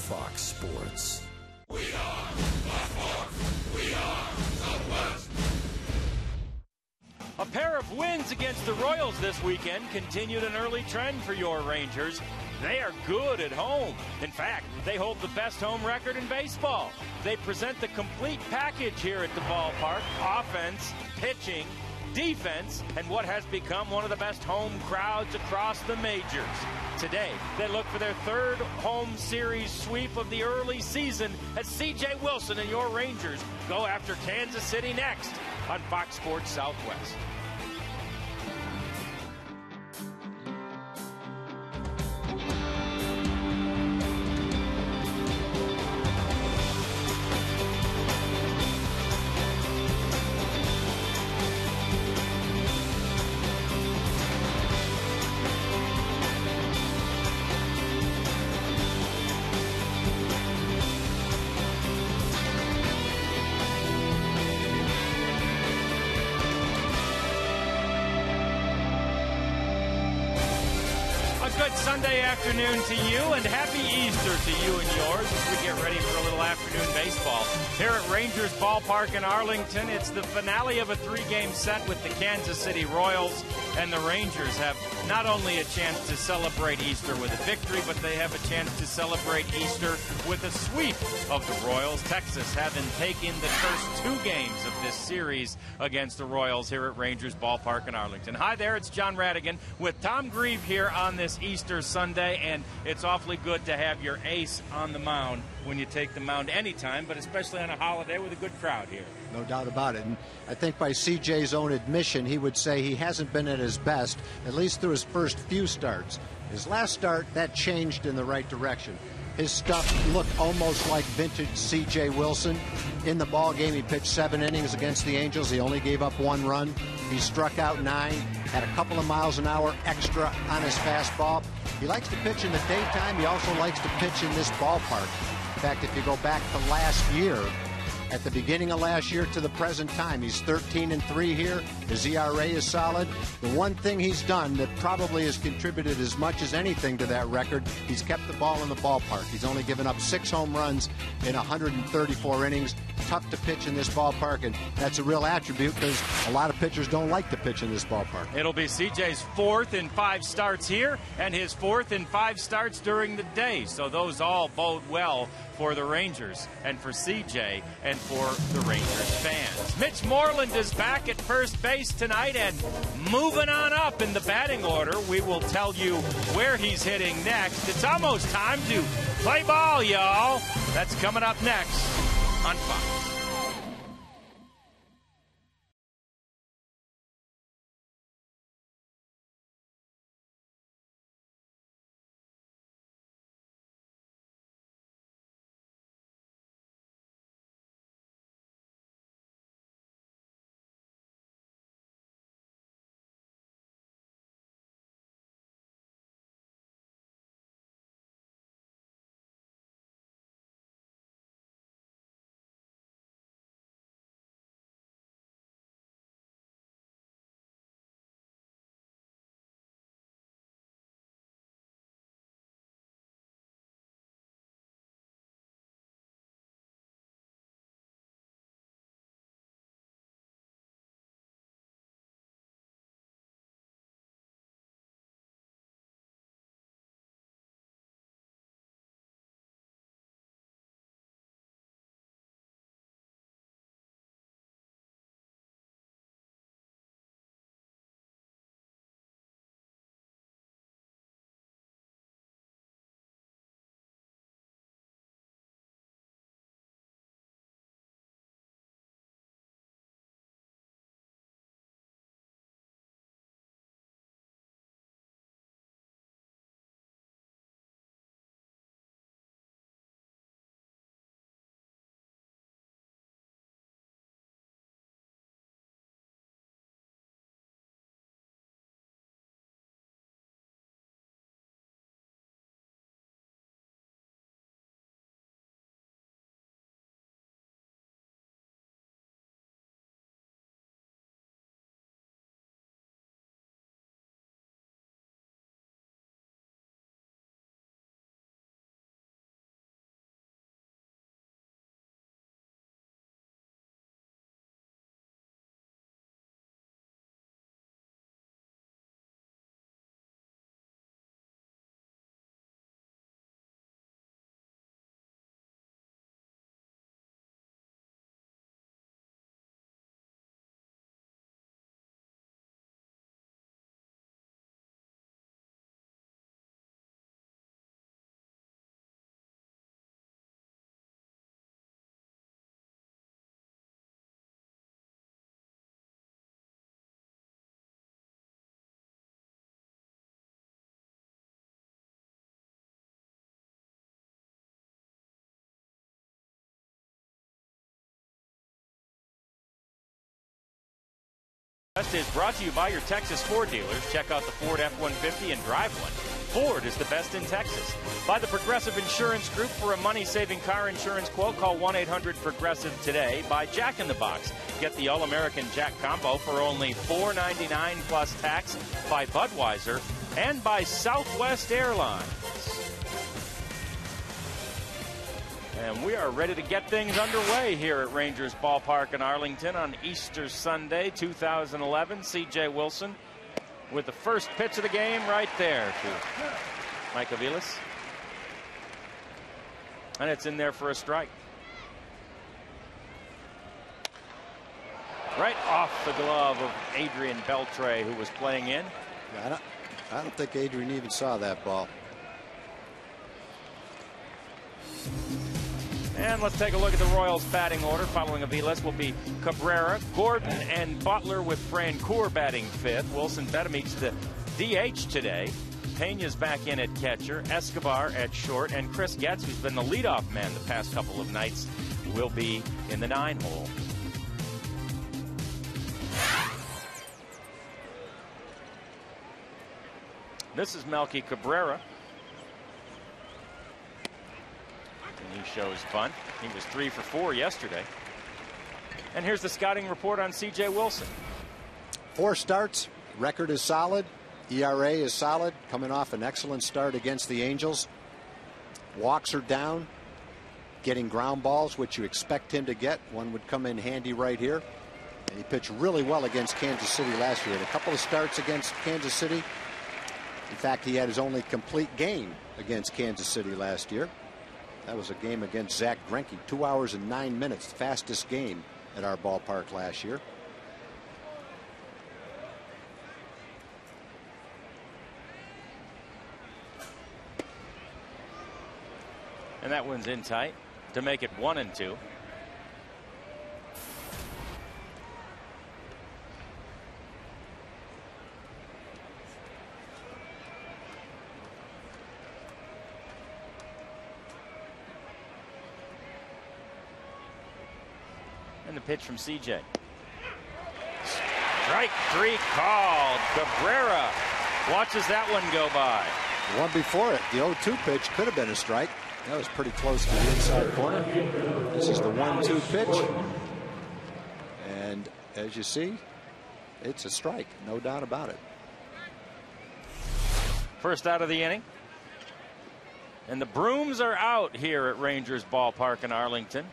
Fox Sports. We are the Fox. We are the West. A pair of wins against the Royals this weekend continued an early trend for your Rangers. They are good at home. In fact, they hold the best home record in baseball. They present the complete package here at the ballpark: offense, pitching, defense, and what has become one of the best home crowds across the majors. Today, they look for their third home series sweep of the early season as C.J. Wilson and your Rangers go after Kansas City next on Fox Sports Southwest. Good Sunday afternoon to you, and happy Easter to you and yours as we get ready for a little afternoon baseball. Here at Rangers Ballpark in Arlington, it's the finale of a three-game set with the Kansas City Royals, and the Rangers have not only a chance to celebrate Easter with a victory, but they have a chance to celebrate Easter with a sweep of the Royals. Texas having taken the first two games of this series against the Royals here at Rangers Ballpark in Arlington. Hi there, it's John Radigan with Tom Grieve here on this Easter Sunday, and it's awfully good to have your ace on the mound when you take the mound anytime, but especially on a holiday with a good crowd here. No doubt about it. And I think by CJ's own admission, he would say he hasn't been at his best, at least through his first few starts. His last start, that changed in the right direction. His stuff looked almost like vintage C.J. Wilson. In the ball game, he pitched 7 innings against the Angels. He only gave up 1 run. He struck out 9, had a couple of miles an hour extra on his fastball. He likes to pitch in the daytime. He also likes to pitch in this ballpark. In fact, if you go back to last year, at the beginning of last year to the present time, he's 13-3 here. His ERA is solid. The one thing he's done that probably has contributed as much as anything to that record, he's kept the ball in the ballpark. He's only given up 6 home runs in 134 innings. Tough to pitch in this ballpark, and that's a real attribute because a lot of pitchers don't like to pitch in this ballpark. It'll be CJ's 4th in 5 starts here and his 4th in 5 starts during the day. So those all bode well for the Rangers and for CJ and for the Rangers fans. Mitch Moreland is back at first base tonight, and moving on up in the batting order, we will tell you where he's hitting next. It's almost time to play ball, y'all. That's coming up next on Fox. Best is brought to you by your Texas Ford dealers. Check out the Ford F-150 and drive one. Ford is the best in Texas. By the Progressive Insurance Group. For a money-saving car insurance quote, call 1-800-PROGRESSIVE today. By Jack in the Box. Get the All-American Jack Combo for only $4.99 plus tax. By Budweiser. And by Southwest Airlines. And we are ready to get things underway here at Rangers Ballpark in Arlington on Easter Sunday, 2011. C.J. Wilson with the first pitch of the game right there to Mike Aviles. And it's in there for a strike. Right off the glove of Adrian Beltre, who was playing in. Yeah, I don't think Adrian even saw that ball. And let's take a look at the Royals batting order. Following Aviles will be Cabrera, Gordon, and Butler, with Francoeur batting fifth. Wilson Betemeets the DH today. Pena's back in at catcher, Escobar at short, and Chris Getz, who's been the leadoff man the past couple of nights, will be in the 9-hole. This is Melky Cabrera. And he shows bunt. He was 3 for 4 yesterday. And here's the scouting report on C.J. Wilson. 4 starts. Record is solid. ERA is solid. Coming off an excellent start against the Angels. Walks are down. Getting ground balls, which you expect him to get. One would come in handy right here. And he pitched really well against Kansas City last year. Had a couple of starts against Kansas City. In fact, he had his only complete game against Kansas City last year. That was a game against Zach Greinke, 2 hours and 9 minutes, fastest game at our ballpark last year. And that one's in tight to make it 1-2. And the pitch from CJ. Strike 3 called. Cabrera watches that one go by. The one before it, the 0-2 pitch, could have been a strike. That was pretty close to the inside corner. This is the 1-2 pitch. And as you see, it's a strike, no doubt about it. First out of the inning. And the brooms are out here at Rangers Ballpark in Arlington.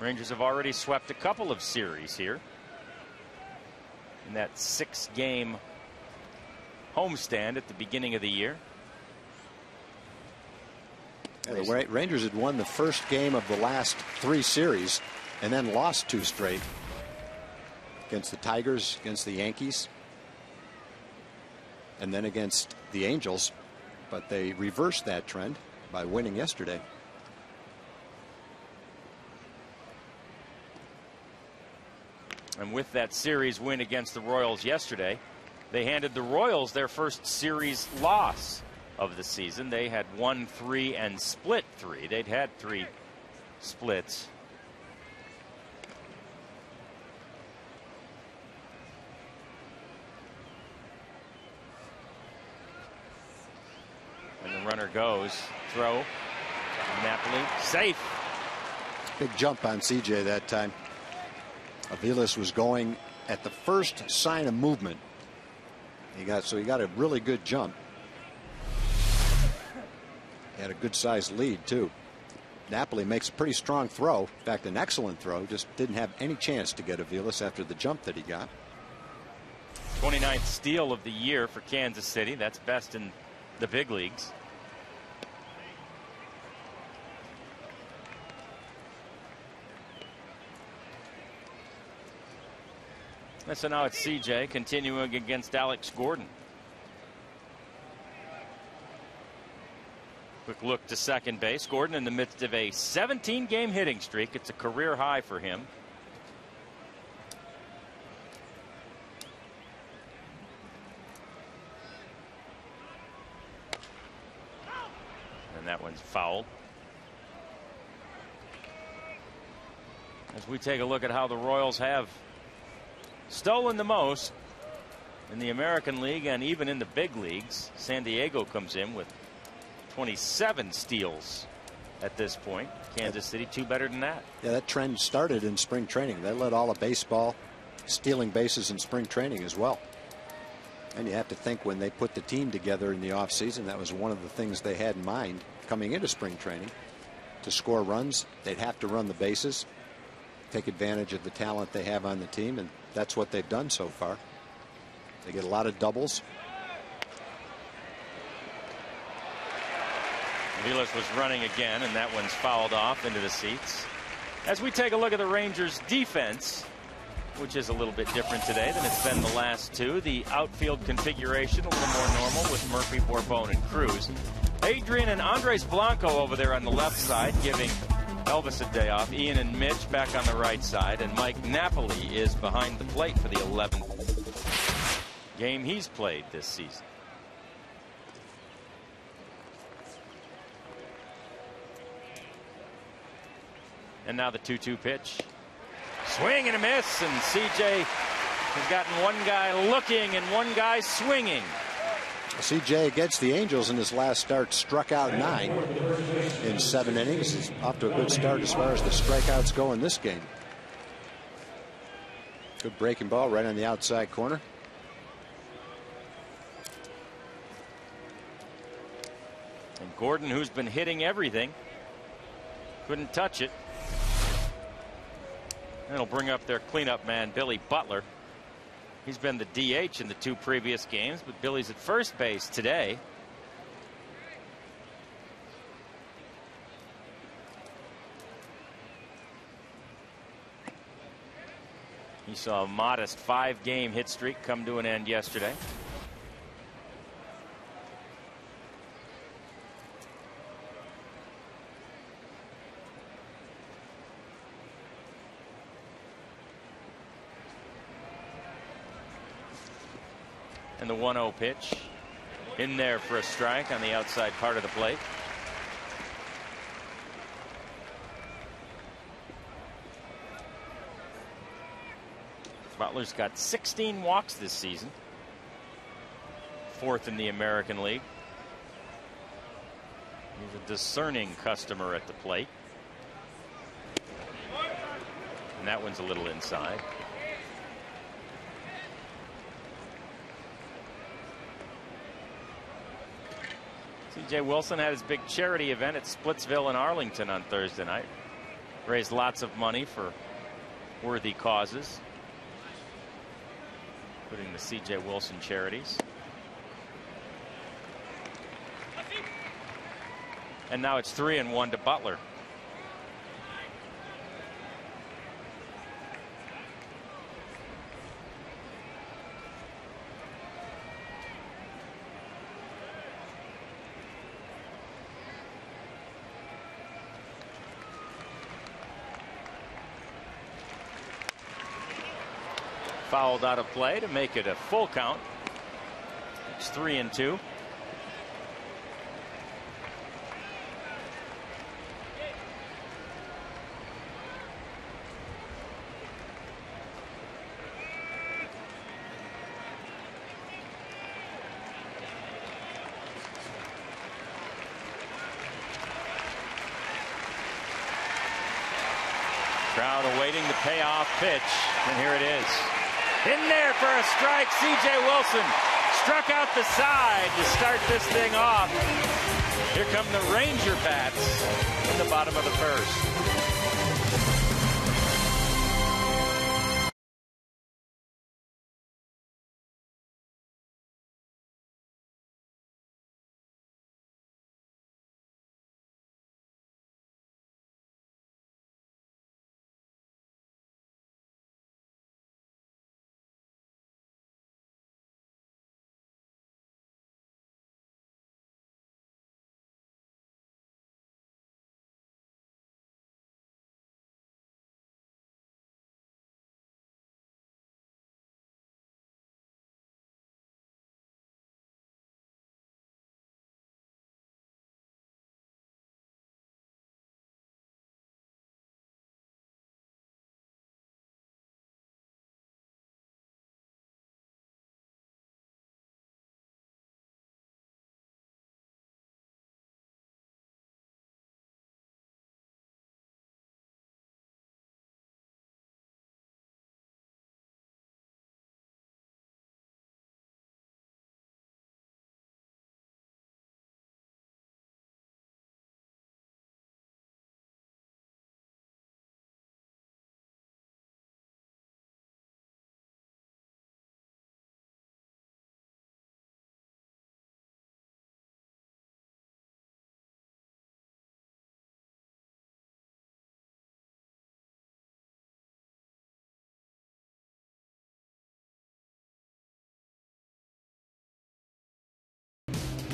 Rangers have already swept a couple of series here in that 6-game homestand at the beginning of the year. Yeah, the Rangers had won the first game of the last 3 series and then lost 2 straight against the Tigers, against the Yankees, and then against the Angels. But they reversed that trend by winning yesterday. And with that series win against the Royals yesterday, they handed the Royals their first series loss of the season. They had won 3 and split 3. They'd had 3 splits. And the runner goes. Throw. Napoli. Safe. Big jump on CJ that time. Aviles was going at the first sign of movement. He got a really good jump. He had a good sized lead too. Napoli makes a pretty strong throw. In fact, an excellent throw. Just didn't have any chance to get Aviles after the jump that he got. 29th steal of the year for Kansas City. That's best in the big leagues. And so now it's CJ continuing against Alex Gordon. Quick look to second base. Gordon in the midst of a 17-game hitting streak. It's a career high for him. And that one's fouled. As we take a look at how the Royals have stolen the most in the American League and even in the big leagues. San Diego comes in with 27 steals at this point. Kansas City 2 better than that. Yeah, that trend started in spring training. They led all of baseball stealing bases in spring training as well. And you have to think, when they put the team together in the offseason, that was one of the things they had in mind coming into spring training. To score runs, they'd have to run the bases, take advantage of the talent they have on the team, and that's what they've done so far. They get a lot of doubles. Vilas was running again, and that one's fouled off into the seats. As we take a look at the Rangers defense, which is a little bit different today than it's been the last two. The outfield configuration a little more normal with Murphy, Bourbon, and Cruz. Adrian and Andres Blanco over there on the left side, giving Elvis a day off. Ian and Mitch back on the right side, and Mike Napoli is behind the plate for the 11th game he's played this season. And now the 2-2 pitch. Swing and a miss, and CJ has gotten one guy looking and one guy swinging. CJ against the Angels in his last start struck out 9 in 7 innings. He's off to a good start as far as the strikeouts go in this game. Good breaking ball right on the outside corner. And Gordon, who's been hitting everything, couldn't touch it. That'll bring up their cleanup man, Billy Butler. He's been the DH in the 2 previous games, but Billy's at first base today. He saw a modest 5-game hit streak come to an end yesterday. And the 1-0 pitch in there for a strike on the outside part of the plate. Butler's got 16 walks this season, 4th in the American League. He's a discerning customer at the plate. And that one's a little inside. C.J. Wilson had his big charity event at Splitsville in Arlington on Thursday night. Raised lots of money for worthy causes, including the C.J. Wilson charities. And now it's 3-1 to Butler. Fouled out of play to make it a full count. It's 3-2. Crowd awaiting the payoff pitch, and here it is. In there for a strike. C.J. Wilson struck out the side to start this thing off. Here come the Ranger bats in the bottom of the first.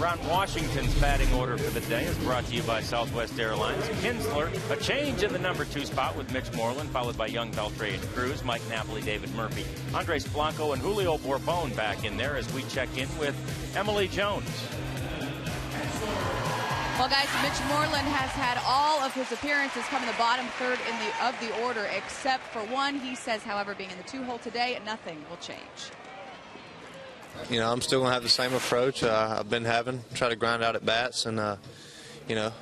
Ron Washington's batting order for the day is brought to you by Southwest Airlines. Kinsler, a change in the number 2 spot with Mitch Moreland, followed by Young, Beltre, and Cruz, Mike Napoli, David Murphy, Andres Blanco, and Julio Bourbon back in there as we check in with Emily Jones. Well, guys, Mitch Moreland has had all of his appearances come in the bottom third of the order, except for one. He says, however, being in the 2-hole today, nothing will change. You know, I'm still going to have the same approach I've been having, try to grind out at bats and, you know,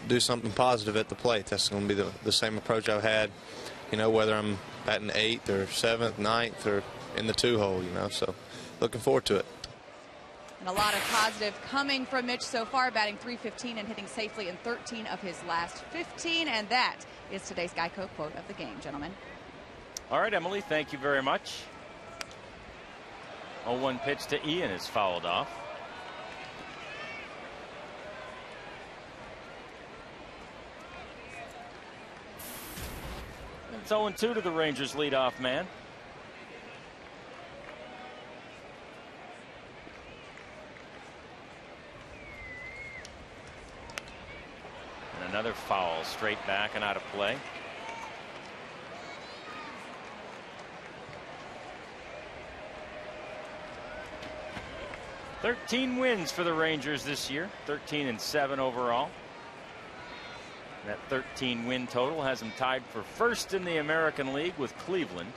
do something positive at the plate. That's going to be the same approach I've had, you know, whether I'm batting 8th or 7th, 9th, or in the 2-hole, you know, so looking forward to it. And a lot of positive coming from Mitch so far, batting .315 and hitting safely in 13 of his last 15. And that is today's Geico quote of the game, gentlemen. All right, Emily, thank you very much. 0-1 pitch to Ian is fouled off. It's 0-2 to the Rangers leadoff man. Another foul straight back and out of play. "13 wins for the Rangers this year, 13-7 overall. That 13 win total has them tied for first in the American League with Cleveland.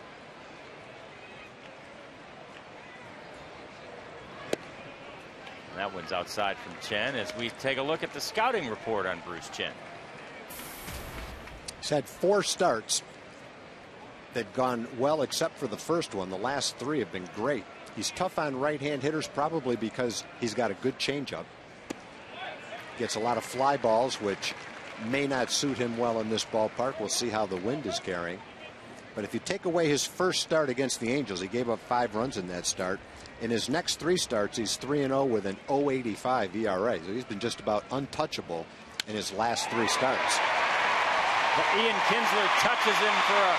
That one's outside from Chen as we take a look at the scouting report on Bruce Chen. He's had 4 starts. They've gone well except for the first one. The last 3 have been great. He's tough on right-hand hitters probably because he's got a good changeup. Gets a lot of fly balls, which may not suit him well in this ballpark. We'll see how the wind is carrying. But if you take away his first start against the Angels, he gave up 5 runs in that start. In his next 3 starts, he's 3-0 with an .085 ERA. So he's been just about untouchable in his last 3 starts. But Ian Kinsler touches him for a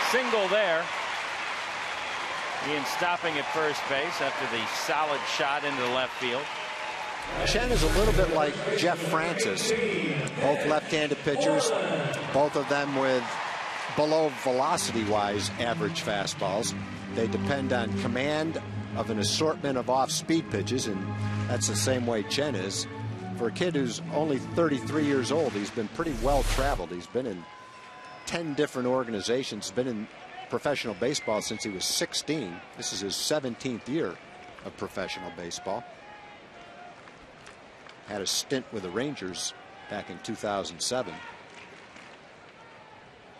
single there. Ian stopping at first base after the solid shot into the left field. Chen is a little bit like Jeff Francis. Both left-handed pitchers, both of them with below velocity-wise average fastballs. They depend on command of an assortment of off-speed pitches, and that's the same way Chen is. For a kid who's only 33 years old, he's been pretty well traveled. He's been in 10 different organizations, been in professional baseball since he was 16. This is his 17th year of professional baseball. Had a stint with the Rangers back in 2007.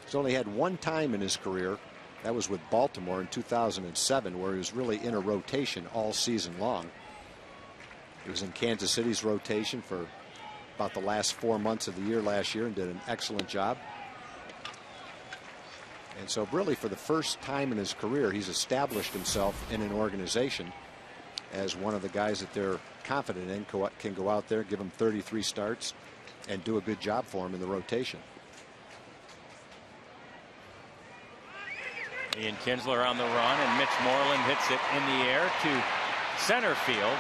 He's only had 1 time in his career. That was with Baltimore in 2007, where he was really in a rotation all season long. He was in Kansas City's rotation for about the last 4 months of the year last year and did an excellent job. And so really for the first time in his career, he's established himself in an organization as one of the guys that they're confident in, can go out there, give him 33 starts, and do a good job for him in the rotation. Ian Kinsler on the run, and Mitch Moreland hits it in the air to center field.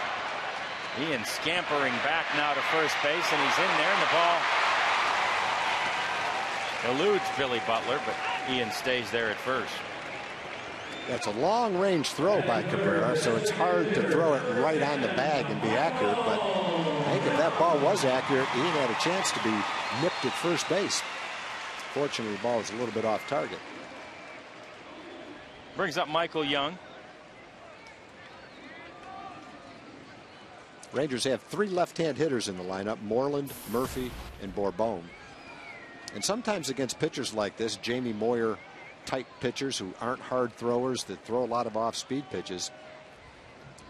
Ian scampering back now to first base, and he's in there, and the ball eludes Billy Butler, but Ian stays there at first. That's a long-range throw by Cabrera, so it's hard to throw it right on the bag and be accurate, but I think if that ball was accurate, Ian had a chance to be nipped at first base. Fortunately, the ball was a little bit off target. Brings up Michael Young. Rangers have 3 left-hand hitters in the lineup: Moreland, Murphy, and Bourbon. And sometimes against pitchers like this, Jamie Moyer type pitchers who aren't hard throwers, that throw a lot of off-speed pitches,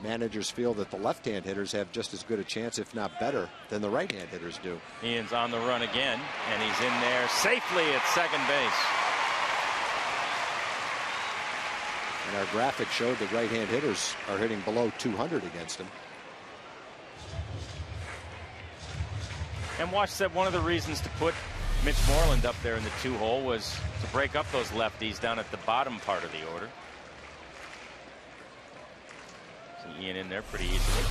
managers feel that the left-hand hitters have just as good a chance, if not better, than the right-hand hitters do. Ian's on the run again, and he's in there safely at second base. And our graphic showed that right-hand hitters are hitting below 200 against him. And Wash said one of the reasons to put Mitch Moreland up there in the 2-hole was to break up those lefties down at the bottom part of the order. See Ian in there pretty easily.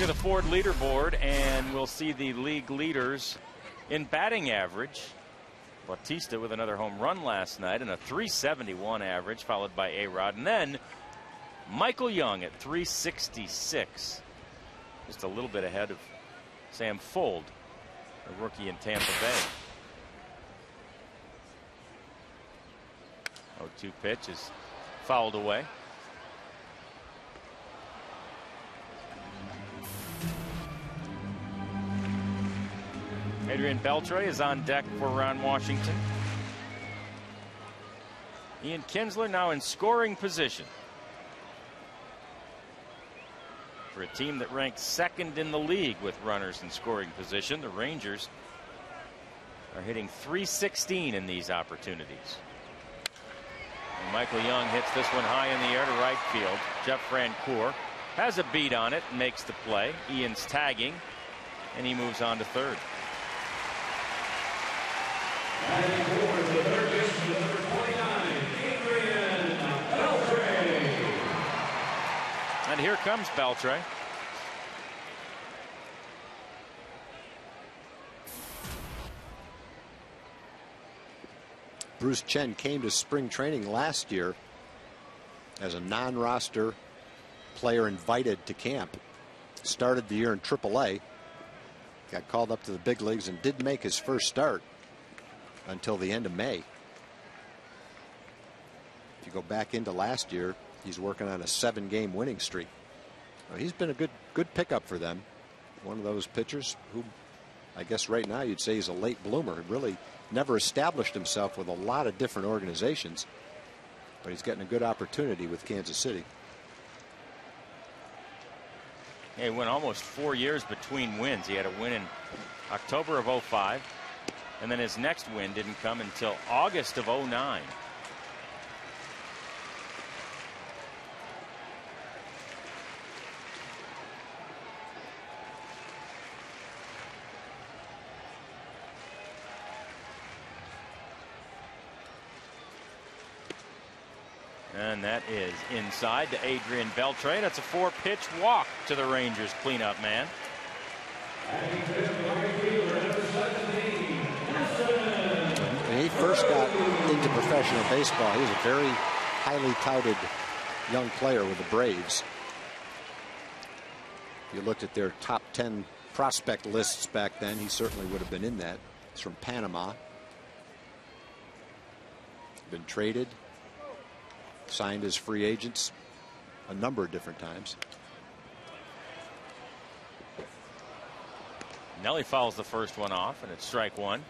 look at the Ford leaderboard, and we'll see the league leaders in batting average. Bautista with another home run last night and a 371 average, followed by A-Rod. And then Michael Young at 366. Just a little bit ahead of Sam Fuld, a rookie in Tampa Bay. 0-2 pitch is fouled away. Adrian Beltre is on deck for Ron Washington. Ian Kinsler now in scoring position for a team that ranked second in the league with runners in scoring position. The Rangers are hitting .316 in these opportunities. And Michael Young hits this one high in the air to right field. Jeff Francoeur has a beat on it and makes the play. Ian's tagging, and he moves on to third. Batting forward, the third baseman, number 29, Adrian Beltre. And here comes Beltre. Bruce Chen came to spring training last year as a non-roster player invited to camp. Started the year in AAA. Got called up to the big leagues and didn't make his first start until the end of May. If you go back into last year, he's working on a 7-game winning streak. He's been a good pickup for them. One of those pitchers who, I guess right now you'd say he's a late bloomer. He really never established himself with a lot of different organizations, but he's getting a good opportunity with Kansas City. He went almost 4 years between wins. He had a win in October of '05. And then his next win didn't come until August of '09. And that is inside to Adrian Beltre. That's a 4-pitch walk to the Rangers cleanup man. When he first got into professional baseball, he was a very highly touted young player with the Braves. If you looked at their top 10 prospect lists back then, he certainly would have been in that. He's from Panama. Been traded, signed as free agents a number of different times. Nelly fouls the first one off, and it's strike one.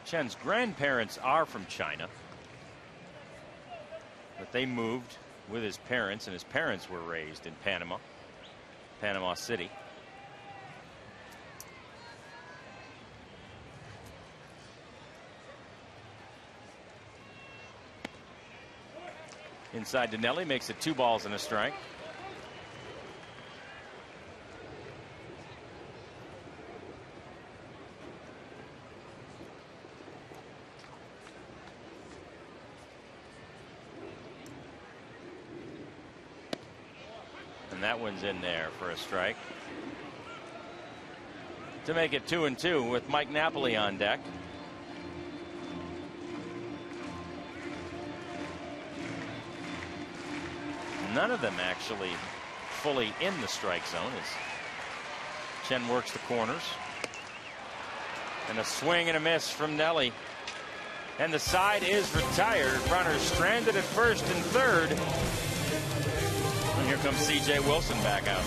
Chen's grandparents are from China, but they moved with his parents, and his parents were raised in Panama City. Inside to Nelly, makes it 2 balls and a strike. And that one's in there for a strike. To make it 2-2 with Mike Napoli on deck. None of them actually fully in the strike zone as Chen works the corners. And a swing and a miss from Nelly. And the side is retired. Runners stranded at first and third. And here comes C.J. Wilson back out.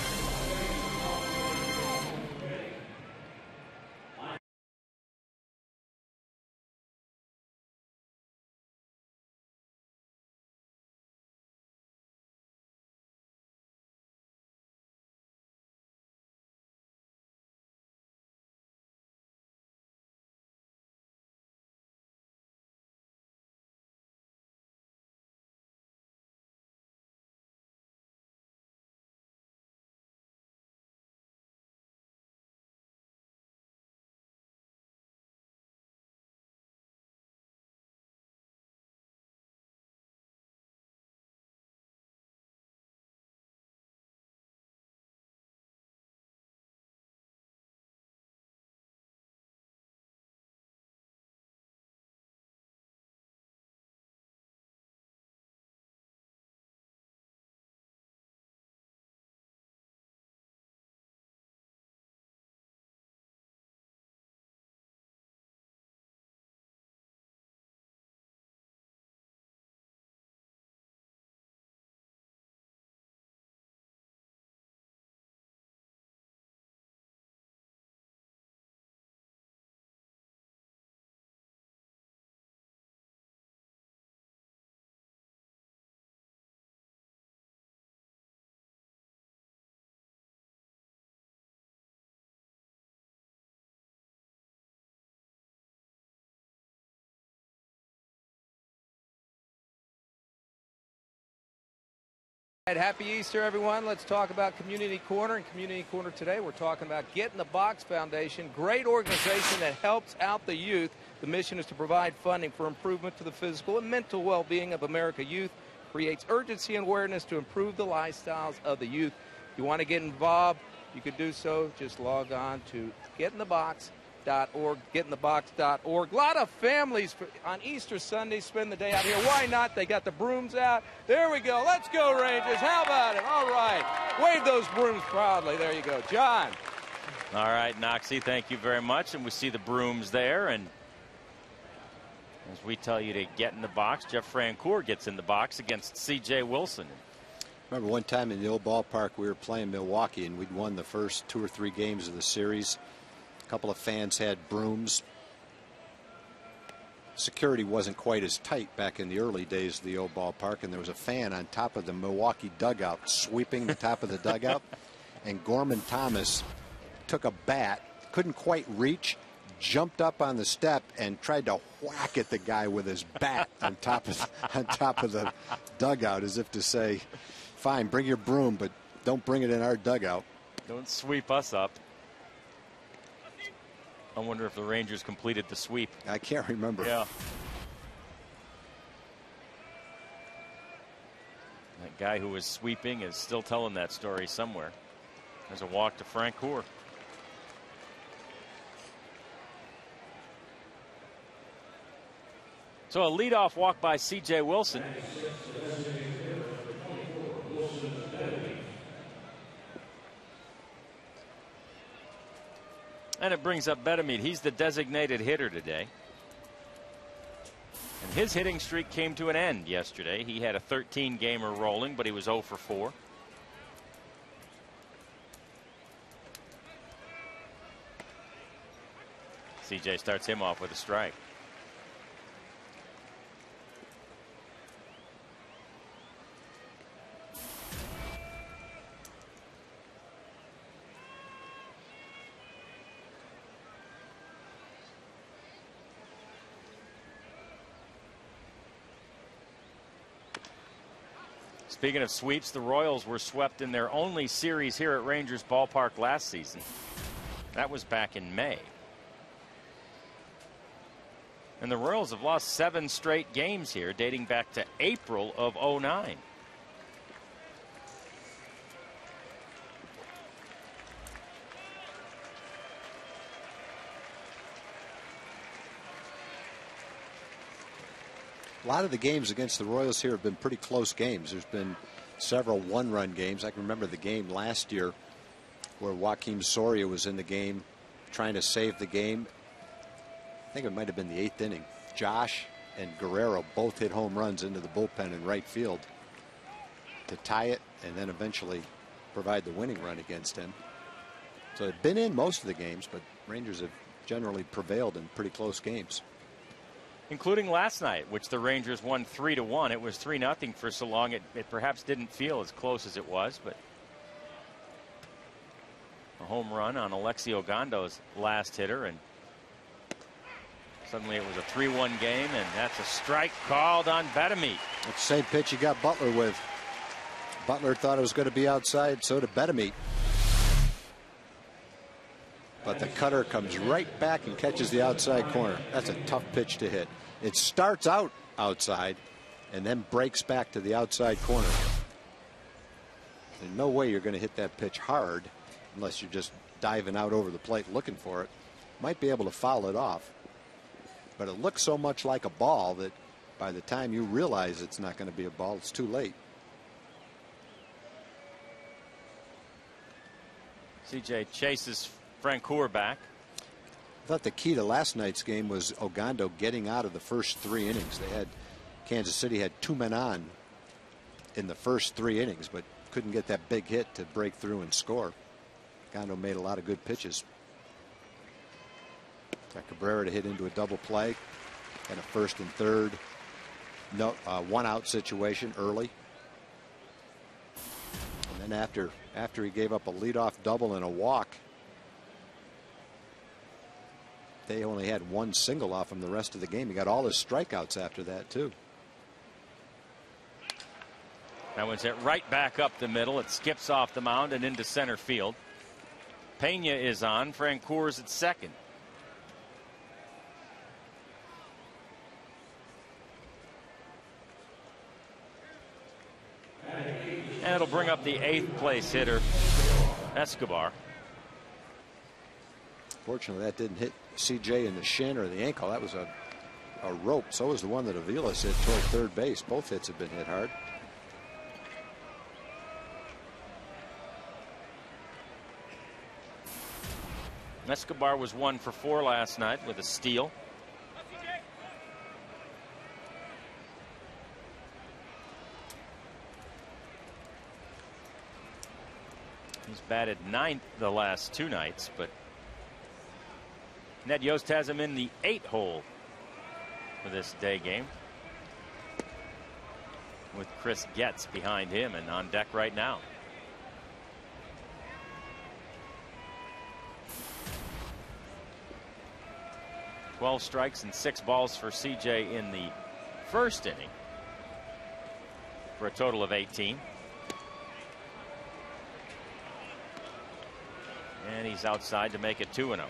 Happy Easter, everyone. Let's talk about Community Corner. In Community Corner today, we're talking about Get in the Box Foundation, great organization that helps out the youth. The mission is to provide funding for improvement to the physical and mental well-being of America youth, creates urgency and awareness to improve the lifestyles of the youth. If you want to get involved, you can do so. Just log on to getinthebox.org, getinthebox.org. A lot of families on Easter Sunday spend the day out here. Why not? They got the brooms out. There we go. Let's go, Rangers. How about it? All right. Wave those brooms proudly. There you go. John. All right, Noxie, thank you very much. And we see the brooms there. And as we tell you to get in the box, Jeff Francoeur gets in the box against C.J. Wilson. Remember one time in the old ballpark we were playing Milwaukee and we'd won the first 2 or 3 games of the series. A couple of fans had brooms. Security wasn't quite as tight back in the early days of the old ballpark, and there was a fan on top of the Milwaukee dugout sweeping the top of the dugout, and Gorman Thomas took a bat, couldn't quite reach, jumped up on the step and tried to whack at the guy with his bat on top of the dugout, as if to say, fine, bring your broom, but don't bring it in our dugout. Don't sweep us up. I wonder if the Rangers completed the sweep. I can't remember. Yeah. That guy who was sweeping is still telling that story somewhere. There's a walk to Francoeur. So a leadoff walk by C.J. Wilson. And it brings up Bedamit. He's the designated hitter today. And his hitting streak came to an end yesterday. He had a 13-gamer rolling, but he was 0 for 4. CJ starts him off with a strike. Speaking of sweeps, the Royals were swept in their only series here at Rangers Ballpark last season. That was back in May. And the Royals have lost 7 straight games here, dating back to April of '09. A lot of the games against the Royals here have been pretty close games. There's been several one-run games. I can remember the game last year where Joaquim Soria was in the game trying to save the game. I think it might have been the 8th inning. Josh and Guerrero both hit home runs into the bullpen in right field to tie it and then eventually provide the winning run against him. So they've been in most of the games, but Rangers have generally prevailed in pretty close games. Including last night, which the Rangers won 3-1. It was 3-0 for so long it perhaps didn't feel as close as it was, but a home run on Alexi Ogando's last hitter, and suddenly it was a 3-1 game, and that's a strike called on Bedamit. It's the same pitch you got Butler with. Butler thought it was going to be outside, so did Bedamit. But the cutter comes right back and catches the outside corner. That's a tough pitch to hit. It starts out outside and then breaks back to the outside corner. There's no way you're going to hit that pitch hard unless you're just diving out over the plate looking for it. Might be able to foul it off. But it looks so much like a ball that by the time you realize it's not going to be a ball, it's too late. CJ chases Francoeur back. I thought the key to last night's game was Ogando getting out of the first 3 innings. They had Kansas City had 2 men on in the first 3 innings, but couldn't get that big hit to break through and score. Ogando made a lot of good pitches. Got Cabrera to hit into a double play and a first and third, no 1-out situation early. And then after he gave up a leadoff double and a walk, they only had 1 single off him the rest of the game. He got all his strikeouts after that too. That one's hit right back up the middle. It skips off the mound and into center field. Pena is on. Francoeur's at second. And it'll bring up the 8th place hitter, Escobar. Fortunately, that didn't hit CJ in the shin or the ankle. That was a rope. So was the one that Aviles hit toward third base. Both hits have been hit hard. Escobar was 1 for 4 last night with a steal. He's batted 9th the last 2 nights, but Ned Yost has him in the 8 hole for this day game, with Chris Getz behind him and on deck right now. Twelve strikes and 6 balls for CJ in the first inning for a total of 18. And he's outside to make it 2-0.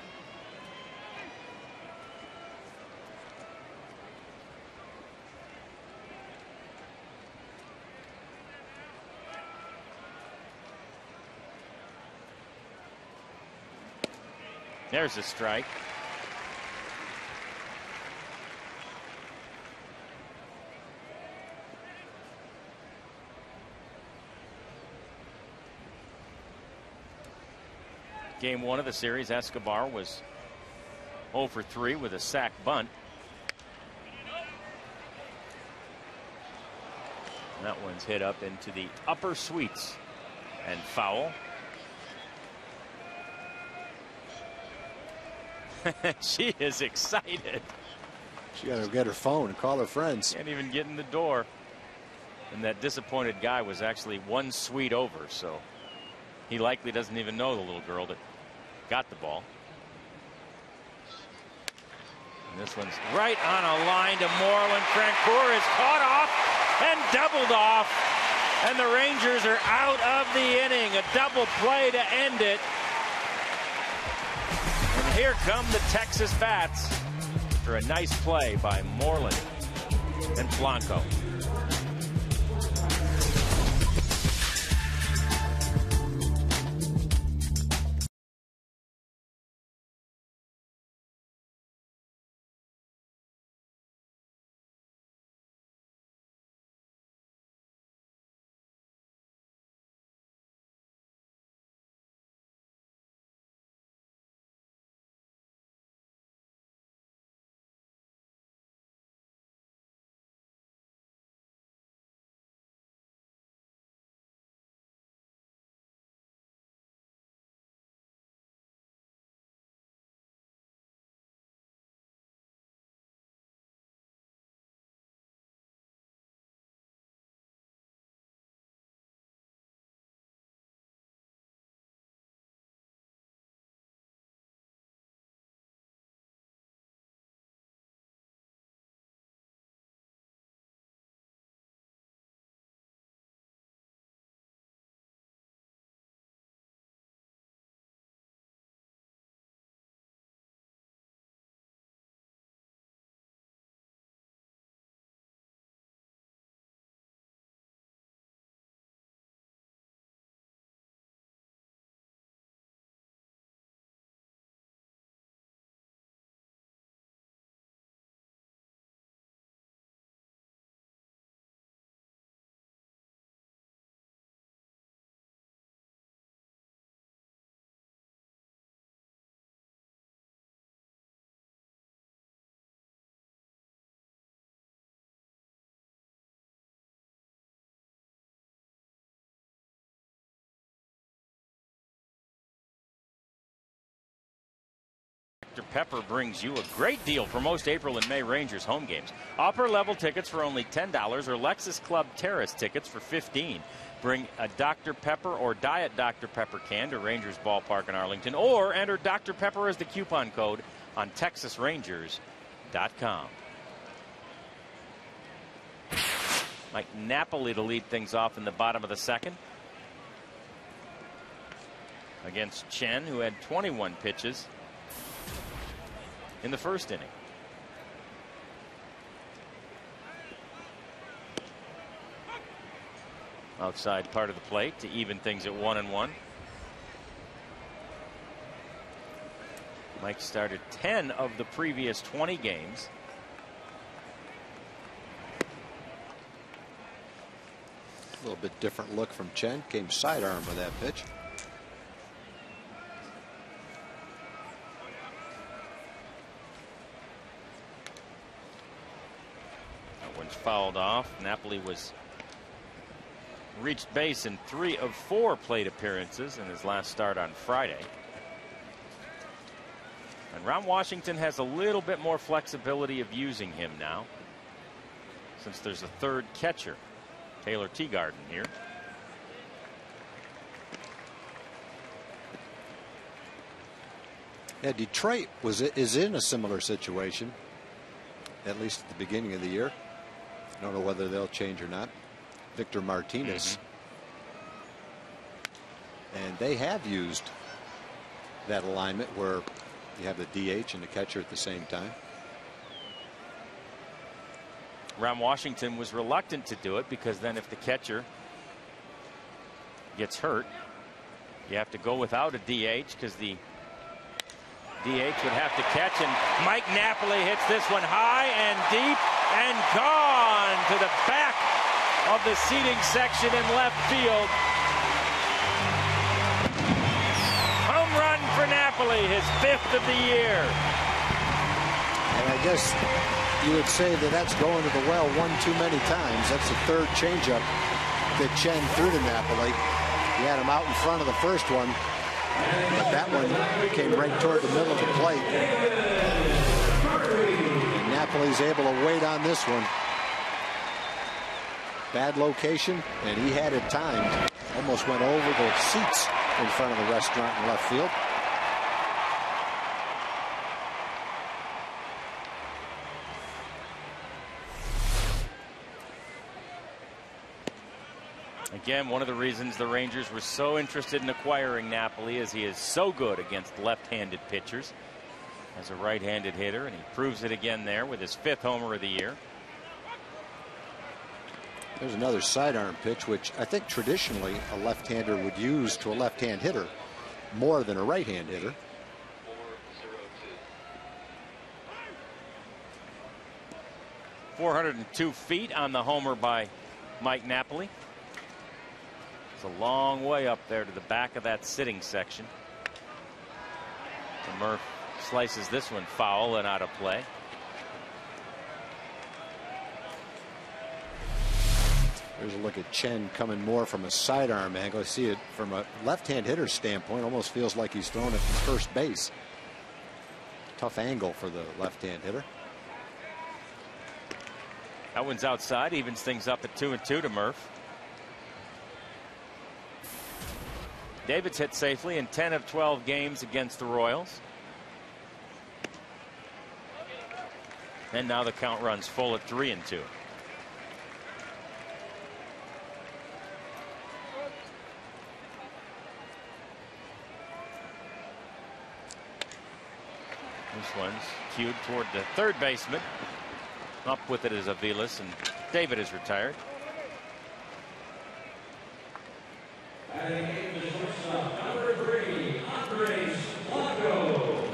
There's a strike. Game 1 of the series, Escobar was 0 for 3 with a sac bunt. And that one's hit up into the upper suites and foul. She is excited. She got to get her phone and call her friends. Can't even get in the door. And that disappointed guy was actually 1 suite over, so he likely doesn't even know the little girl that got the ball. And this one's right on a line to Moreland. Francoeur is caught off and doubled off. And the Rangers are out of the inning. A double play to end it. And here come the Texas bats for a nice play by Moreland and Blanco. Dr. Pepper brings you a great deal for most April and May Rangers home games. Upper level tickets for only $10 or Lexus Club Terrace tickets for $15. Bring a Dr. Pepper or Diet Dr. Pepper can to Rangers Ballpark in Arlington, or enter Dr. Pepper as the coupon code on TexasRangers.com. Mike Napoli to lead things off in the bottom of the second against Chen, who had 21 pitches in the first inning. Outside part of the plate to even things at 1-1. Mike started 10 of the previous 20 games. A little bit different look from Chen. Came sidearm with that pitch. That one's fouled off. Napoli was reached base in 3 of 4 plate appearances in his last start on Friday. And Ron Washington has a little bit more flexibility of using him now, since there's a third catcher, Taylor Teagarden, here. Yeah, Detroit is in a similar situation, at least at the beginning of the year. I don't know whether they'll change or not. Victor Martinez. And they have used that alignment where you have the DH and the catcher at the same time. Ron Washington was reluctant to do it because then if the catcher gets hurt, you have to go without a DH because the DH would have to catch, and Mike Napoli hits this one high and deep and gone to the back of the seating section in left field. Home run for Napoli, his 5th of the year. And I guess you would say that that's going to the well one too many times. That's the third changeup that Chen threw to Napoli. He had him out in front of the first one, but that one came right toward the middle of the plate. And Napoli's able to wait on this one. Bad location, and he had it timed. Almost went over the seats in front of the restaurant in left field. Again, one of the reasons the Rangers were so interested in acquiring Napoli is he is so good against left-handed pitchers as a right-handed hitter, and he proves it again there with his 5th homer of the year. There's another sidearm pitch, which I think traditionally a left-hander would use to a left-hand hitter more than a right-hand hitter. .402 feet on the homer by Mike Napoli. It's a long way up there to the back of that sitting section. So Murph slices this one foul and out of play. There's a look at Chen coming more from a sidearm angle. I see it from a left-hand hitter's standpoint. Almost feels like he's throwing it from first base. Tough angle for the left-hand hitter. That one's outside, evens things up at 2-2 to Murph. David's hit safely in 10 of 12 games against the Royals. And now the count runs full at 3-2. This one's cued toward the third baseman. Up with it is Aviles, and David is retired. And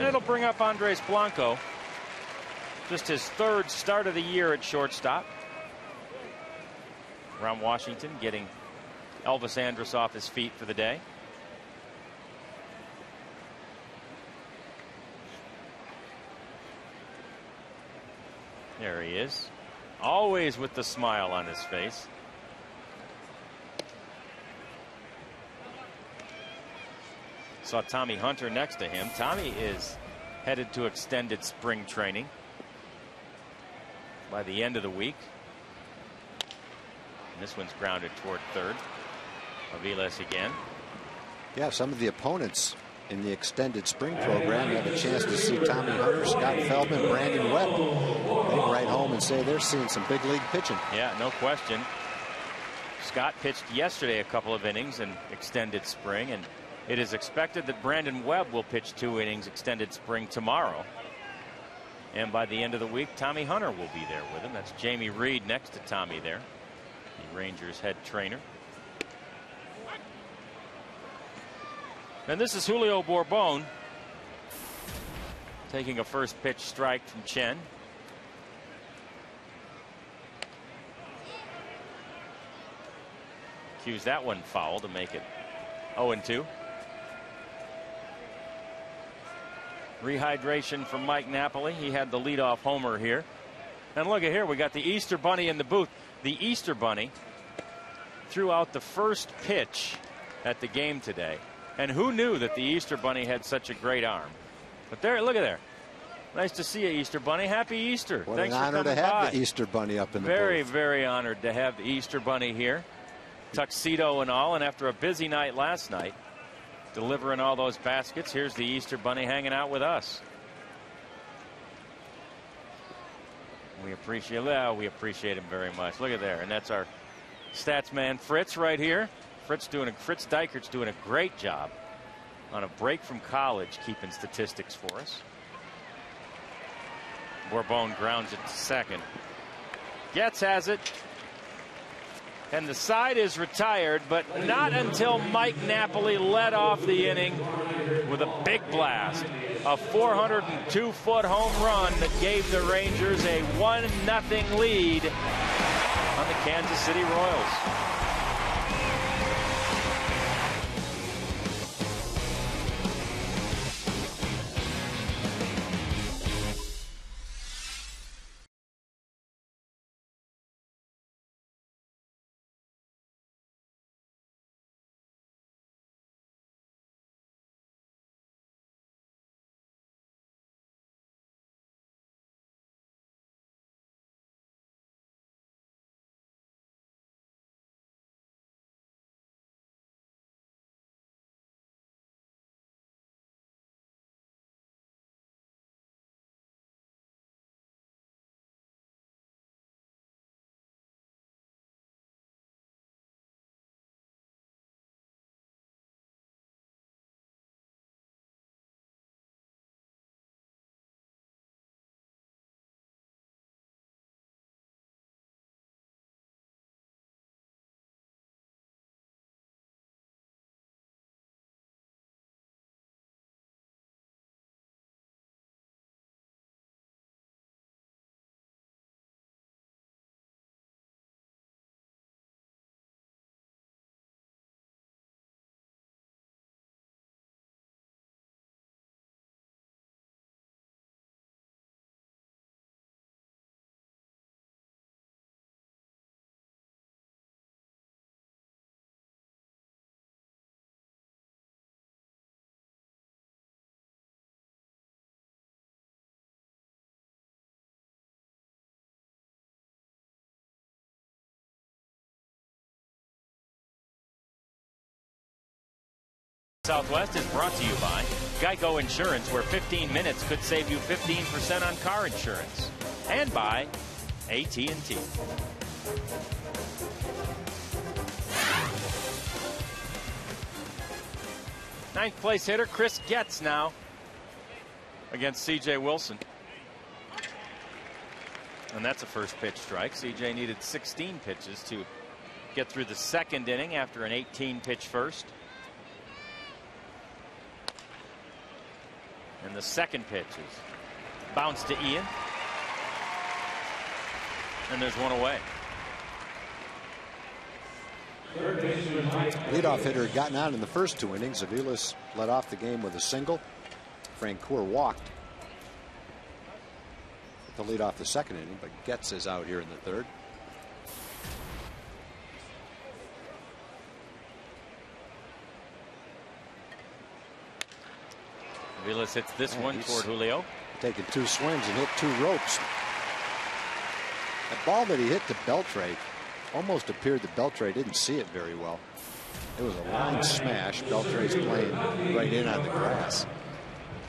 it'll bring up Andres Blanco. Just his 3rd start of the year at shortstop. Ron Washington getting Elvis Andrus off his feet for the day. There he is, always with the smile on his face. Saw Tommy Hunter next to him. Tommy is headed to extended spring training by the end of the week. And this one's grounded toward third. Aviles again. Yeah, some of the opponents in the extended spring program have a chance to see Tommy Hunter, Scott Feldman, Brandon Webb. They can write home and say they're seeing some big league pitching. Yeah, no question. Scott pitched yesterday a couple of innings in extended spring, and it is expected that Brandon Webb will pitch 2 innings extended spring tomorrow. And by the end of the week, Tommy Hunter will be there with him. That's Jamie Reed next to Tommy there, the Rangers head trainer. And this is Julio Bourbon taking a first pitch strike from Chen. Cues that one foul to make it 0-2. Rehydration from Mike Napoli. He had the leadoff homer here. And look at here, we got the Easter Bunny in the booth. The Easter Bunny threw out the first pitch at the game today. And who knew that the Easter Bunny had such a great arm? But there, look at there. Nice to see you, Easter Bunny. Happy Easter. What Thanks an honor for coming to have by. the Easter Bunny up in the booth. Very, very honored to have the Easter Bunny here. Tuxedo and all, and after a busy night last night, delivering all those baskets, here's the Easter Bunny hanging out with us. We appreciate him very much. Look at there, and that's our stats man Fritz right here. Fritz Deichert's doing a great job on a break from college keeping statistics for us. Bourbon grounds it to second. Getz has it. And the side is retired, but not until Mike Napoli led off the inning with a big blast. A 402-foot home run that gave the Rangers a 1-0 lead on the Kansas City Royals. Southwest is brought to you by Geico Insurance, where 15 minutes could save you 15% on car insurance, and by AT&T. Ninth place hitter Chris Getz now against C.J. Wilson. And that's a first pitch strike. C.J. needed 16 pitches to get through the second inning after an 18-pitch first. And the second pitch is bounced to Ian. And there's one away. Leadoff hitter had gotten out in the first 2 innings. Aviles led off the game with a single. Francoeur walked to lead off the second inning, but Getz is out here in the third. Aviles hits this one toward Julio. Taking 2 swings and hit 2 ropes. That ball that he hit to Beltre almost appeared that Beltre didn't see it very well. It was a line smash. Beltre's playing right in on the grass.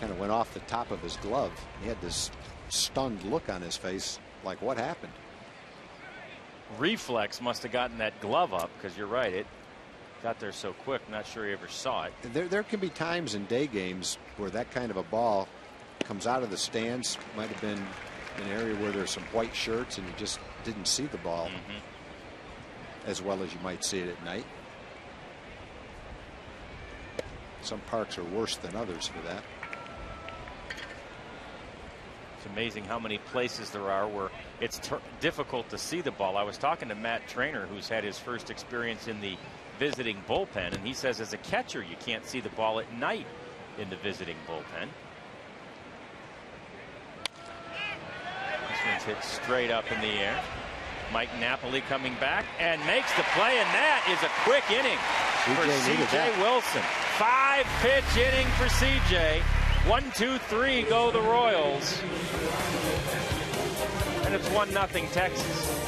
Kind of went off the top of his glove. He had this stunned look on his face, like, what happened? reflex must have gotten that glove up, because you're right, it got there so quick. I'm not sure he ever saw it. There can be times in day games where that kind of a ball comes out of the stands. Might have been an area where there's some white shirts and you just didn't see the ball as well as you might see it at night. Some parks are worse than others for that. It's amazing how many places there are where it's difficult to see the ball. I was talking to Matt Trainer, who's had his first experience in the visiting bullpen, and he says as a catcher you can't see the ball at night in the visiting bullpen. This one's hit straight up in the air. Mike Napoli coming back and makes the play, and that is a quick inning for C.J. Wilson. 5-pitch inning for C.J. 1, 2, 3 go the Royals. And it's 1-0 Texas.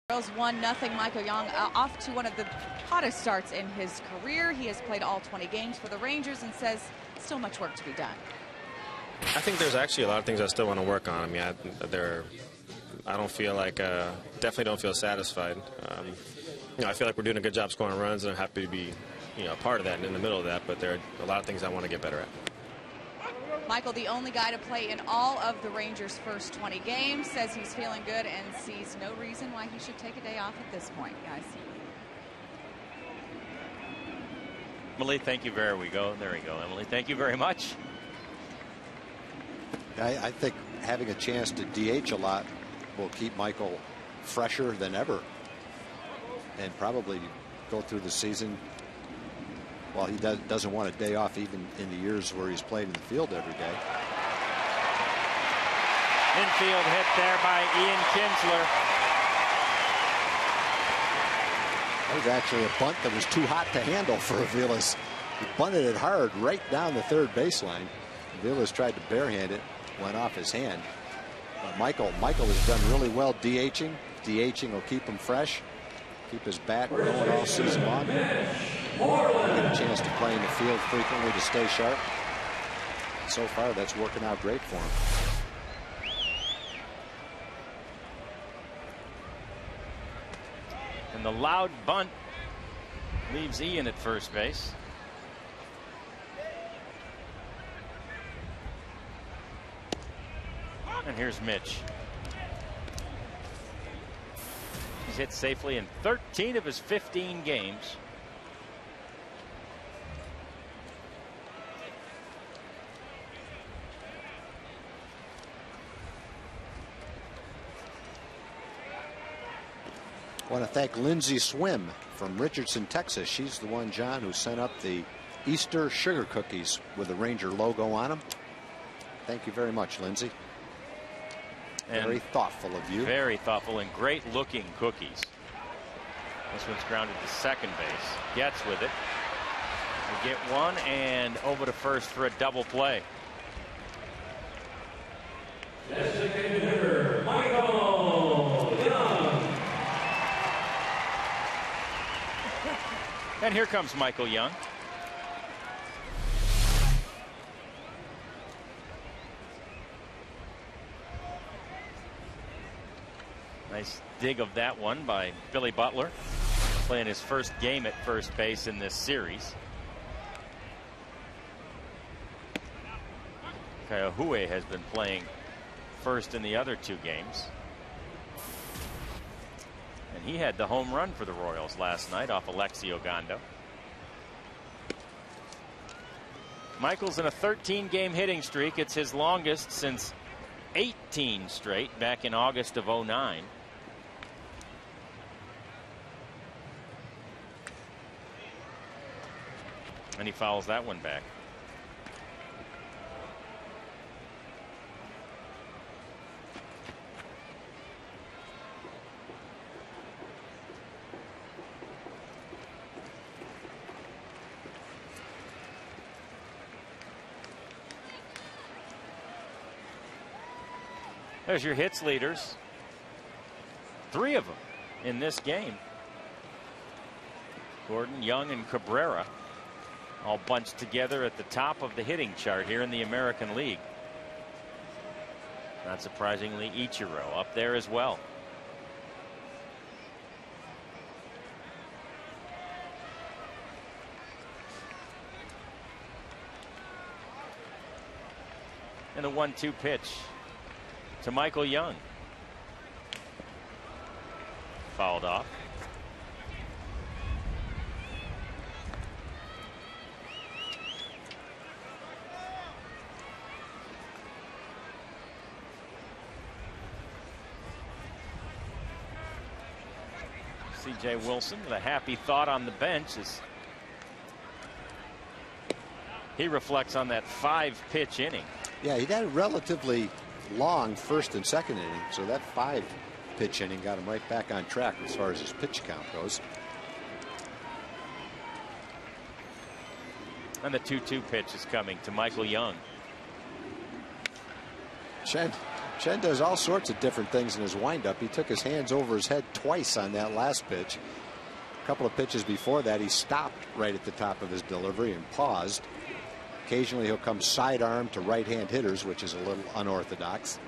Royals 1-0. Michael Young off to one of the hottest starts in his career. He has played all 20 games for the Rangers and says still much work to be done. I think there's actually a lot of things I still want to work on. I mean, I don't feel like, definitely don't feel satisfied. You know, I feel like we're doing a good job scoring runs, and I'm happy to be, you know, a part of that and in the middle of that. But there are a lot of things I want to get better at. Michael, the only guy to play in all of the Rangers' first 20 games, says he's feeling good and sees no reason why he should take a day off at this point, guys. Emily, thank you. There we go. There we go, Emily. Thank you very much. I think having a chance to DH a lot will keep Michael fresher than ever and probably go through the season. Well, he doesn't want a day off even in the years where he's played in the field every day. Infield hit there by Ian Kinsler. That was actually a bunt that was too hot to handle for Aviles. He bunted it hard right down the third baseline. Aviles tried to barehand it, went off his hand. But Michael has done really well DHing. DHing will keep him fresh, keep his bat going all season long. Get a chance to play in the field frequently to stay sharp. So far, that's working out great for him. And the loud bunt leaves Ian at first base. And here's Mitch. He's hit safely in 13 of his 15 games. I want to thank Lindsay Swim from Richardson, Texas. She's the one, John, who sent up the Easter sugar cookies with the Ranger logo on them. Thank you very much, Lindsay. And very thoughtful of you. Very thoughtful and great looking cookies. This one's grounded to second base. Gets with it. We get one and over to first for a double play. Designated hitter, Michael Young. And here comes Michael Young. Nice dig of that one by Billy Butler, playing his first game at first base in this series. Kaihue has been playing first in the other 2 games. And he had the home run for the Royals last night off Alexi Ogando. Michael's in a 13-game hitting streak. It's his longest since 18 straight back in August of '09. And he fouls that one back. There's your hits leaders. 3 of them in this game. Gordon, Young, and Cabrera all bunched together at the top of the hitting chart here in the American League. Not surprisingly, Ichiro up there as well. And a 1-2 pitch to Michael Young. Fouled off. C.J. Wilson with a happy thought on the bench as he reflects on that 5-pitch inning. Yeah, he had a relatively long first and second inning, so that 5-pitch inning got him right back on track as far as his pitch count goes. And the 2-2 pitch is coming to Michael Young. Chen does all sorts of different things in his windup. He took his hands over his head twice on that last pitch. A couple of pitches before that, he stopped right at the top of his delivery and paused. Occasionally he'll come sidearm to right-hand hitters, which is a little unorthodox.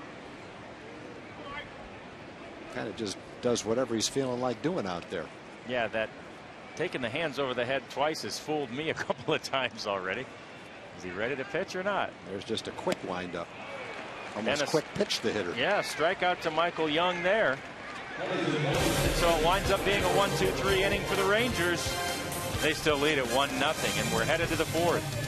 Kind of just does whatever he's feeling like doing out there. Yeah, that taking the hands over the head twice has fooled me a couple of times already. Is he ready to pitch or not? There's just a quick windup. Almost quick pitch the hitter. Yeah, strikeout to Michael Young there. And so it winds up being a 1-2-3 inning for the Rangers. They still lead at 1-0, and we're headed to the 4th.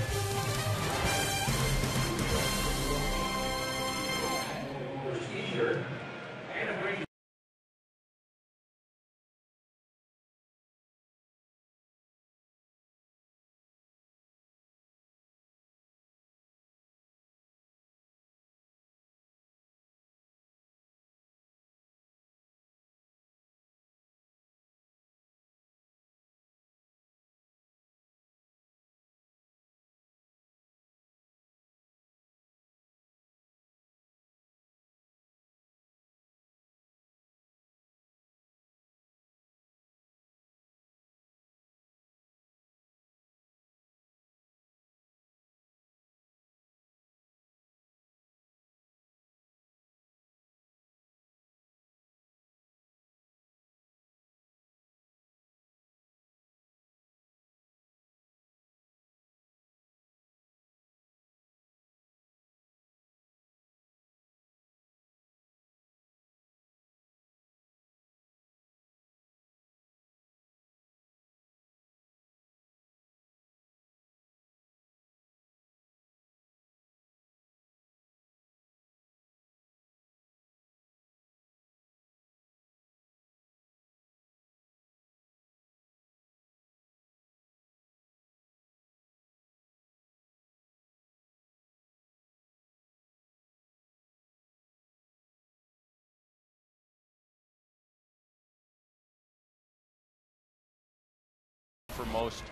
most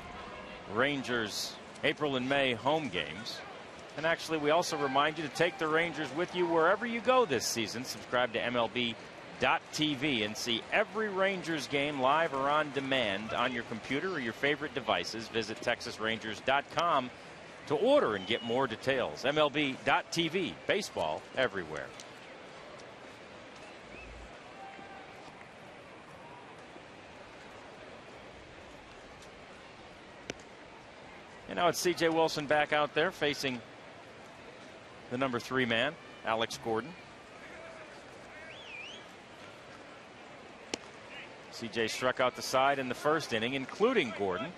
Rangers April and May home games. And actually, we also remind you to take the Rangers with you wherever you go this season. Subscribe to MLB.TV and see every Rangers game live or on demand on your computer or your favorite devices. Visit TexasRangers.com to order and get more details. MLB.TV, baseball everywhere. And now it's C.J. Wilson back out there facing the number 3 man, Alex Gordon. C.J. struck out the side in the first inning, including Gordon,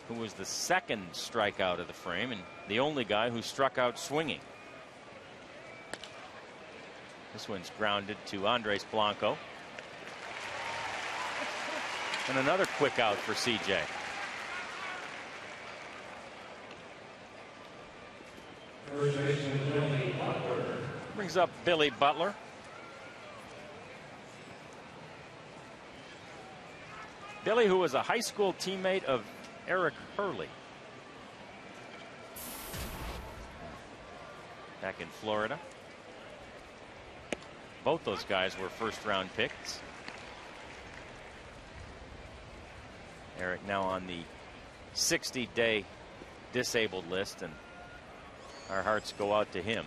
who was the second strikeout of the frame and the only guy who struck out swinging. This one's grounded to Andres Blanco. And another quick out for C.J. Brings up Billy Butler. Billy, who was a high school teammate of Eric Hurley back in Florida. Both those guys were first-round picks. Eric now on the 60-day disabled list, and our hearts go out to him.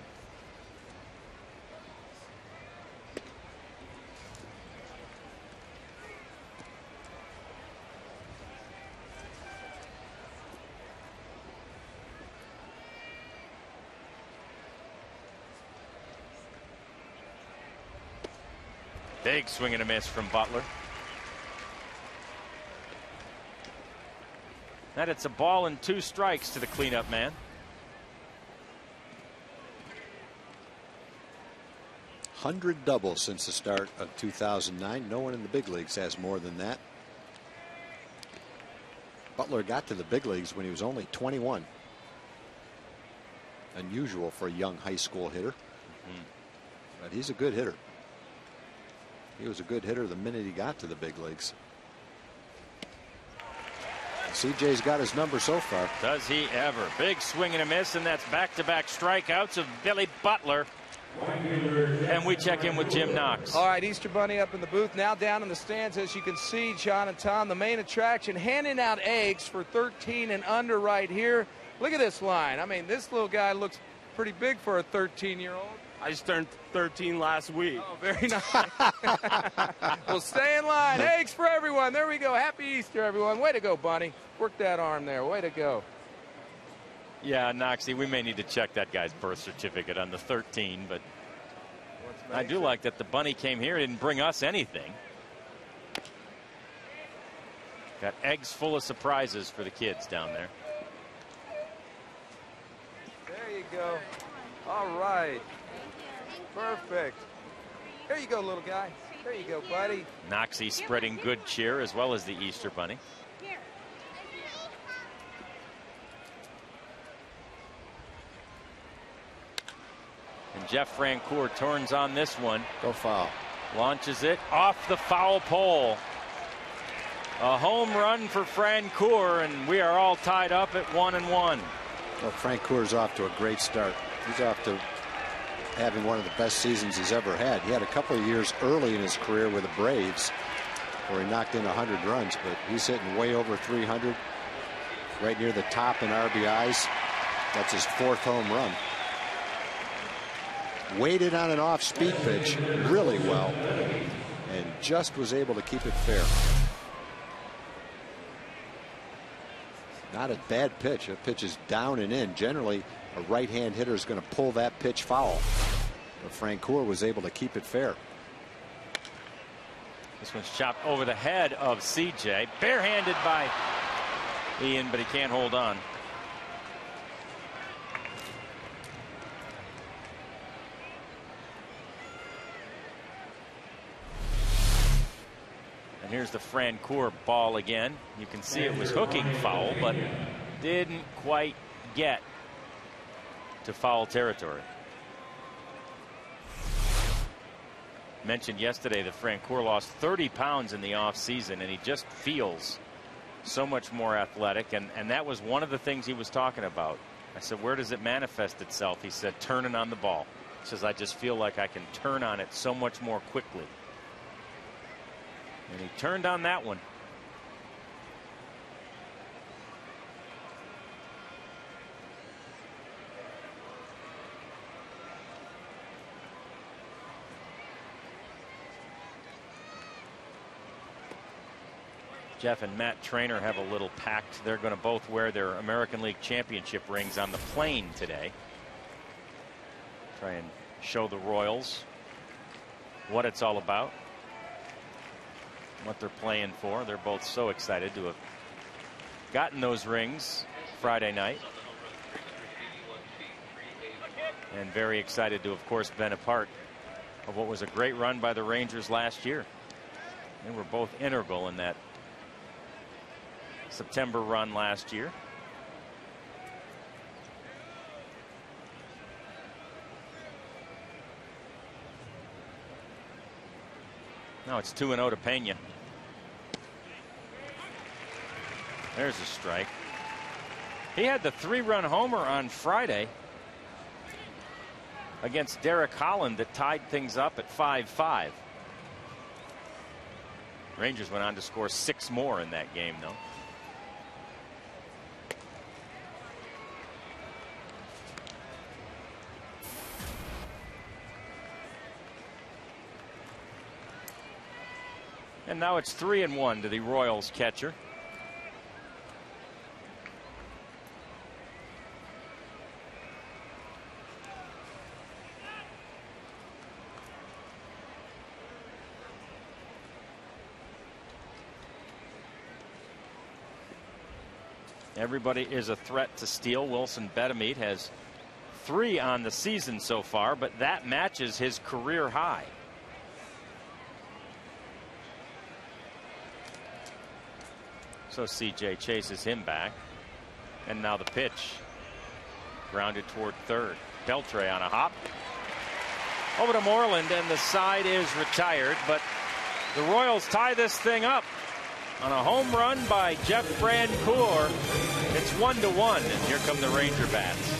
Big swing and a miss from Butler. That it's a ball and 2 strikes to the cleanup man. 100 doubles since the start of 2009. No one in the big leagues has more than that. Butler got to the big leagues when he was only 21. Unusual for a young high school hitter. But he's a good hitter. He was a good hitter the minute he got to the big leagues. CJ's got his number so far. Does he ever? Big swing and a miss, and that's back-to-back strikeouts of Billy Butler. And we check in with Jim Knox. All right, Easter Bunny up in the booth. Now down in the stands, as you can see, John and Tom, the main attraction, handing out eggs for 13 and under right here. Look at this line. I mean, this little guy looks pretty big for a 13-year-old. I just turned 13 last week. Oh, very nice. Well, stay in line. Eggs for everyone. There we go. Happy Easter, everyone. Way to go, Bunny. Work that arm there. Way to go. Yeah, Knoxy, we may need to check that guy's birth certificate on the 13, but I do like that the Bunny came here, didn't bring us anything. Got eggs full of surprises for the kids down there. There you go. All right. Perfect. There you go, little guy. There you go, buddy. Knoxy spreading good cheer as well as the Easter Bunny. And Jeff Francoeur turns on this one. Go foul. Launches it off the foul pole. A home run for Francoeur, and we are all tied up at 1-1. Well, Francoeur's off to a great start. He's off to having one of the best seasons he's ever had. He had a couple of years early in his career with the Braves where he knocked in 100 runs, but he's hitting way over 300, right near the top in RBIs. That's his 4th home run. Waited on an off-speed pitch really well and just was able to keep it fair. Not a bad pitch. A pitch is down and in. Generally, a right-hand hitter is going to pull that pitch foul. But Francoeur was able to keep it fair. This one's chopped over the head of CJ. Barehanded by Ian, but he can't hold on. And here's the Francoeur ball again. You can see it was hooking foul, but didn't quite get to foul territory. Mentioned yesterday that Francoeur lost 30 pounds in the offseason, and he just feels so much more athletic, and that was one of the things he was talking about. I said, where does it manifest itself? He said, turning on the ball. He says, I just feel like I can turn on it so much more quickly. And he turned on that one. Jeff and Matt Trainer have a little pact. They're going to both wear their American League Championship rings on the plane today. Try and show the Royals what it's all about, what they're playing for. They're both so excited to have gotten those rings Friday night. And very excited to, of course, been a part of what was a great run by the Rangers last year. They were both integral in that September run last year. Now it's 2-0 to Pena. There's a strike. He had the 3-run homer on Friday against Derek Holland that tied things up at 5-5. Rangers went on to score 6 more in that game, though. And now it's 3-1 to the Royals catcher. Everybody is a threat to steal. Wilson Betemit has 3 on the season so far, but that matches his career high. So CJ chases him back. And now the pitch. Grounded toward third. Beltre on a hop. Over to Moreland, and the side is retired. But the Royals tie this thing up on a home run by Jeff Brancourt. It's 1-1, and here come the Ranger bats.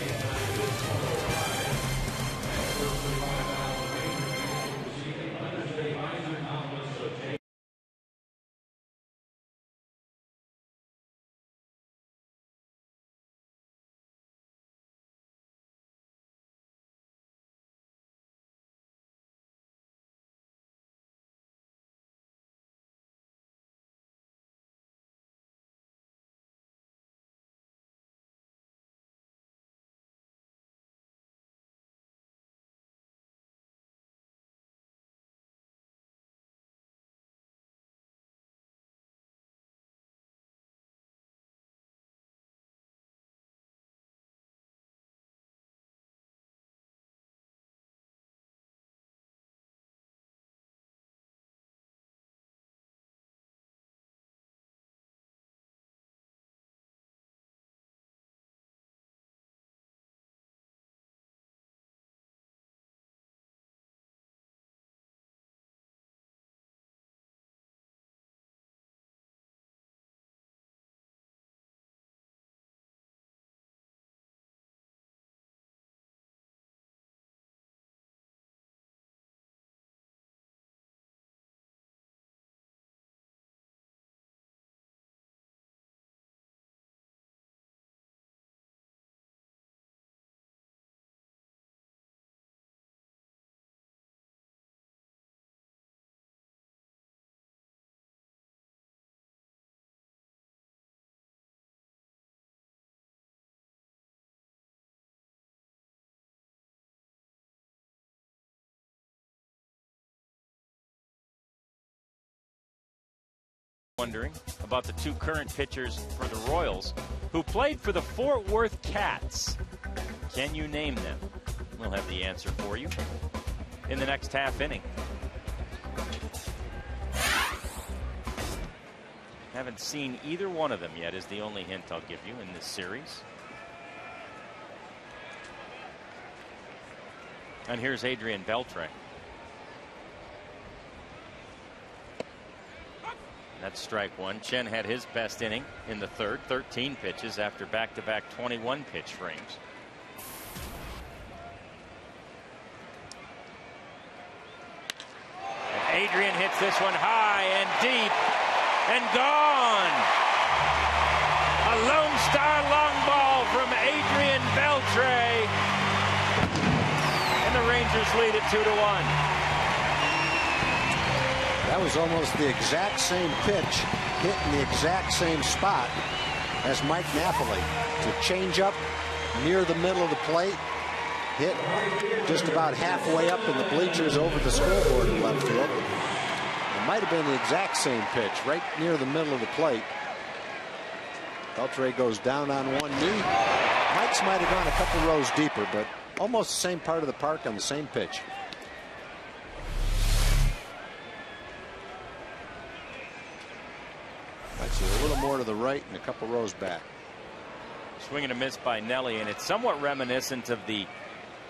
Wondering about the 2 current pitchers for the Royals who played for the Fort Worth Cats. Can you name them? We'll have the answer for you in the next half inning. Haven't seen either one of them yet is the only hint I'll give you in this series. And here's Adrian Beltre. That's strike one. Chen had his best inning in the third, 13 pitches after back-to-back 21 pitch frames. And Adrian hits this one high and deep and gone. A Lone Star long ball from Adrian Beltre, and the Rangers lead it 2-1. That was almost the exact same pitch, hit in the exact same spot as Mike Napoli. To change up near the middle of the plate, hit just about halfway up in the bleachers over the scoreboard in left field. It might have been the exact same pitch, right near the middle of the plate. Beltre goes down on one knee. Mike's might have gone a couple rows deeper, but almost the same part of the park on the same pitch. Actually, a little more to the right and a couple rows back. Swing and a miss by Nelly, and it's somewhat reminiscent of the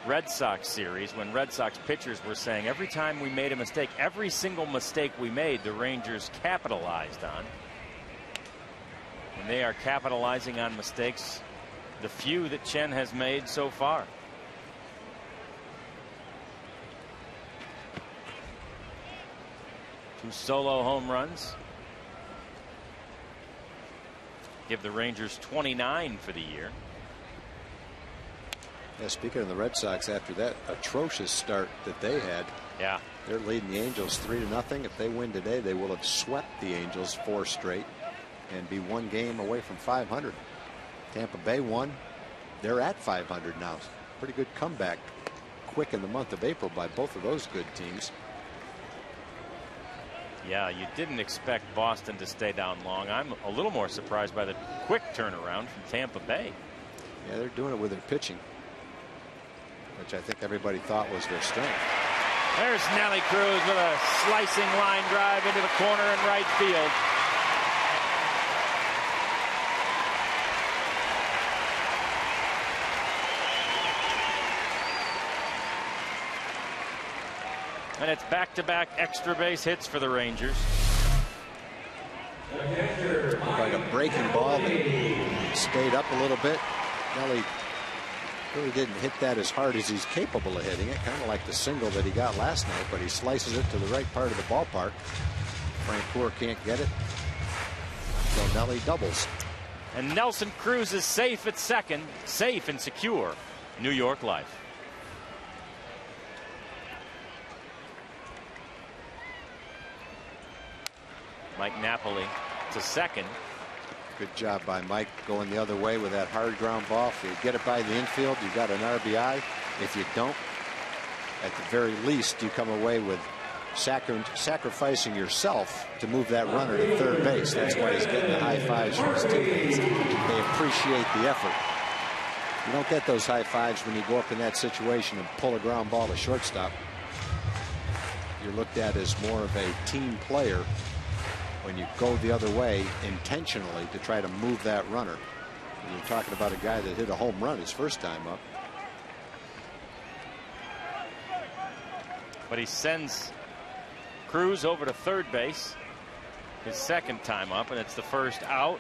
Red Sox series when Red Sox pitchers were saying every time we made a mistake, every single mistake we made, the Rangers capitalized on. And they are capitalizing on mistakes, the few that Chen has made so far. Two solo home runs give the Rangers 29 for the year. Yeah, speaking of the Red Sox, after that atrocious start that they had, yeah, they're leading the Angels 3-0. If they win today, they will have swept the Angels 4 straight and be one game away from 500. Tampa Bay won. They're at 500 now. Pretty good comeback quick in the month of April by both of those good teams. Yeah, you didn't expect Boston to stay down long. I'm a little more surprised by the quick turnaround from Tampa Bay. Yeah, they're doing it with their pitching, which I think everybody thought was their strength. There's Nelly Cruz with a slicing line drive into the corner in right field. And it's back-to-back extra base hits for the Rangers. Like a breaking ball that stayed up a little bit. Nelly really didn't hit that as hard as he's capable of hitting it, kind of like the single that he got last night, but he slices it to the right part of the ballpark. Frank Poor can't get it, so Nelly doubles. And Nelson Cruz is safe at second, safe and secure. New York life. Mike Napoli to second. Good job by Mike going the other way with that hard ground ball. If you get it by the infield, you got an RBI. If you don't, at the very least, you come away with sacrificing yourself to move that runner to third base. That's why he's getting the high fives from his teammates. They appreciate the effort. You don't get those high fives when you go up in that situation and pull a ground ball to shortstop. You're looked at as more of a team player when you go the other way intentionally to try to move that runner. And you're talking about a guy that hit a home run his first time up. But he sends Cruz over to third base his second time up, and it's the first out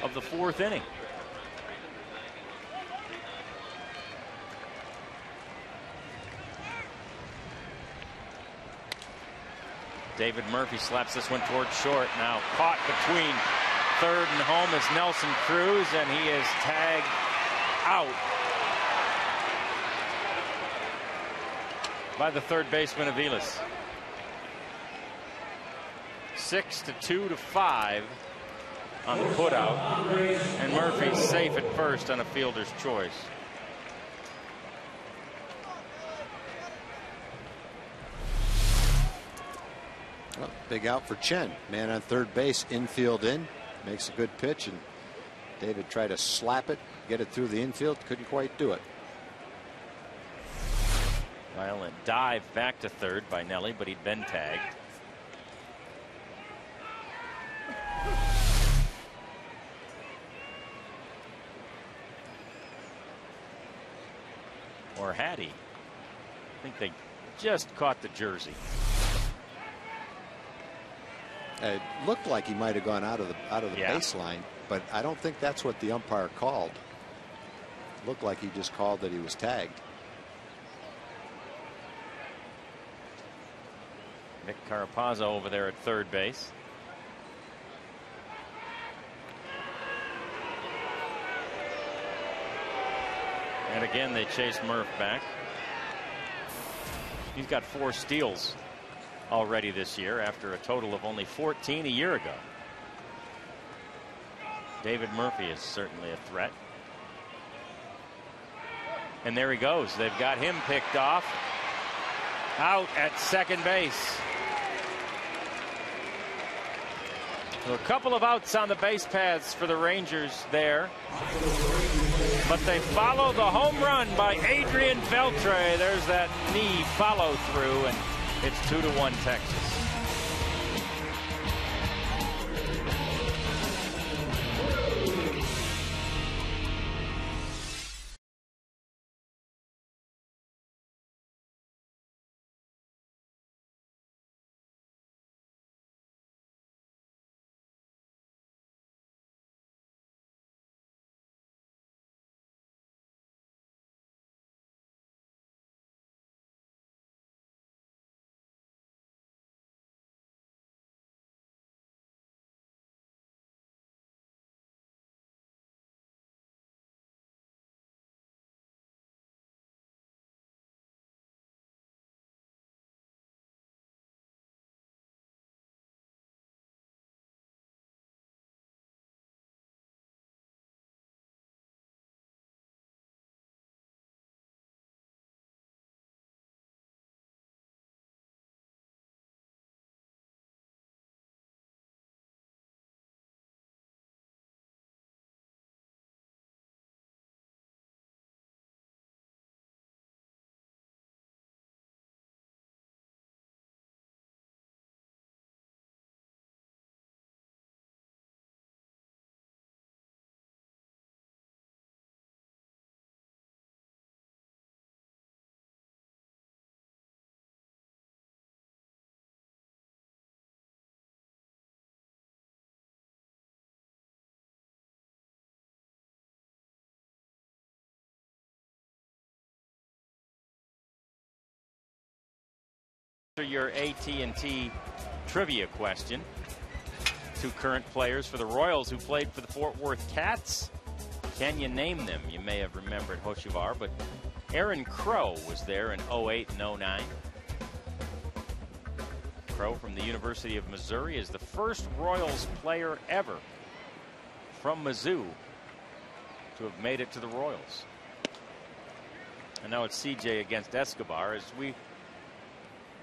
of the fourth inning. David Murphy slaps this one towards short. Now caught between third and home is Nelson Cruz, and he is tagged out by the third baseman Aviles. 6-2-5 on the putout, and Murphy's safe at first on a fielder's choice. Well, big out for Chen. Man on third base, infield in, makes a good pitch, and David tried to slap it, get it through the infield, couldn't quite do it. Violent dive back to third by Nelly, but he'd been tagged. Or had he? I think they just caught the jersey. It looked like he might have gone out of the baseline, but I don't think that's what the umpire called. It looked like he just called that he was tagged. Nick Carapazzo over there at third base. And again, they chase Murph back. He's got 4 steals already this year after a total of only 14 a year ago. David Murphy is certainly a threat. And there he goes. They've got him picked off. Out at second base. So a couple of outs on the base paths for the Rangers there. But they follow the home run by Adrian Beltre. There's that knee follow through, and it's 2-1 Texas. Your AT&T trivia question. 2 current players for the Royals who played for the Fort Worth Cats. Can you name them? You may have remembered Hochevar, but Aaron Crow was there in 08 and 09. Crow from the University of Missouri is the first Royals player ever from Mizzou to have made it to the Royals. And now it's CJ against Escobar as we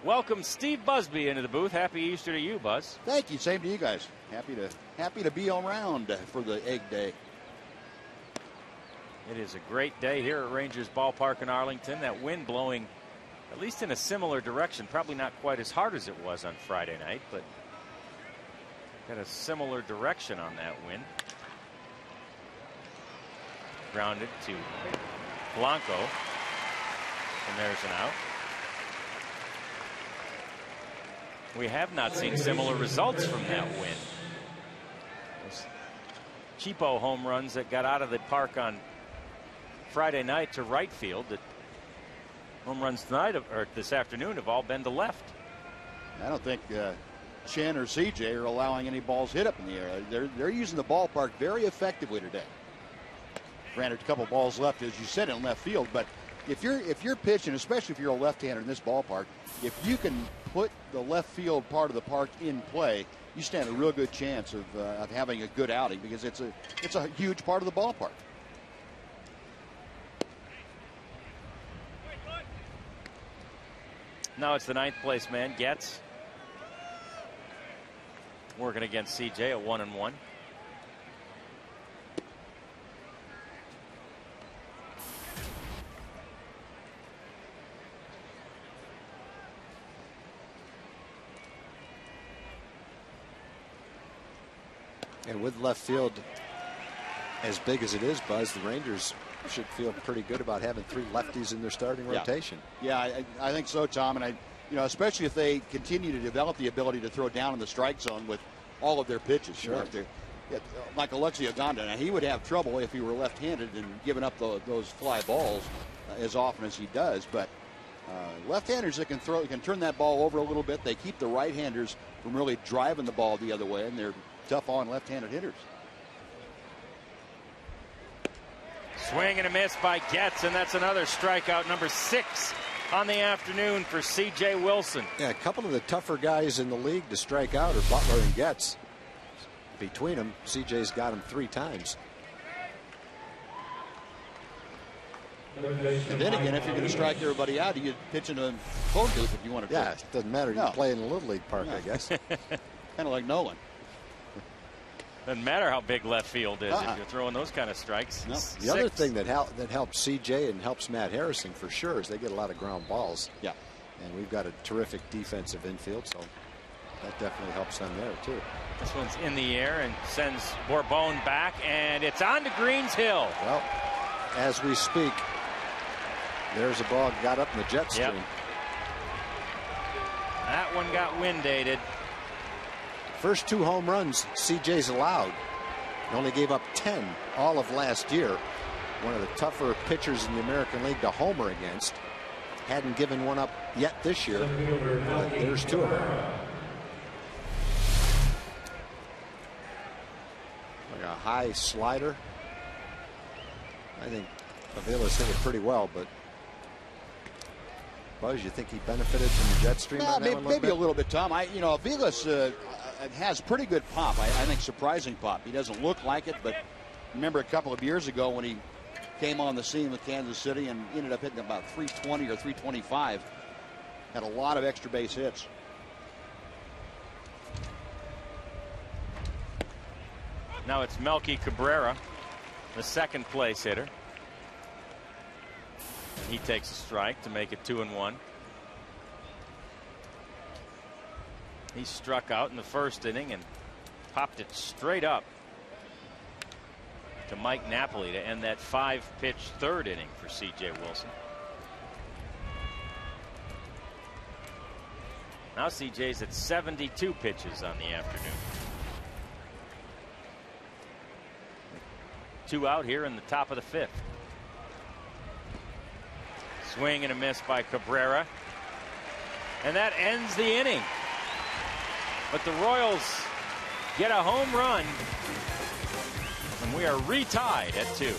welcome Steve Busby into the booth. Happy Easter to you, Buzz. Thank you. Same to you guys. Happy to be around for the Egg Day. It is a great day here at Rangers Ballpark in Arlington. That wind blowing at least in a similar direction. Probably not quite as hard as it was on Friday night, but got a similar direction on that wind. Grounded to Blanco. And there's an out. We have not seen similar results from that win. Those cheapo home runs that got out of the park on Friday night to right field, that home runs tonight or this afternoon have all been to left. I don't think Chen or CJ are allowing any balls hit up in the air. They're using the ballpark very effectively today. Granted, a couple balls left, as you said, in left field, but if you're pitching, especially if you're a left-hander in this ballpark, if you can put the left field part of the park in play, you stand a real good chance of having a good outing, because it's a huge part of the ballpark. Now it's the 9th place man, Getz, working against CJ at 1-1. And with left field as big as it is, Buzz, the Rangers should feel pretty good about having 3 lefties in their starting rotation. Yeah, I think so, Tom. And You know, especially if they continue to develop the ability to throw down in the strike zone with all of their pitches. Sure. You know, like Alexi Oganda, now he would have trouble if he were left-handed and giving up those fly balls as often as he does. But left-handers that can turn that ball over a little bit. They keep the right-handers from really driving the ball the other way, and they're tough on left-handed hitters. Swing and a miss by Getz, and that's another strikeout, number 6 on the afternoon for C.J. Wilson. Yeah, a couple of the tougher guys in the league to strike out are Butler and Getz. Between them, C.J.'s got him 3 times. And then again, if you're going to strike everybody out, you pitch into a phone booth if you want to. Yeah, it doesn't matter. You play in a Little League park, I guess. Kind of like Nolan. Doesn't matter how big left field is if you're throwing those kind of strikes. No. The other thing that helps C.J. and helps Matt Harrison for sure is they get a lot of ground balls. Yeah. And we've got a terrific defensive infield, so that definitely helps them there, too. This one's in the air and sends Bourbon back, and it's on to Greens Hill. Well, as we speak, there's a ball got up in the jet stream. Yep. That one got wind aided. First 2 home runs CJ's allowed. He only gave up 10 all of last year. One of the tougher pitchers in the American League to homer against. Hadn't given one up yet this year. But there's 2 of them. Like a high slider. I think Avila's hit it pretty well, but Buzz, you think he benefited from the jet stream? Maybe a little bit, Tom. Avila's has pretty good pop. I think surprising pop. He doesn't look like it, but remember a couple of years ago when he came on the scene with Kansas City and ended up hitting about 320 or 325. Had a lot of extra base hits. Now it's Melky Cabrera, the second place hitter. And he takes a strike to make it 2-1. He struck out in the first inning and popped it straight up to Mike Napoli to end that 5-pitch third inning for C.J. Wilson. Now C.J.'s at 72 pitches on the afternoon. 2 out here in the top of the 5th. Swing and a miss by Cabrera. And that ends the inning. But the Royals get a home run. And we are retied at 2.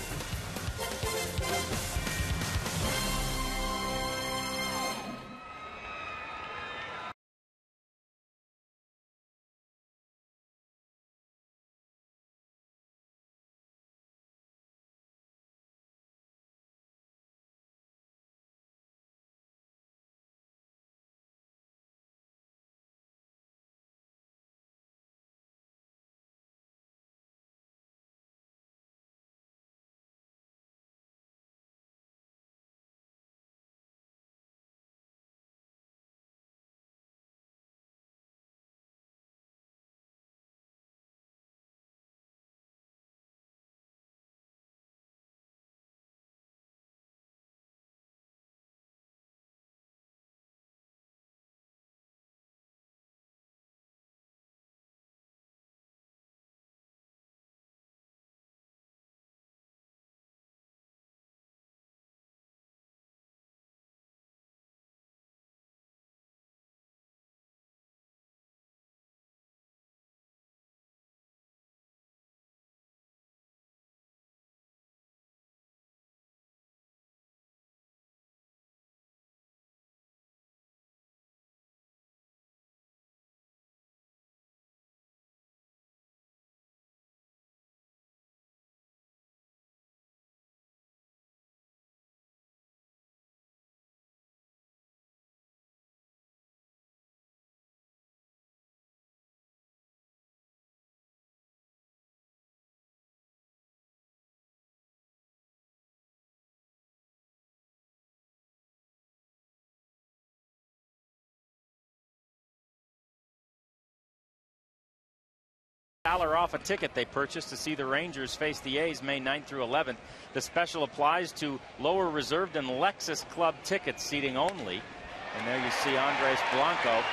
$1 off a ticket they purchased to see the Rangers face the A's May 9th through 11th. The special applies to lower reserved and Lexus Club tickets, seating only. And there you see Andres Blanco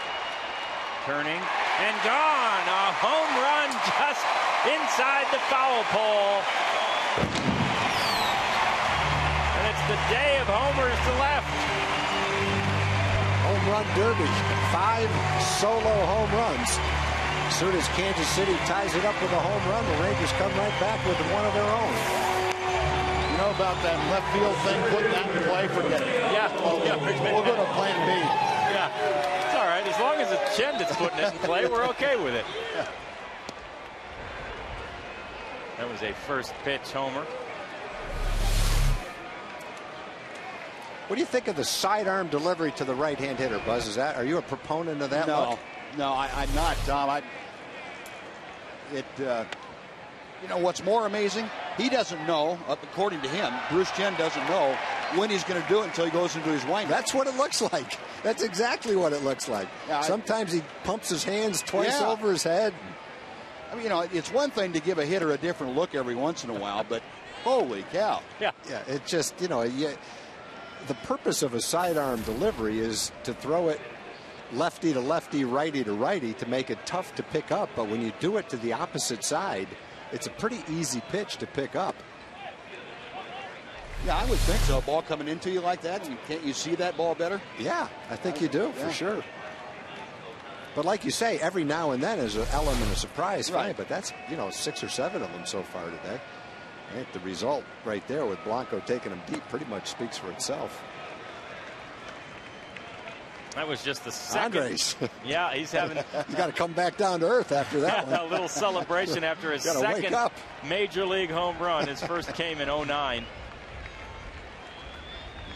turning and gone. A home run just inside the foul pole. And it's the day of homers to left. Home run derby. 5 solo home runs. As soon as Kansas City ties it up with a home run, the Rangers come right back with one of their own. You know about that left field thing, putting that in play, forget it. Yeah. We'll go to plan B. Yeah. It's all right. As long as it's Chen that's putting it in play, we're okay with it. Yeah. That was a first pitch homer. What do you think of the sidearm delivery to the right-hand hitter, Buzz? Are you a proponent of that? No, I'm not, Tom. You know what's more amazing? He doesn't know, according to him, Bruce Chen doesn't know when he's going to do it until he goes into his windup. That's what it looks like. That's exactly what it looks like. Yeah, sometimes he pumps his hands twice over his head. I mean, you know, it's one thing to give a hitter a different look every once in a while, but holy cow. Yeah. Yeah, it just, you know, the purpose of a sidearm delivery is to throw it lefty to lefty, righty to righty to make it tough to pick up. But when you do it to the opposite side, it's a pretty easy pitch to pick up. Yeah, I would think so. A ball coming into you like that, can't you see that ball better? Yeah, I think you do, for sure. But like you say, every now and then is an element of surprise. Right. But that's, 6 or 7 of them so far today. I think the result right there with Blanco taking him deep pretty much speaks for itself. That was just the second. Andres. Yeah, he's having. He's got to come back down to earth after that one. A little celebration after his second major league home run. His first came in 09.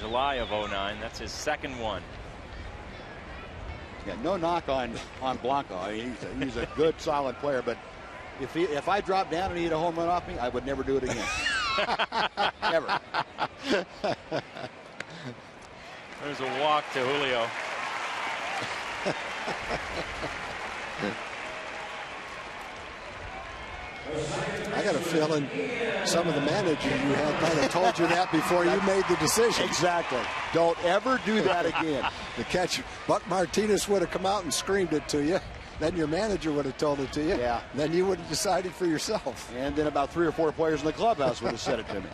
July of 09. That's his second one. Yeah, no knock on Blanco. I mean, he's a good, solid player, but if I dropped down and he had a home run off me, I would never do it again. Never. There's a walk to Julio. I got a feeling some of the managers you had kind of told you that before you made the decision. Exactly. Don't ever do that again. The catcher, Buck Martinez would have come out and screamed it to you. Then your manager would have told it to you. Yeah. Then you would have decided for yourself. And then about 3 or 4 players in the clubhouse would have said it to me.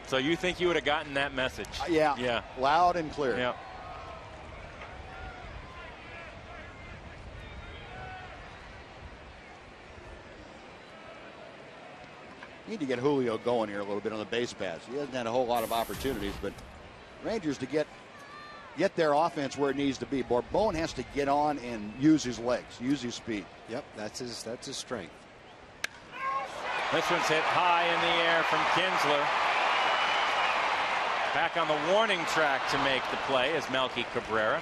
So you think you would have gotten that message? Yeah. Yeah. Loud and clear. Yeah. Need to get Julio going here a little bit on the base pass. He hasn't had a whole lot of opportunities, but Rangers to get their offense where it needs to be. Borbone has to get on and use his legs, use his speed. Yep, that's his strength. This one's hit high in the air from Kinsler. Back on the warning track to make the play is Melky Cabrera.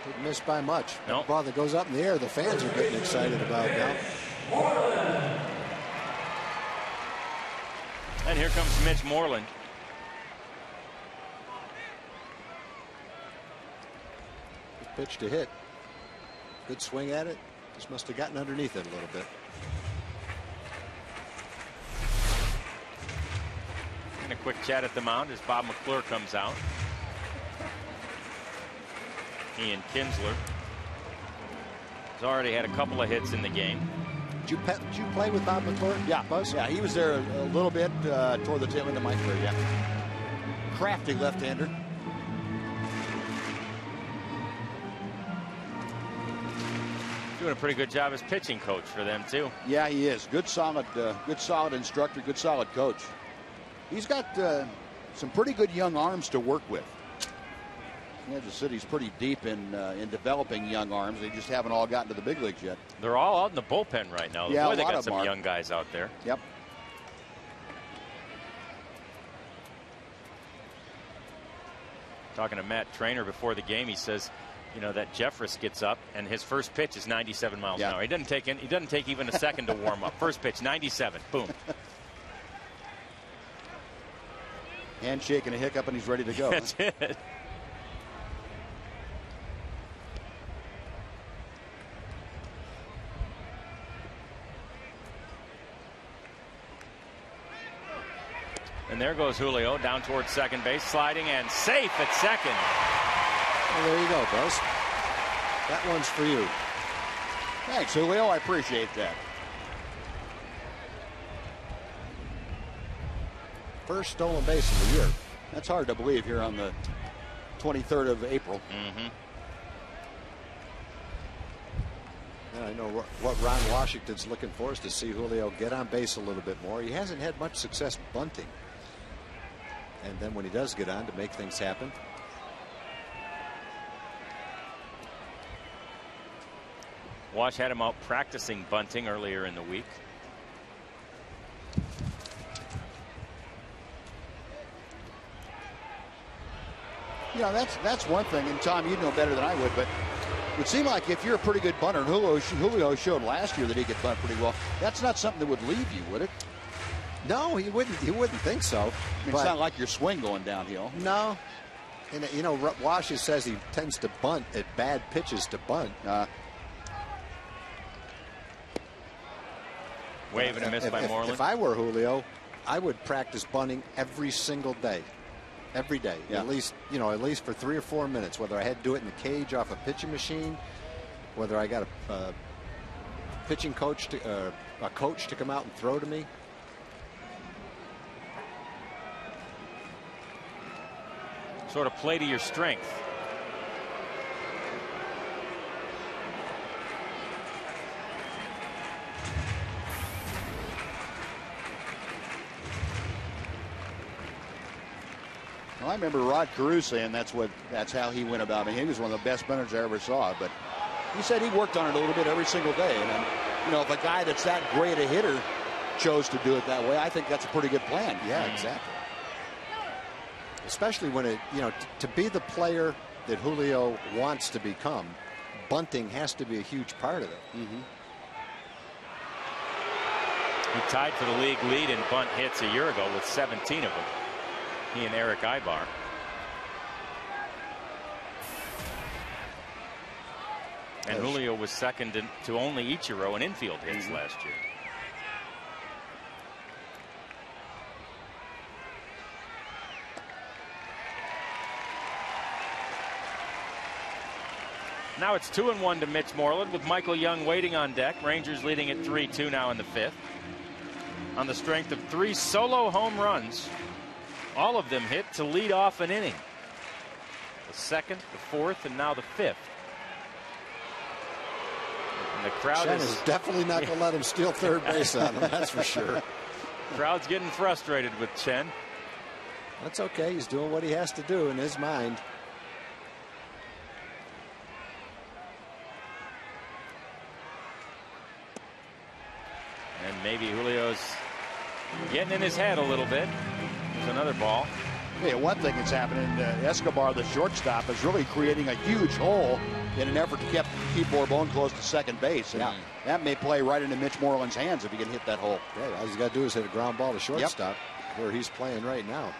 Didn't miss by much. Nope. Ball that goes up in the air, the fans are getting excited about now. And here comes Mitch Moreland. Good pitch to hit. Good swing at it. Just must have gotten underneath it a little bit. And a quick chat at the mound as Bob McClure comes out. Ian Kinsler has already had a couple of hits in the game. Did you play with Bob McClure? Yeah, Buzz? Yeah, he was there a little bit toward the tail end of my career. Yeah, crafty left-hander. Doing a pretty good job as pitching coach for them too. Yeah, he is. Good solid instructor, good solid coach. He's got some pretty good young arms to work with. Kansas City's pretty deep in developing young arms. They just haven't all gotten to the big leagues yet. They're all out in the bullpen right now. Yeah, boy, they a lot got of some them young guys out there. Yep. Talking to Matt Trainer before the game, he says, that Jeffress gets up and his first pitch is 97 miles an hour. He doesn't take even a second to warm up. First pitch, 97. Boom. Handshake and a hiccup, and he's ready to go. That's it. And there goes Julio down towards second base, sliding and safe at second. Well, there you go, Buzz. That one's for you. Thanks, Julio. I appreciate that. First stolen base of the year. That's hard to believe here on the 23rd of April. Yeah, I know what Ron Washington's looking for is to see Julio get on base a little bit more. He hasn't had much success bunting. And then when he does get on, to make things happen. Wash had him out practicing bunting earlier in the week. You know, that's one thing, and Tom, you know better than I would, but it would seem like if you're a pretty good bunter, and Julio showed last year that he could bunt pretty well, that's not something that would leave you, would it? No, he wouldn't. He wouldn't think so. I mean, it's not like your swing going downhill. No. And, you know, Wash says he tends to bunt at bad pitches to bunt. Wave and a miss by Moreland. If I were Julio, I would practice bunting every single day. Every day, at least for 3 or 4 minutes. Whether I had to do it in the cage off a pitching machine, whether I got a pitching coach to a coach to come out and throw to me. Sort of play to your strength. Well, I remember Rod Carew saying that's how he went about it. He was one of the best bunters I ever saw, but he said he worked on it a little bit every single day. And you know, if a guy that's that great a hitter chose to do it that way, I think that's a pretty good plan. Yeah, exactly. Especially when to be the player that Julio wants to become, bunting has to be a huge part of it. He tied for the league lead in bunt hits a year ago with 17 of them. He and Eric Ibar. And Julio was second to only Ichiro in infield hits last year. Now it's 2-1 to Mitch Moreland with Michael Young waiting on deck. Rangers leading at 3-2 now in the 5th. On the strength of 3 solo home runs. All of them hit to lead off an inning. The 2nd, the 4th, and now the 5th. And the crowd is definitely not going to let him steal third base on him, that's for sure. Crowd's getting frustrated with Chen. That's okay. He's doing what he has to do in his mind. And maybe Julio's getting in his head a little bit. There's another ball. Yeah, one thing that's happening, Escobar, the shortstop, is really creating a huge hole in an effort to keep Bourbon close to second base. And that may play right into Mitch Moreland's hands if he can hit that hole. Yeah, all he's got to do is hit a ground ball to shortstop, where he's playing right now.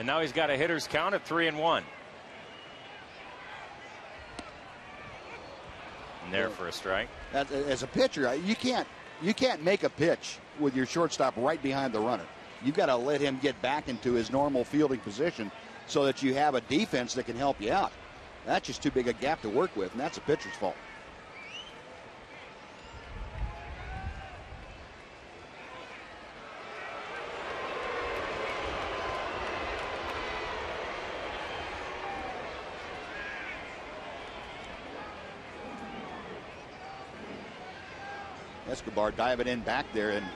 And now he's got a hitter's count at 3-1. And there for a strike. As a pitcher, you can't make a pitch with your shortstop right behind the runner. You've got to let him get back into his normal fielding position so that you have a defense that can help you out. That's just too big a gap to work with, and that's a pitcher's fault. Escobar diving in back there, and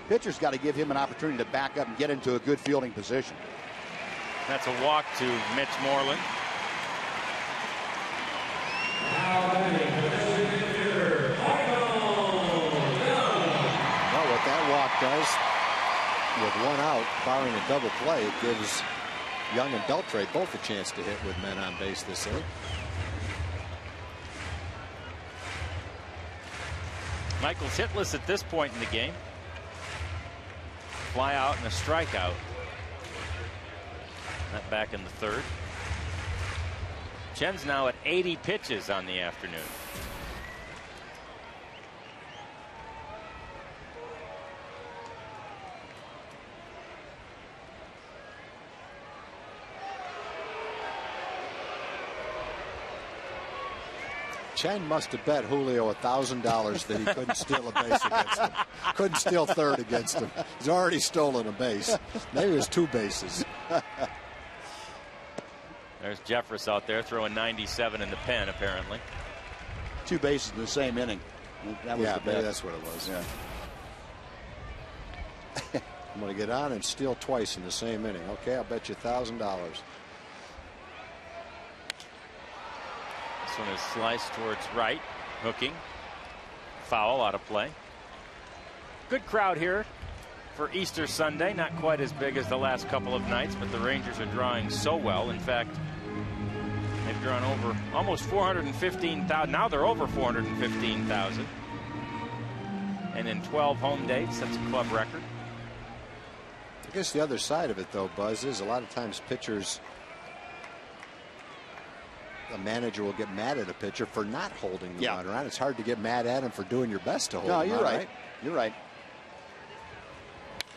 pitcher's got to give him an opportunity to back up and get into a good fielding position. That's a walk to Mitch Moreland. Well, what that walk does, with one out, barring a double play, it gives Young and Beltre both a chance to hit with men on base this inning. Michael's hitless at this point in the game. Fly out and a strikeout. That back in the 3rd. Chen's now at 80 pitches on the afternoon. Chen must have bet Julio $1,000 that he couldn't steal a base against him. Couldn't steal third against him. He's already stolen a base. Maybe it was 2 bases. There's Jeffress out there throwing 97 in the pen, apparently. 2 bases in the same inning. That was the bet. Maybe that's what it was. Yeah. I'm going to get on and steal twice in the same inning. Okay, I'll bet you $1,000. This one is sliced towards right, hooking. Foul, out of play. Good crowd here for Easter Sunday. Not quite as big as the last couple of nights, but the Rangers are drawing so well. In fact, they've drawn over almost 415,000. Now they're over 415,000. And in 12 home dates, that's a club record. I guess the other side of it, though, Buzz, is a lot of times pitchers, a manager will get mad at a pitcher for not holding the runner on. It's hard to get mad at him for doing your best to hold him on. No, you're right. You're right.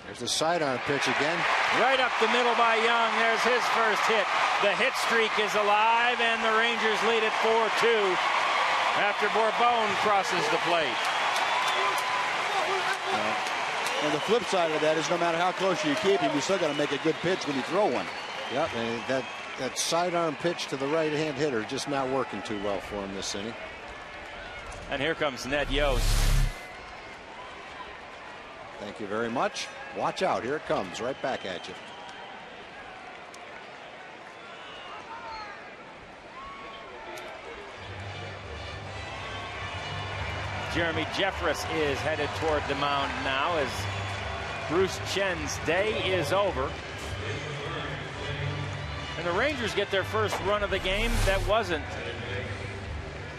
There's the sidearm pitch again. Right up the middle by Young. There's his first hit. The hit streak is alive, and the Rangers lead it 4-2 after Bourbon crosses the plate. And the flip side of that is no matter how close you keep him, you still got to make a good pitch when you throw one. Yep, and that sidearm pitch to the right-hand hitter just not working too well for him this inning. And here comes Ned Yost. Thank you very much. Watch out. Here it comes. Right back at you. Jeremy Jeffress is headed toward the mound now as Bruce Chen's day is over. And the Rangers get their first run of the game that wasn't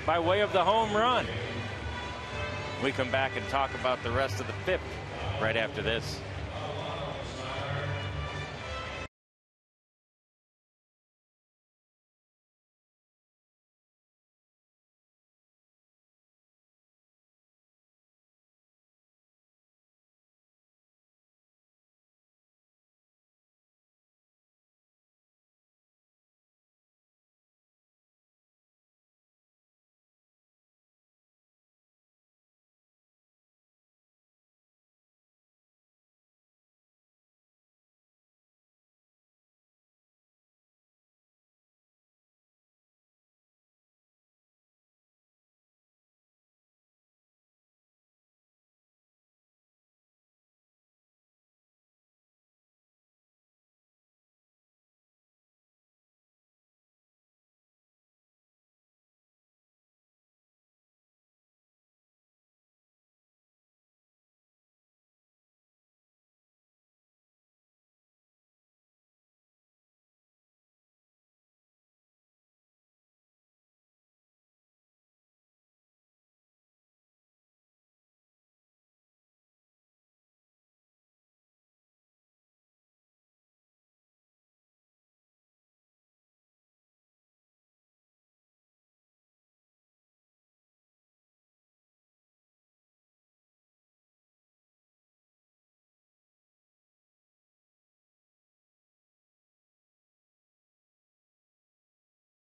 by way of the home run. We come back and talk about the rest of the 5th right after this.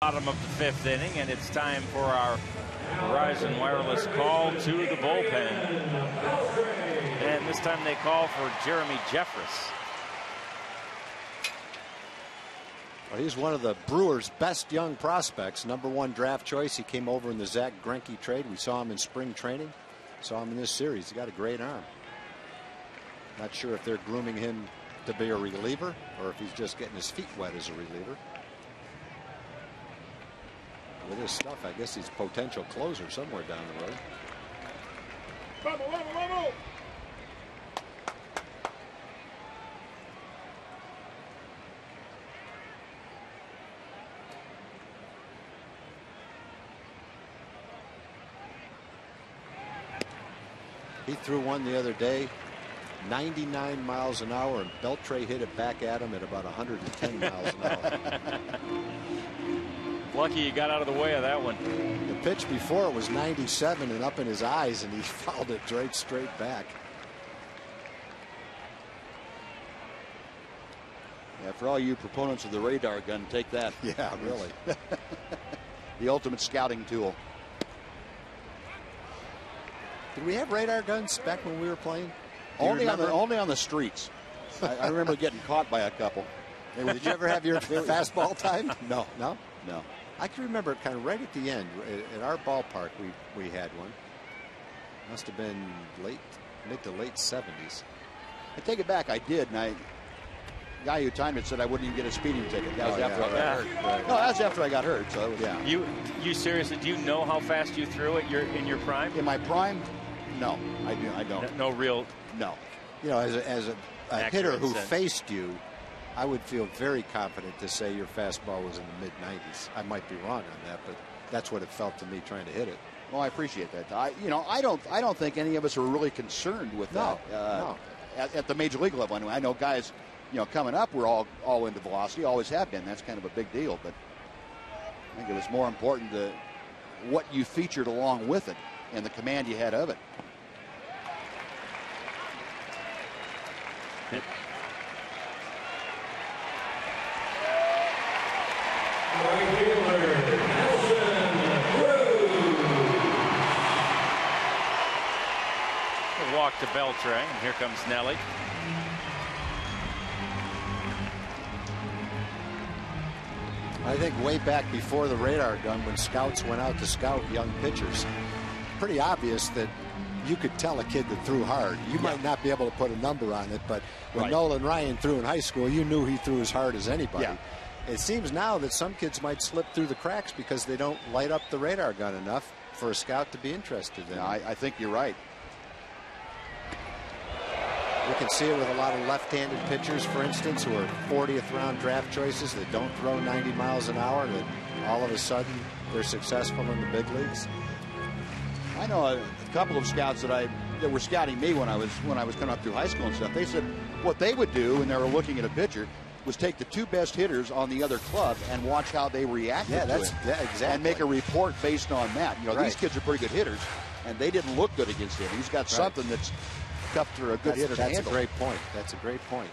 Bottom of the 5th inning, and it's time for our Verizon Wireless call to the bullpen. And this time they call for Jeremy Jeffress. Well, he's one of the Brewers' best young prospects. #1 draft choice. He came over in the Zach Greinke trade. We saw him in spring training. Saw him in this series. He got a great arm. Not sure if they're grooming him to be a reliever or if he's just getting his feet wet as a reliever. With his stuff, I guess he's a potential closer somewhere down the road. He threw one the other day, 99 miles an hour, and Beltre hit it back at him at about 110 miles an hour. Lucky you got out of the way of that one. The pitch before it was 97 and up in his eyes, and he fouled it straight back. Yeah, for all you proponents of the radar gun, take that. Yeah, really. The ultimate scouting tool. Did we have radar guns back when we were playing? Only on the streets. I remember getting caught by a couple. Did you ever have your fastball time? No. No? No. I can remember kind of right at the end, at our ballpark, we had one. Must have been mid to late 70s. I take it back, I did, and the guy who timed it said I wouldn't even get a speeding ticket. That was after I got hurt. Right. No, that was after I got hurt. So yeah. You seriously? Do you know how fast you threw it? In your prime? In my prime, no, I don't. No real. No. You know, as a hitter who faced you, I would feel very confident to say your fastball was in the mid-90s. I might be wrong on that, but that's what it felt to me trying to hit it. Well, I appreciate that. I don't think any of us are really concerned with that. No. At the major league level, anyway. I know guys, coming up, we're all into velocity, always have been. That's kind of a big deal, but I think it was more important what you featured along with it and the command you had of it. Walk to Beltre, and here comes Nelly. I think way back before the radar gun, when scouts went out to scout young pitchers, pretty obvious that you could tell a kid that threw hard. You might not be able to put a number on it, but when Nolan Ryan threw in high school, you knew he threw as hard as anybody. Yeah. It seems now that some kids might slip through the cracks because they don't light up the radar gun enough for a scout to be interested in. No, I think you're right. You can see it with a lot of left-handed pitchers, for instance, who are 40th round draft choices that don't throw 90 miles an hour, that all of a sudden they're successful in the big leagues. I know a couple of scouts that were scouting me when I was coming up through high school and stuff. They said what they would do when they were looking at a pitcher was take the two best hitters on the other club and watch how they reacted to it. Yeah, exactly. And make a report based on that. These kids are pretty good hitters, and they didn't look good against him. He's got something that's tough for a good hitter to handle. That's a great point. That's a great point.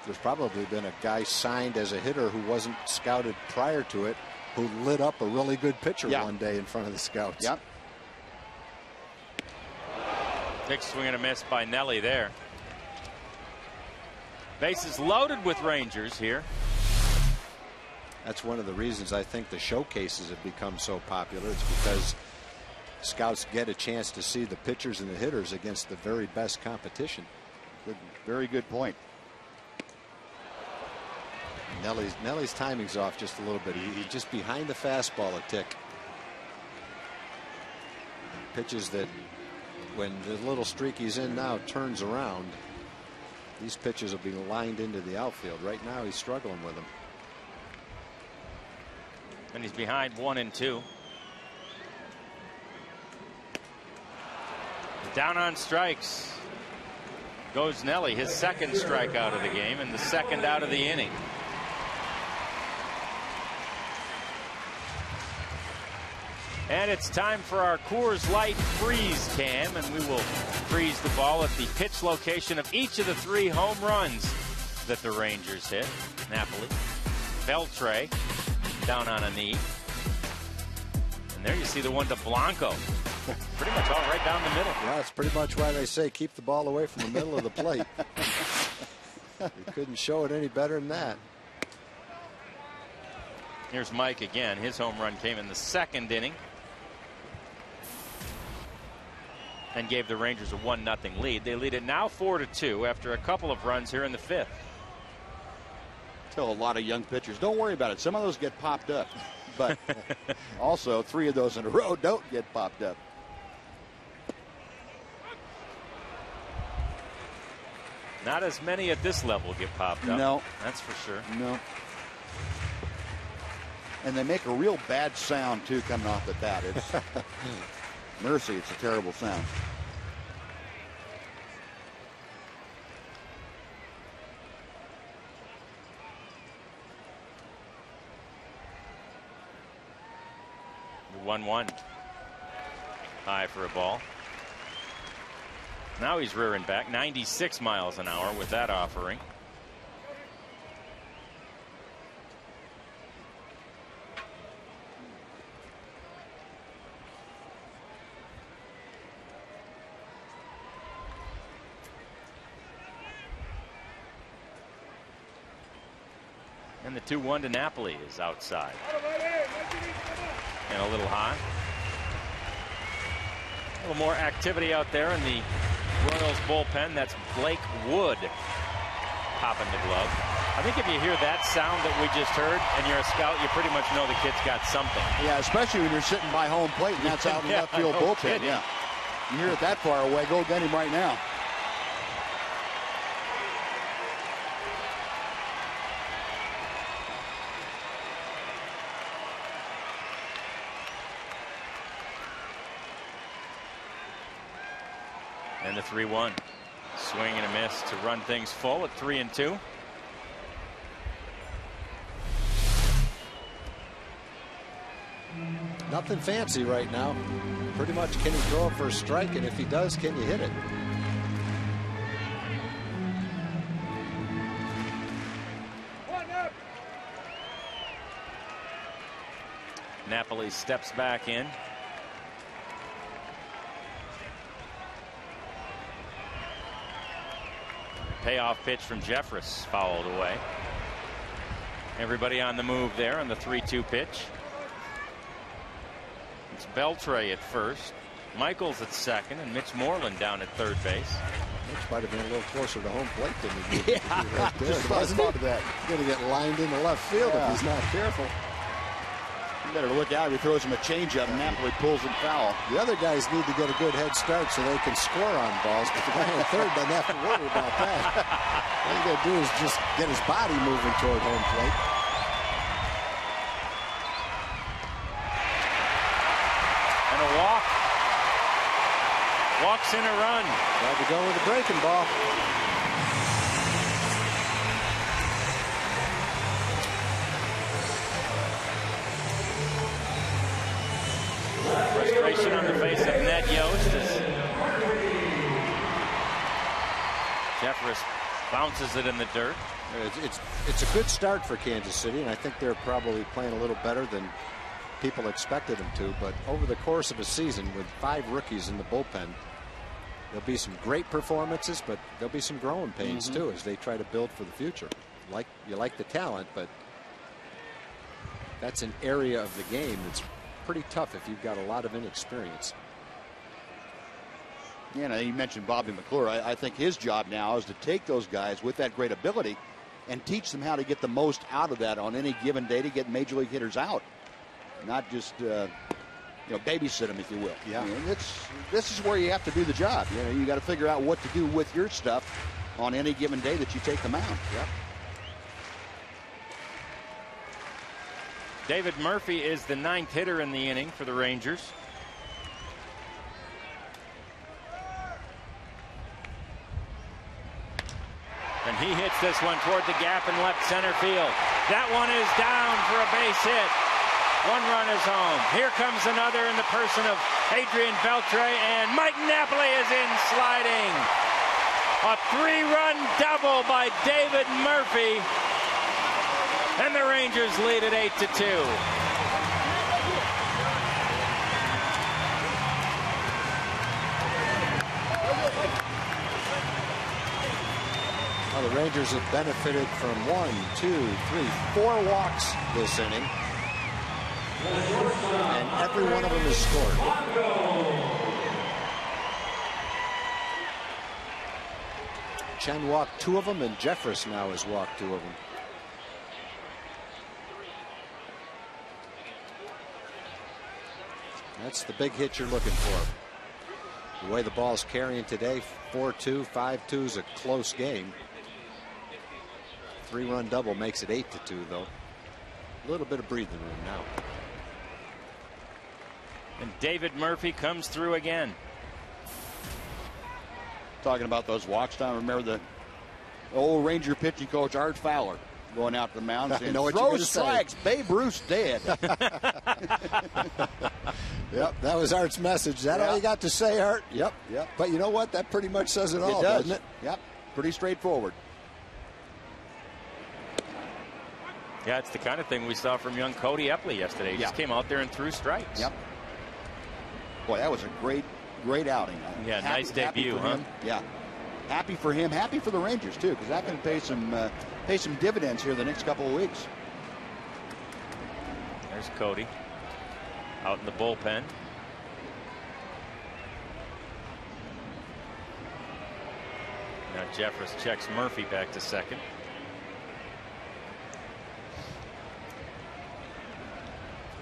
There's probably been a guy signed as a hitter who wasn't scouted prior to it, who lit up a really good pitcher one day in front of the scouts. Yep. Big swing and a miss by Nelly there. Bases loaded with Rangers here. That's one of the reasons I think the showcases have become so popular. It's because scouts get a chance to see the pitchers and the hitters against the very best competition. Very good point. Nelly's timing's off just a little bit. He's just behind the fastball a tick. Pitches that, when the little streak he's in now turns around, these pitches will be lined into the outfield. Right now he's struggling with them. And he's behind 1-2. Down on strikes goes Nelly, his second strikeout of the game and the second out of the inning. And it's time for our Coors Light freeze cam, and we will freeze the ball at the pitch location of each of the 3 home runs that the Rangers hit. Napoli, Beltre down on a knee, and there you see the one to Blanco. Pretty much all right down the middle. Yeah, that's pretty much why they say keep the ball away from the middle of the plate. You couldn't show it any better than that. Here's Mike again. His home run came in the second inning and gave the Rangers a 1-0 lead. They lead it now 4-2 after a couple of runs here in the 5th. Tell a lot of young pitchers, don't worry about it. Some of those get popped up, but also 3 of those in a row don't get popped up. Not as many at this level get popped up. No. That's for sure. No. And they make a real bad sound, too, coming off the bat. It's mercy, it's a terrible sound. The 1-1. High for a ball. Now he's rearing back 96 miles an hour with that offering. And the 2-1 to Napoli is outside. And a little high. A little more activity out there in the Royals bullpen. That's Blake Wood popping the glove. I think if you hear that sound that we just heard and you're a scout, you pretty much know the kid's got something. Yeah, especially when you're sitting by home plate and that's out in the left field no bullpen. kidding. Yeah, you hear it that far away, go get him right now. And the 3-1. Swing and a miss to run things full at 3-2. Nothing fancy right now. Pretty much, can he throw it for a strike? And if he does, can you hit it? Napoli steps back in. Payoff pitch from Jeffress fouled away. Everybody on the move there on the 3-2 pitch. It's Beltre at first, Michaels at second, and Mitch Moreland down at third base. Mitch might have been a little closer to home plate than he did. Yeah, right there, just thought of that. He's going to get lined into left field if he's not careful. You better look out if he throws him a changeup and Napoli pulls him foul. The other guys need to get a good head start so they can score on balls, but the guy on third doesn't have to worry about that. All you got to do is just get his body moving toward home plate. And a walk. Walks in a run. Tried to go with a breaking ball. Frustration on the face of Ned Yost as Jeffress bounces it in the dirt. It's a good start for Kansas City, and I think they're probably playing a little better than people expected them to. But over the course of a season with 5 rookies in the bullpen, there'll be some great performances, but there'll be some growing pains too as they try to build for the future. You like the talent, but that's an area of the game that's pretty tough if you've got a lot of inexperience. You know, you mentioned Bobby McClure. I think his job now is to take those guys with that great ability and teach them how to get the most out of that on any given day to get major league hitters out, not just babysit them, if you will. Yeah. You know, this is where you have to do the job. You know, you got to figure out what to do with your stuff on any given day that you take them out. Yep. David Murphy is the 9th hitter in the inning for the Rangers. And he hits this one toward the gap in left center field. That one is down for a base hit. 1 run is home. Here comes another in the person of Adrian Beltre, and Mike Napoli is in sliding. A 3-run double by David Murphy. And the Rangers lead at 8-2. Well, the Rangers have benefited from 1, 2, 3, 4 walks this inning. And every one of them is scored. Chen walked 2 of them, and Jeffress now has walked 2 of them. That's the big hit you're looking for. The way the ball's carrying today, 4-2, 5-2 is a close game. 3-run double makes it 8-2, though. A little bit of breathing room now. And David Murphy comes through again. Talking about those walks, Tom, remember the old Ranger pitching coach Art Fowler going out to the mound saying, throw strikes, Babe Ruth dead. Yep, that was Art's message. Is that all you got to say, Art? Yep. But you know what? That pretty much says it all, doesn't it? Yep, pretty straightforward. Yeah, it's the kind of thing we saw from young Cody Epley yesterday. He just came out there and threw strikes. Yep. Boy, that was a great outing. Yeah, nice debut, huh? Yeah. happy for him, happy for the Rangers too, because that can pay some dividends here the next couple of weeks. There's Cody out in the bullpen. Now Jeffress checks Murphy back to second.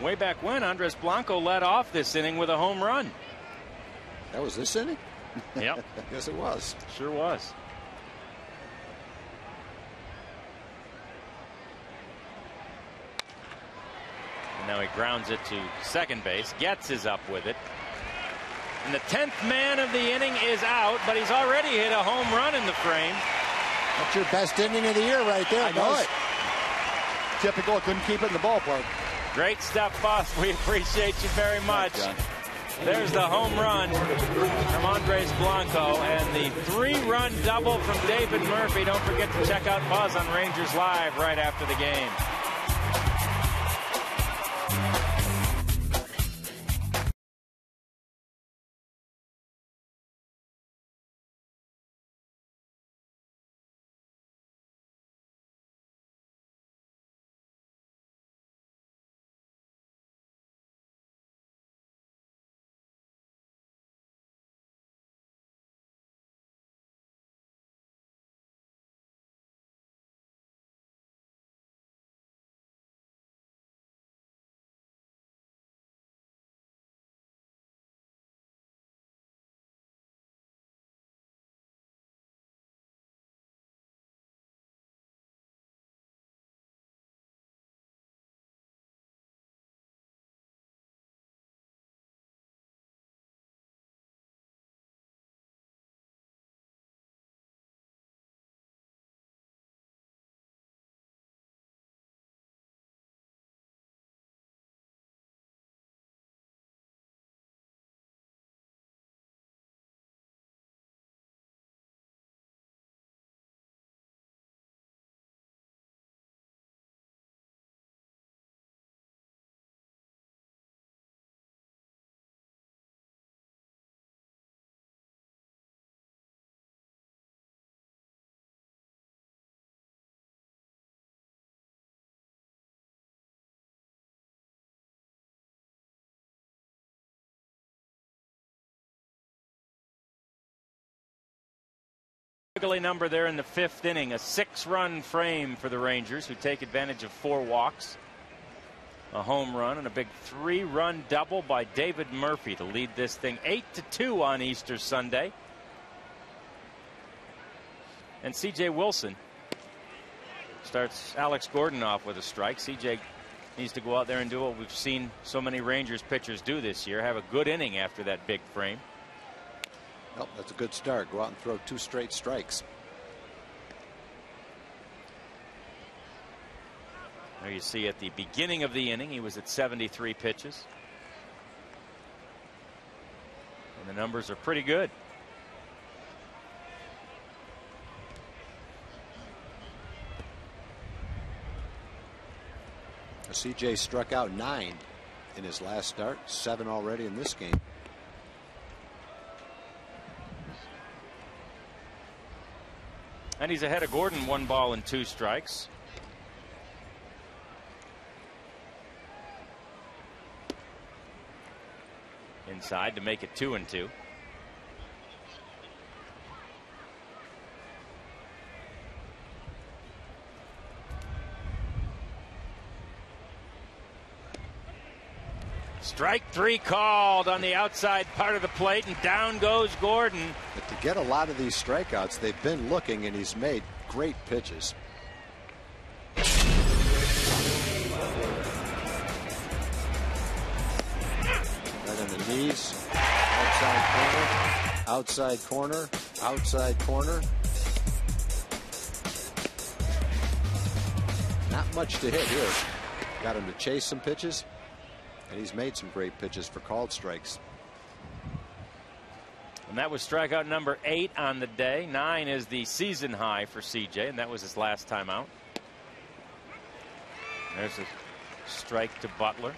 Way back when, Andres Blanco led off this inning with a home run. That was this inning? Yep. Yes, it was. Sure was. And now he grounds it to second base. Getz is up with it. And the 10th man of the inning is out, but he's already hit a home run in the frame. That's your best inning of the year right there. I know it. Typical, couldn't keep it in the ballpark. Great stuff, boss. We appreciate you very much. There's the home run from Andres Blanco and the 3-run double from David Murphy. Don't forget to check out Buzz on Rangers Live right after the game. Number there in the 5th inning, a 6-run frame for the Rangers, who take advantage of 4 walks, a home run, and a big 3-run double by David Murphy to lead this thing 8-2 on Easter Sunday. And C.J. Wilson starts Alex Gordon off with a strike. C.J. needs to go out there and do what we've seen so many Rangers pitchers do this year, have a good inning after that big frame. Well, that's a good start. Go out and throw 2 straight strikes. There you see at the beginning of the inning he was at 73 pitches. And the numbers are pretty good. CJ struck out 9 in his last start, 7 already in this game. And he's ahead of Gordon, 1 ball and 2 strikes. Inside to make it 2-2. Strike 3 called on the outside part of the plate, and down goes Gordon. But to get a lot of these strikeouts, they've been looking, and he's made great pitches. Right on the knees, outside corner, outside corner. Not much to hit here. Got him to chase some pitches. And he's made some great pitches for called strikes. And that was strikeout number 8 on the day. 9 is the season high for CJ, and that was his last time out. There's a strike to Butler.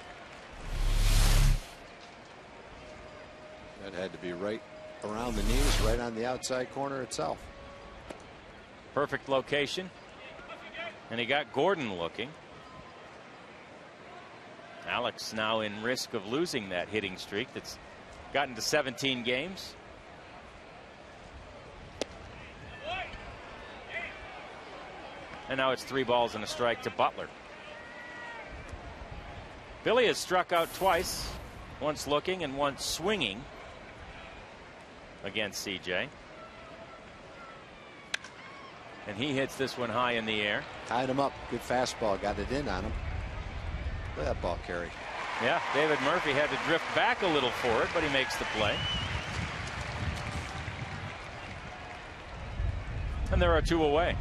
That had to be right around the knees, right on the outside corner itself. Perfect location. And he got Gordon looking. Alex now in risk of losing that hitting streak that's gotten to 17 games. And now it's 3 balls and a strike to Butler. Billy has struck out twice, once looking and once swinging against CJ. And he hits this one high in the air. Tied him up. Good fastball. Got it in on him. Look at that ball carry. Yeah, David Murphy had to drift back a little for it, but he makes the play. And there are 2 away.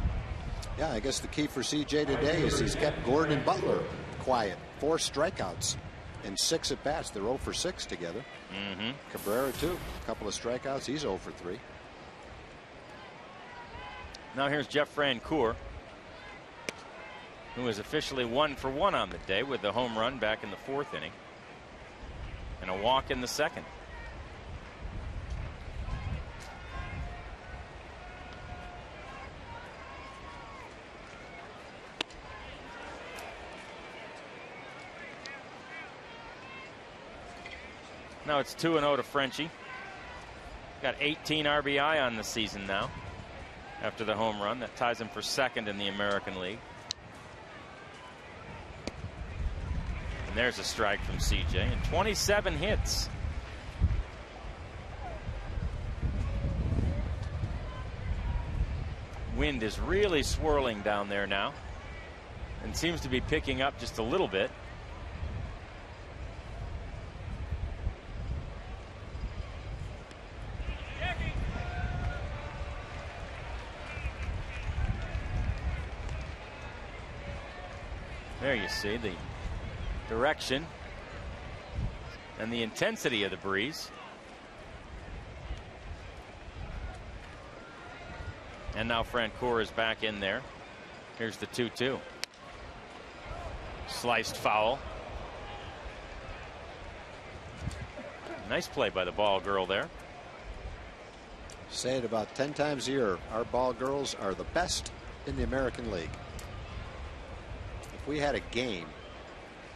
Yeah, I guess the key for CJ today is he's kept Gordon and Butler quiet. 4 strikeouts and 6 at bats. They're 0 for 6 together. Cabrera too. A couple of strikeouts. He's 0 for 3. Now here's Jeff Francoeur, who is officially 1 for 1 on the day with the home run back in the 4th inning and a walk in the 2nd. Now it's 2-0 to Frenchie. Got 18 RBI on the season now after the home run. That ties him for 2nd in the American League. And there's a strike from CJ and 27 hits. Wind is really swirling down there now and seems to be picking up just a little bit. There you see the direction and the intensity of the breeze. And now Francoeur is back in there. Here's the 2-2. Sliced foul. Nice play by the ball girl there. Say it about 10 times a year. Our ball girls are the best in the American League. If we had a game,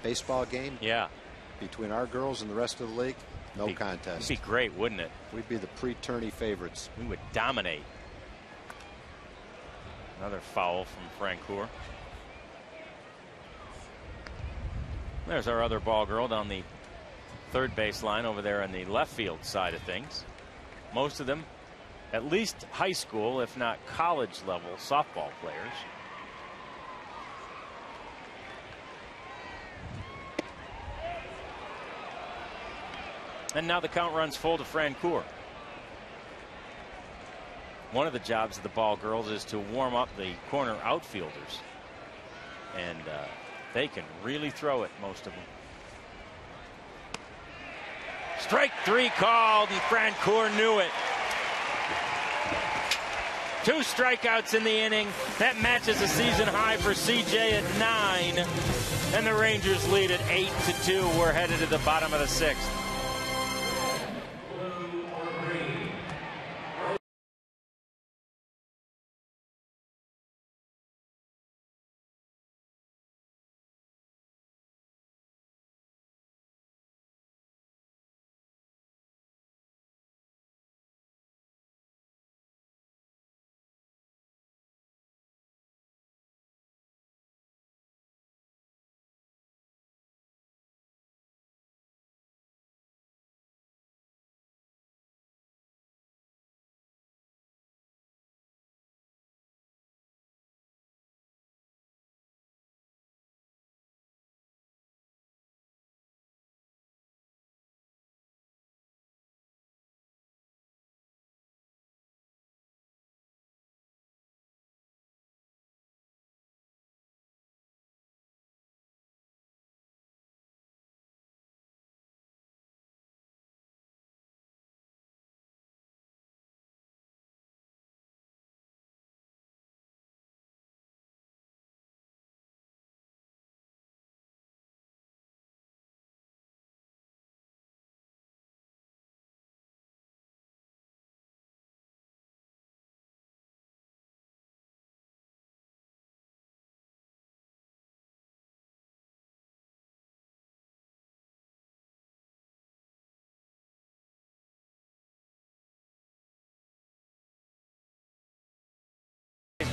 baseball game, between our girls and the rest of the league, no contest. It'd be great, wouldn't it? We'd be the pre-tourney favorites. We would dominate. Another foul from Francoeur. There's our other ball girl down the 3rd base line over there on the left field side of things. Most of them at least high school, if not college level softball players. And now the count runs full to Francoeur. One of the jobs of the ball girls is to warm up the corner outfielders. And they can really throw it, most of them. Strike 3 called, and Francoeur knew it. 2 strikeouts in the inning. That matches a season high for CJ at 9. And the Rangers lead at 8-2. We're headed to the bottom of the 6th.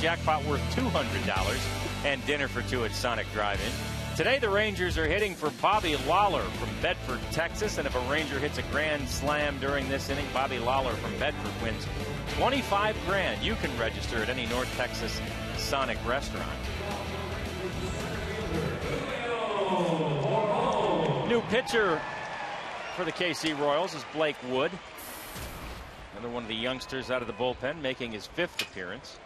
jackpot worth $200 and dinner for two at Sonic Drive-In. Today the Rangers are hitting for Bobby Lawler from Bedford, Texas, and if a Ranger hits a grand slam during this inning, Bobby Lawler from Bedford wins $25 grand. You can register at any North Texas Sonic restaurant. New pitcher for the KC Royals is Blake Wood. Another one of the youngsters out of the bullpen, making his 5th appearance.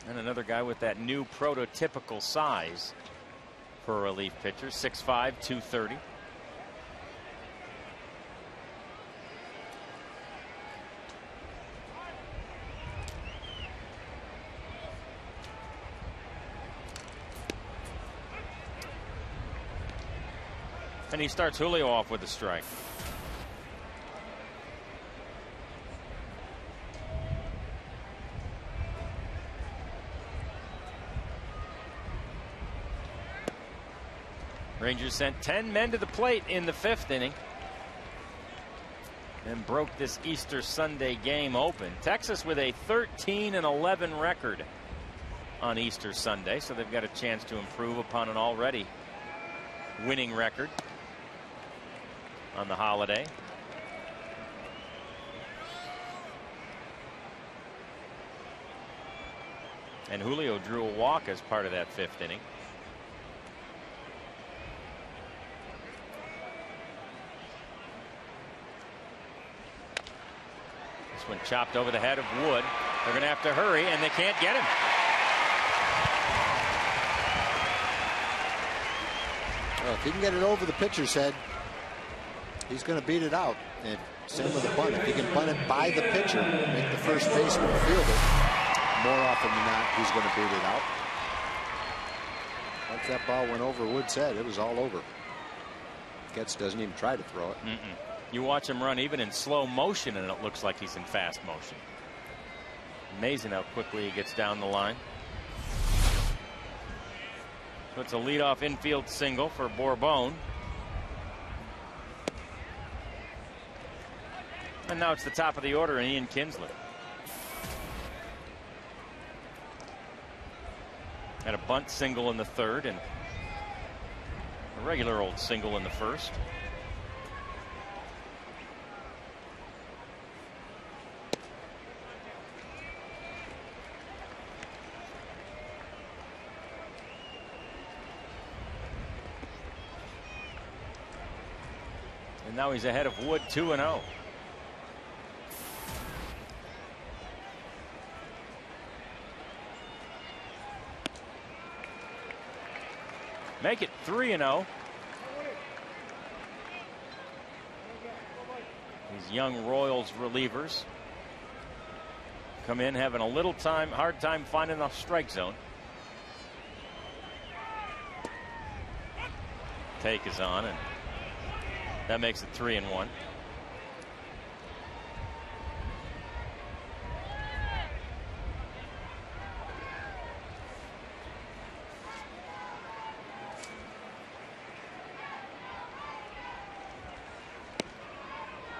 And another guy with that new prototypical size for a relief pitcher, 6'5", 230. And he starts Julio off with a strike. Rangers sent 10 men to the plate in the 5th inning and broke this Easter Sunday game open. Texas with a 13-11 record on Easter Sunday, so they've got a chance to improve upon an already winning record on the holiday. And Julio drew a walk as part of that 5th inning. This one chopped over the head of Wood. They're going to have to hurry, and they can't get him. Well, if he can get it over the pitcher's head, he's going to beat it out. And same with the bunt. If he can bunt it by the pitcher, make the first baseman field it, more often than not, he's going to beat it out. Once that ball went over Wood's head, it was all over. Getz doesn't even try to throw it. You watch him run even in slow motion, and it looks like he's in fast motion. Amazing how quickly he gets down the line. So it's a leadoff infield single for Bourbon. And now it's the top of the order, and Ian Kinsler. Had a bunt single in the 3rd and a regular old single in the 1st. And now he's ahead of Wood 2-0. Make it 3-0. These young Royals relievers come in having a hard time finding the strike zone. Take is on, and that makes it 3-1.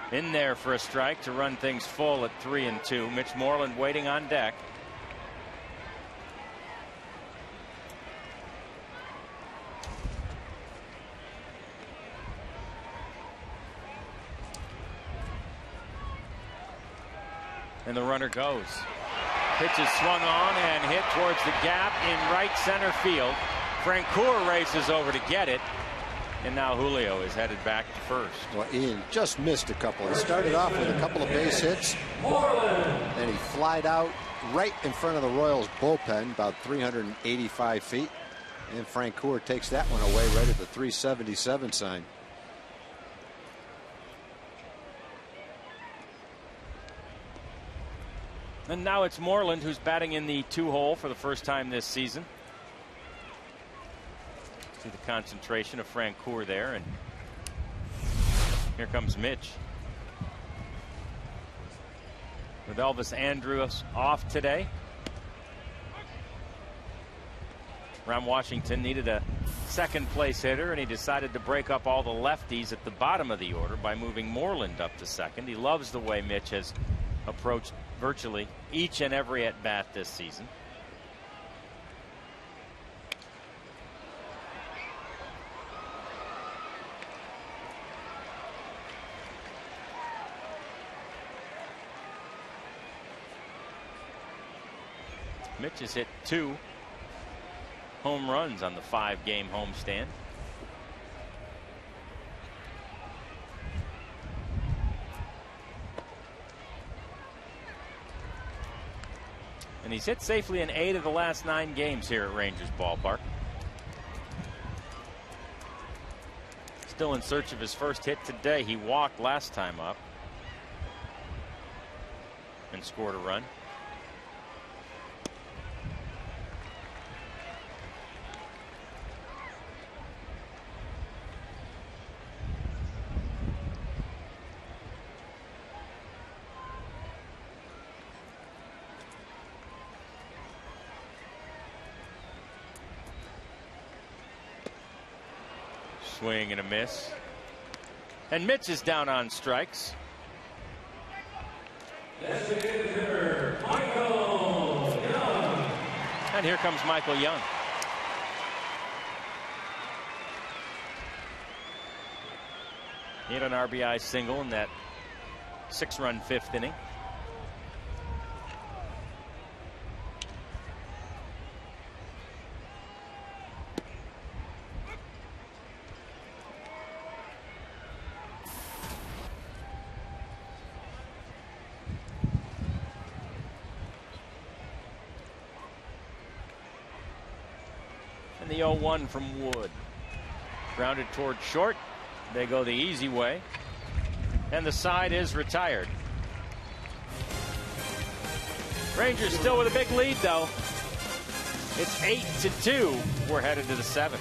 In there for a strike to run things full at 3-2. Mitch Moreland waiting on deck. And the runner goes. Pitch is swung on and hit towards the gap in right center field. Francoeur races over to get it. And now Julio is headed back to first. Well, Ian just missed a couple. He started off with a couple of base hits. And he flied out right in front of the Royals bullpen, about 385 feet. And Francoeur takes that one away right at the 377 sign. And now it's Moreland who's batting in the 2-hole for the first time this season. See the concentration of Francoeur there, and here comes Mitch. With Elvis Andrus off today, Ron Washington needed a second place hitter, and he decided to break up all the lefties at the bottom of the order by moving Moreland up to second. He loves the way Mitch has approached virtually each and every at bat this season. Mitch has hit 2 home runs on the 5-game homestand. And he's hit safely in 8 of the last 9 games here at Rangers Ballpark. Still in search of his first hit today. He walked last time up and scored a run. Swing and a miss. And Mitch is down on strikes. And here comes Michael Young. He had an RBI single in that 6-run 5th inning. The 0-1 from Wood. Grounded toward short. They go the easy way. And the side is retired. Rangers still with a big lead, though. It's 8-2. We're headed to the 7th.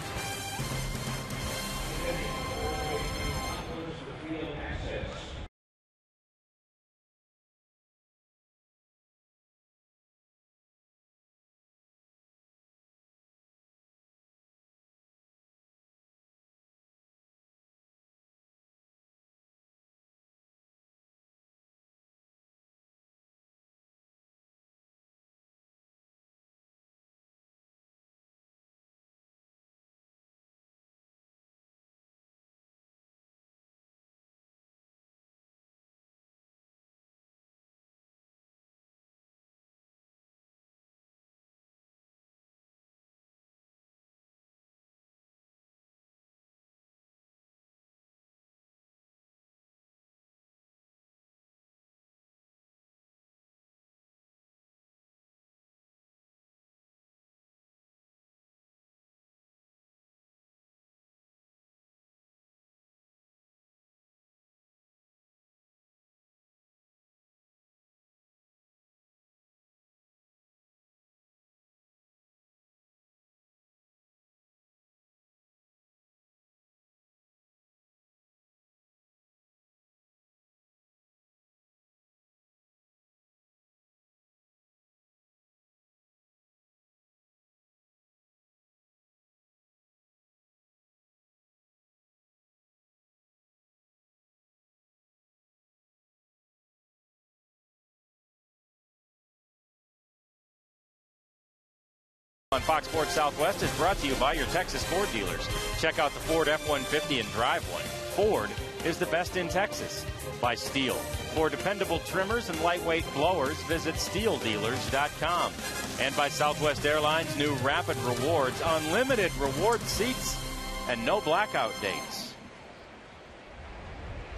On Fox Sports Southwest is brought to you by your Texas Ford dealers. Check out the Ford F-150 and drive one. Ford is the best in Texas. By Steel. For dependable trimmers and lightweight blowers, visit SteelDealers.com. And by Southwest Airlines' new Rapid Rewards, unlimited reward seats, and no blackout dates.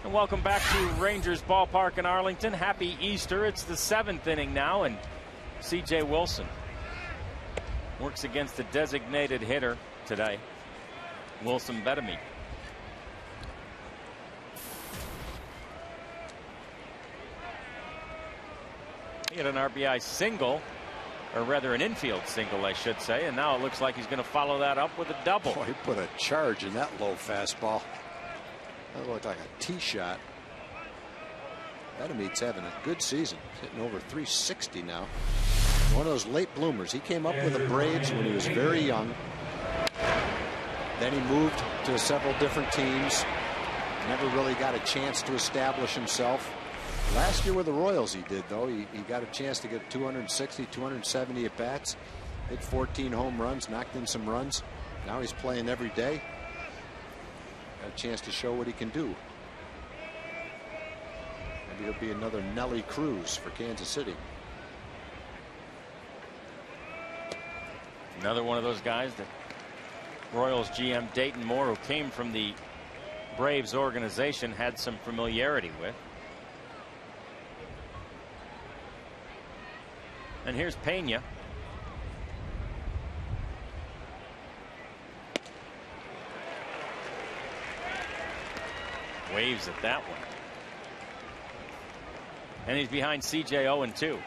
And welcome back to Rangers Ballpark in Arlington. Happy Easter. It's the 7th inning now, and C.J. Wilson works against the designated hitter today, Wilson Bettamy. He had an RBI single, or rather an infield single, I should say, and now it looks like he's going to follow that up with a double. Boy, he put a charge in that low fastball. That looked like a tee shot. Bettamy's having a good season. He's hitting over 360 now. One of those late bloomers. He came up with the Braves when he was very young. Then he moved to several different teams. Never really got a chance to establish himself. Last year with the Royals he did, though. He got a chance to get 260, 270 at bats, hit 14 home runs, knocked in some runs. Now he's playing every day. Got a chance to show what he can do. Maybe it'll be another Nelly Cruz for Kansas City. Another one of those guys that Royals GM Dayton Moore, who came from the Braves organization, had some familiarity with. And here's Pena. Waves at that one. And he's behind CJ 0-2.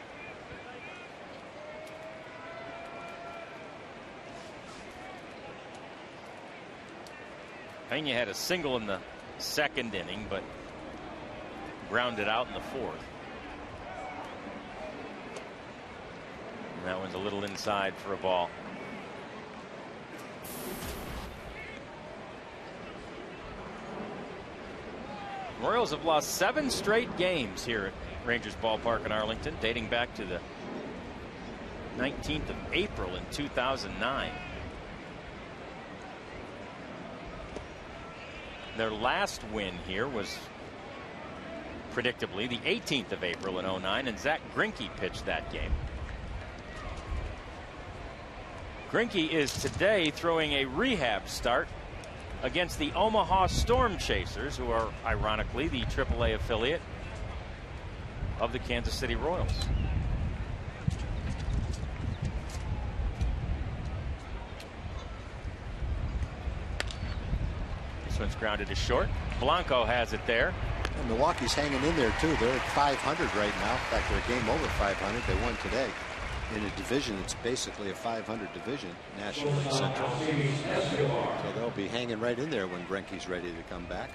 Pena had a single in the second inning, but grounded out in the fourth. And that one's a little inside for a ball. Royals have lost 7 straight games here at Rangers Ballpark in Arlington, dating back to the 19th of April in 2009. Their last win here was predictably the 18th of April in 09, and Zach Greinke pitched that game. Greinke is today throwing a rehab start against the Omaha Storm Chasers, who are ironically the AAA affiliate of the Kansas City Royals. This one's grounded to short. Blanco has it there. And Milwaukee's hanging in there too. They're at 500 right now. In fact, they're a game over 500. They won today in a division that's basically a 500 division, National and Central. So they'll be hanging right in there when Greinke's ready to come back.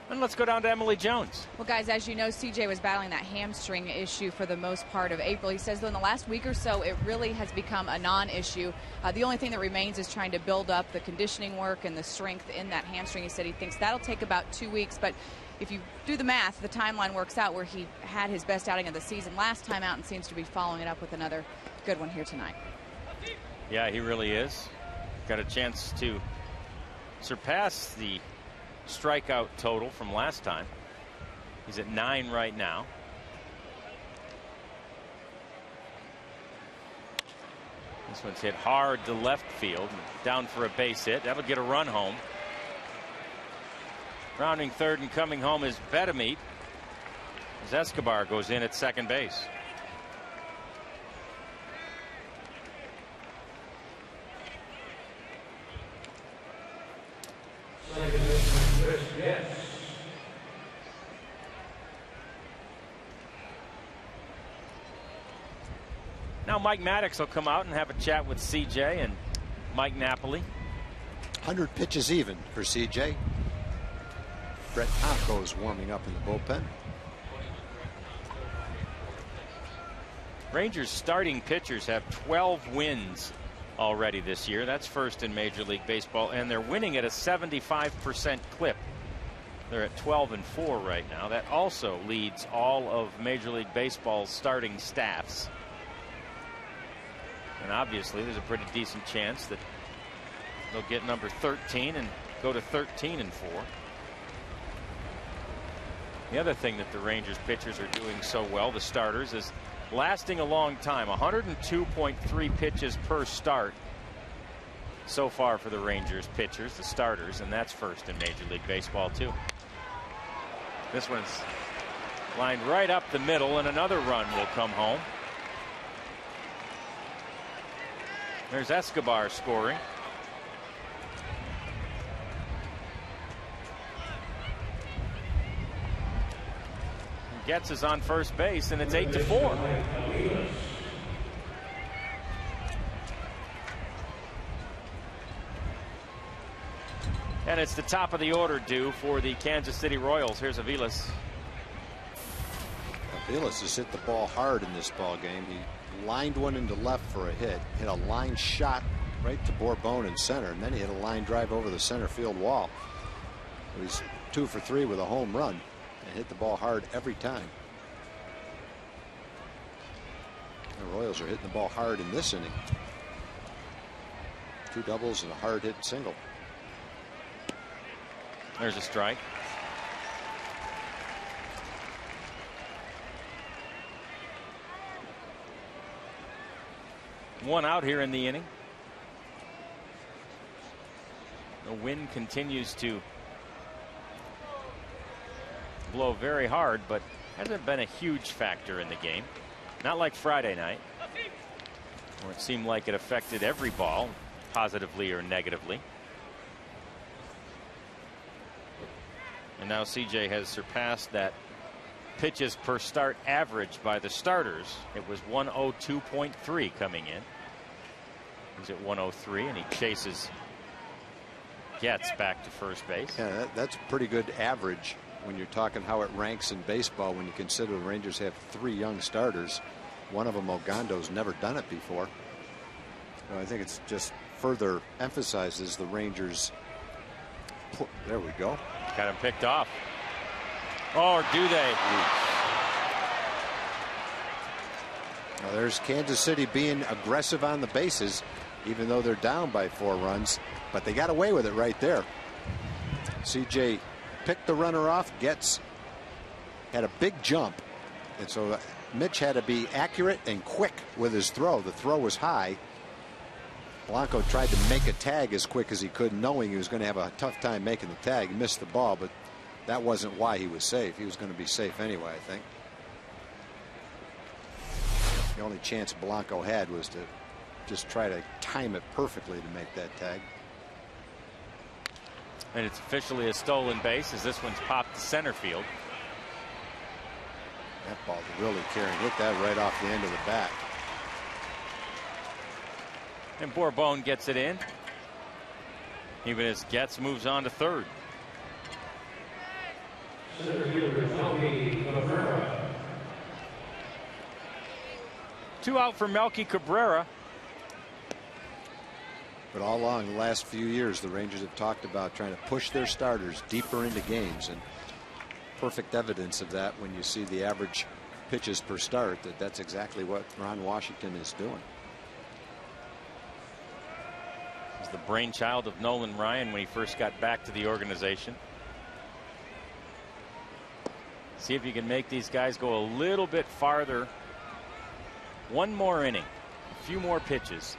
And let's go down to Emily Jones. Well, guys, as you know, CJ was battling that hamstring issue for the most part of April. He says, though, in the last week or so, it really has become a non-issue. The only thing that remains is trying to build up the conditioning work and the strength in that hamstring. He said he thinks that'll take about 2 weeks. But if you do the math, the timeline works out where he had his best outing of the season last time out and seems to be following it up with another good one here tonight. Yeah, he really is. Got a chance to surpass the strikeout total from last time. He's at 9 right now. This one's hit hard to left field, down for a base hit. That'll get a run home. Rounding third and coming home is Betemeet, as Escobar goes in at second base. Now Mike Maddox will come out and have a chat with CJ and Mike Napoli. 100 pitches even for CJ. Brett Tomko is warming up in the bullpen. Rangers starting pitchers have 12 wins already this year. That's first in Major League Baseball, and they're winning at a 75% clip. They're at 12-4 right now. That also leads all of Major League Baseball's starting staffs. And obviously there's a pretty decent chance that they'll get number 13 and go to 13-4. The other thing that the Rangers pitchers are doing so well, the starters, is lasting a long time. 102.3 pitches per start so far for the Rangers pitchers, the starters, and that's first in Major League Baseball too. This one's lined right up the middle, and another run will come home. There's Escobar scoring. Getz is on first base, and it's 8-4. And it's the top of the order due for the Kansas City Royals. Here's Aviles. Aviles has hit the ball hard in this ball game. He lined one into left for a hit, hit a line shot right to Bourbon in center, and then he hit a line drive over the center field wall. He's 2 for 3 with a home run and hit the ball hard every time. The Royals are hitting the ball hard in this inning. 2 doubles and a hard hit single. There's a strike. One out here in the inning. The wind continues to blow very hard, but hasn't been a huge factor in the game. Not like Friday night, where it seemed like it affected every ball, positively or negatively. And now CJ has surpassed that pitches per start average by the starters. It was 102.3 coming in. He's at 103, and he chases Getz back to first base. Yeah, that's a pretty good average when you're talking how it ranks in baseball, when you consider the Rangers have 3 young starters. One of them, Ogando's never done it before. So I think it's just further emphasizes the Rangers. There we go. Got him picked off. Or do they? Now there's Kansas City being aggressive on the bases, even though they're down by 4 runs. But they got away with it right there. CJ picked the runner off. Getz had a big jump, and so Mitch had to be accurate and quick with his throw. The throw was high. Blanco tried to make a tag as quick as he could, knowing he was going to have a tough time making the tag. He missed the ball, but that wasn't why he was safe. He was going to be safe anyway, I think. The only chance Blanco had was to just try to time it perfectly to make that tag. And it's officially a stolen base, as this one's popped to center field. That ball really carrying. Hit that right off the end of the bat. And Bourbon gets it in, even as Getz moves on to third. Two out for Melky Cabrera. But all along the last few years, the Rangers have talked about trying to push their starters deeper into games, and perfect evidence of that when you see the average pitches per start, that's exactly what Ron Washington is doing. He's the brainchild of Nolan Ryan when he first got back to the organization. See if you can make these guys go a little bit farther. One more inning, a few more pitches.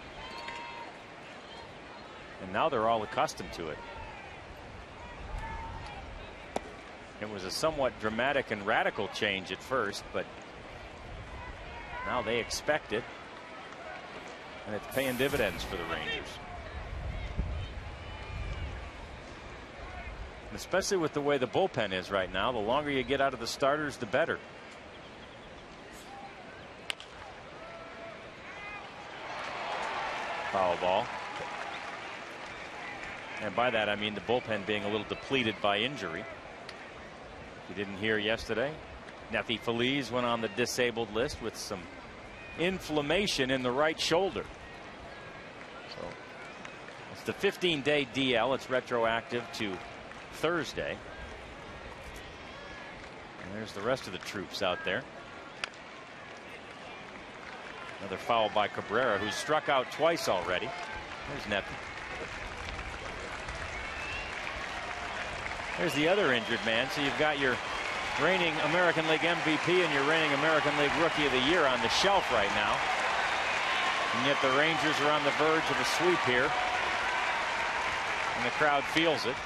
And now they're all accustomed to it. It was a somewhat dramatic and radical change at first, but now they expect it. And it's paying dividends for the Rangers. And especially with the way the bullpen is right now, the longer you get out of the starters, the better. Foul ball. And by that I mean the bullpen being a little depleted by injury. If you didn't hear yesterday, Nefi Feliz went on the disabled list with some inflammation in the right shoulder. So it's the 15-day DL. It's retroactive to Thursday. And there's the rest of the troops out there. Another foul by Cabrera, who's struck out twice already. There's Nefi. There's the other injured man. So you've got your reigning American League MVP and your reigning American League Rookie of the Year on the shelf right now. And yet the Rangers are on the verge of a sweep here. And the crowd feels it.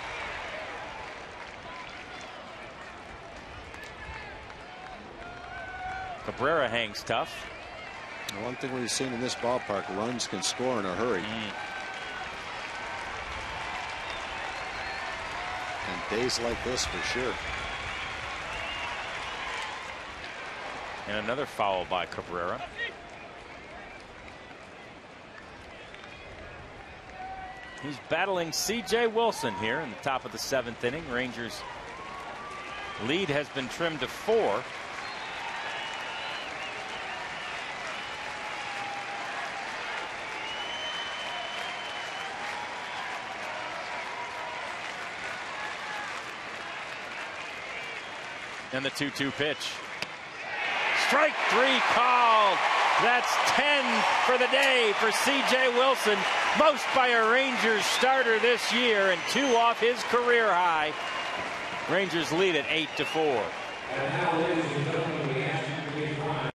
Cabrera hangs tough. The one thing we've seen in this ballpark, runs can score in a hurry. And days like this for sure. And another foul by Cabrera. He's battling C.J. Wilson here in the top of the 7th inning. Rangers lead has been trimmed to 4. And the 2-2 pitch. Strike 3 called. That's 10 for the day for C.J. Wilson. Most by a Rangers starter this year, and 2 off his career high. Rangers lead at 8-4. And now, ladies and gentlemen, we ask you to please rise.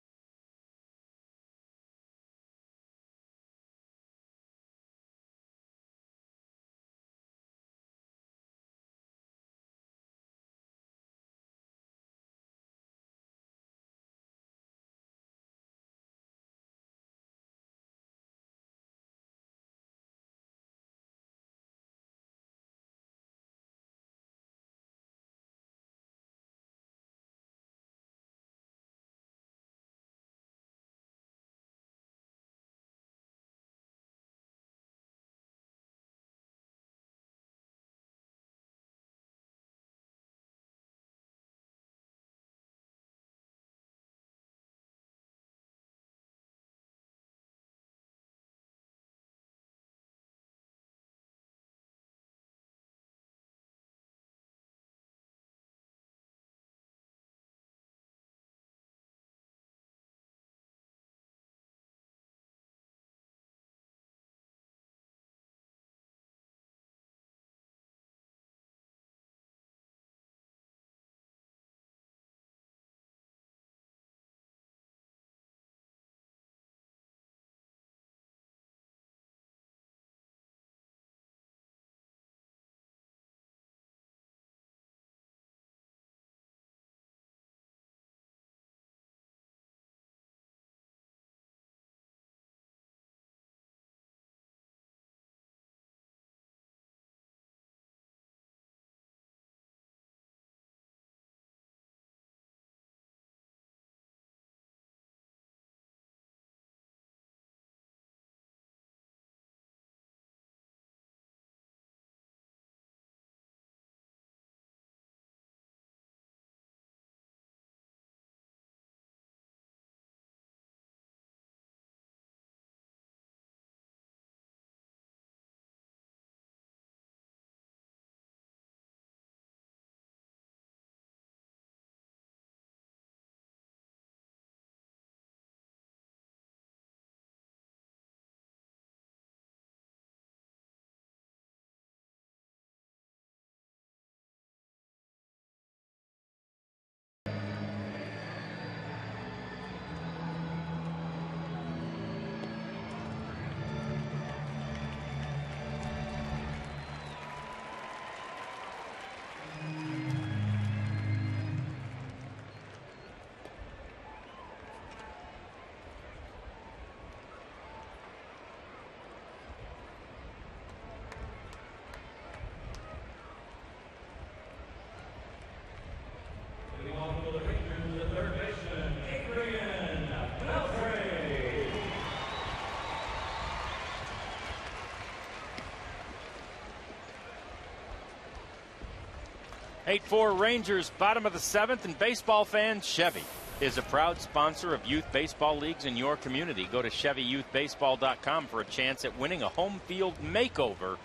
Eight 8-4 Rangers, bottom of the 7th, and baseball fans, Chevy is a proud sponsor of youth baseball leagues in your community. Go to ChevyYouthBaseball.com for a chance at winning a home field makeover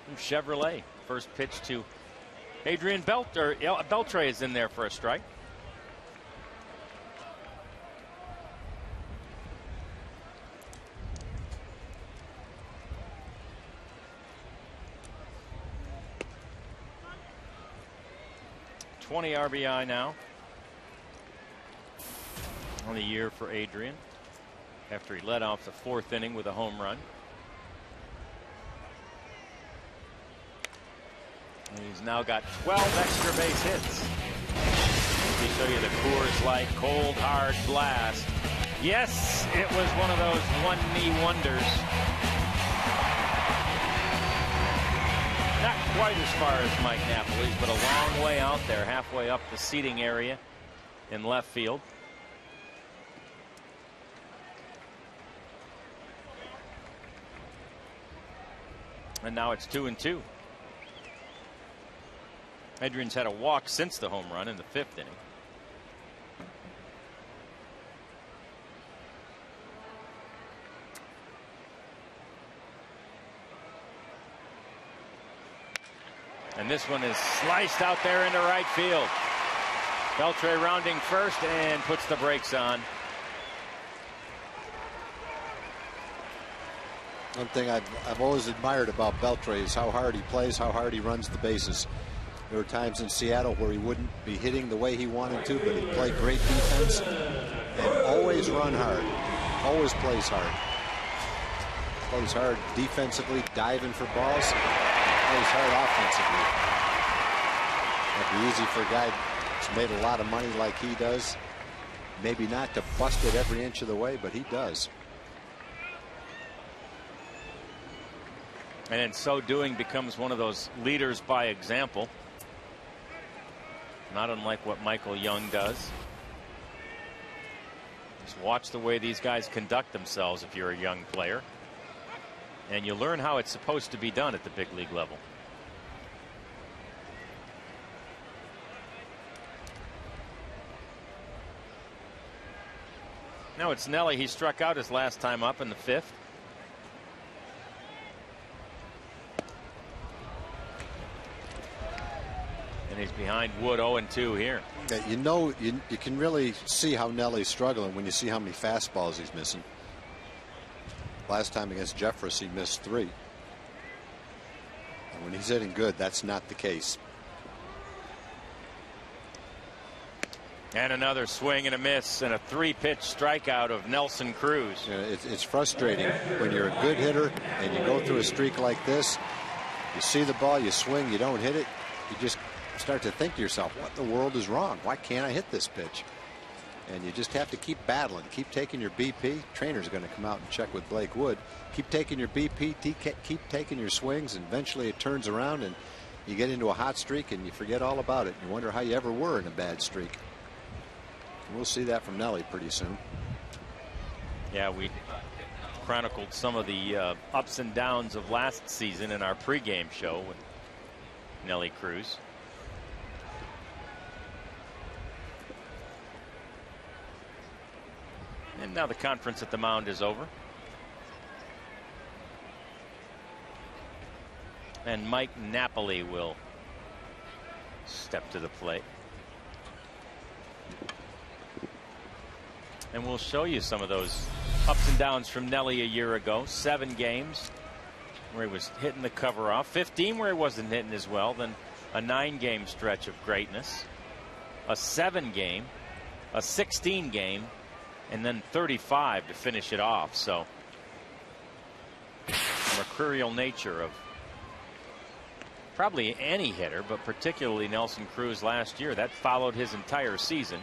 from Chevrolet. First pitch to Adrian Beltre is in there for a strike. .20 RBI now on the year for Adrian after he led off the 4th inning with a home run. And he's now got 12 extra base hits. Let me show you the Coors Light cold hard blast. Yes, it was one of those one-knee wonders. Not quite as far as Mike Napoli's, but a long way out there, halfway up the seating area in left field. And now it's 2-2. Adrian's had a walk since the home run in the 5th inning. And this one is sliced out there into right field. Beltre rounding first and puts the brakes on. One thing I've always admired about Beltre is how hard he plays, how hard he runs the bases. There were times in Seattle where he wouldn't be hitting the way he wanted to, but he played great defense and always run hard, always plays hard. Plays hard defensively, diving for balls, plays hard offensively. It'd be easy for a guy who's made a lot of money like he does, maybe not to bust it every inch of the way, but he does. And in so doing becomes one of those leaders by example. Not unlike what Michael Young does. Just watch the way these guys conduct themselves if you're a young player. And you learn how it's supposed to be done at the big league level. Now it's Nelly. He struck out his last time up in the 5th. And he's behind Wood 0-2 here. Yeah, you can really see how Nelly's struggling when you see how many fastballs he's missing. Last time against Jeffress, he missed 3. And when he's hitting good, that's not the case. And another swing and a miss and a 3-pitch strikeout of Nelson Cruz. You know, it's frustrating when you're a good hitter and you go through a streak like this. You see the ball, you swing, you don't hit it. You just start to think to yourself, what the world is wrong? Why can't I hit this pitch? And you just have to keep battling, keep taking your BP. Trainer's going to come out and check with Blake Wood. Keep taking your BP, keep taking your swings, and eventually it turns around and you get into a hot streak and you forget all about it. You wonder how you ever were in a bad streak. And we'll see that from Nelly pretty soon. Yeah, we chronicled some of the ups and downs of last season in our pregame show with Nelly Cruz. And now the conference at the mound is over. And Mike Napoli will step to the plate. And we'll show you some of those ups and downs from Nelly a year ago. 7 games where he was hitting the cover off. 15 where he wasn't hitting as well. Then a 9-game stretch of greatness. A 7-game. A 16-game. And then 35 to finish it off. So the mercurial nature of probably any hitter, but particularly Nelson Cruz last year. That followed his entire season.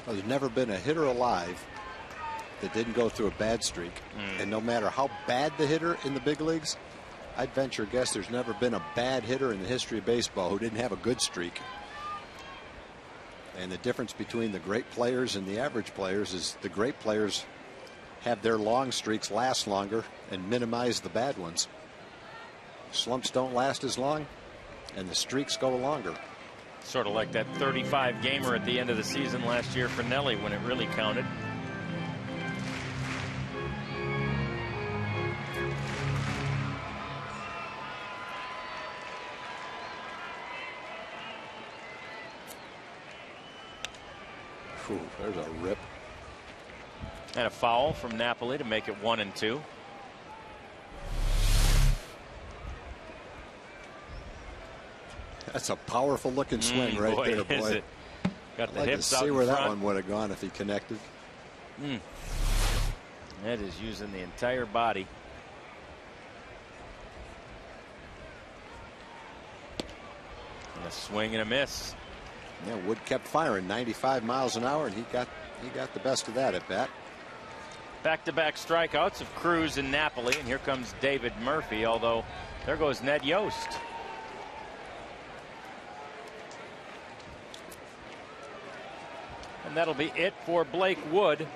Well, there's never been a hitter alive that didn't go through a bad streak. And no matter how bad the hitter in the big leagues, I'd venture a guess there's never been a bad hitter in the history of baseball who didn't have a good streak. And the difference between the great players and the average players is the great players have their long streaks last longer and minimize the bad ones. Slumps don't last as long and the streaks go longer. Sort of like that 35 gamer at the end of the season last year for Nelly when it really counted. Ooh, there's a rip. And a foul from Napoli to make it 1-2. That's a powerful looking swing right boy, there, boy. Is it. Got the I'd like hips to out see in where that front. one would have gone if he connected. That is using the entire body. And a swing and a miss. Yeah, Wood kept firing 95 miles an hour, and he got the best of that at bat. Back-to-back strikeouts of Cruz and Napoli, and here comes David Murphy, although there goes Ned Yost. And that'll be it for Blake Wood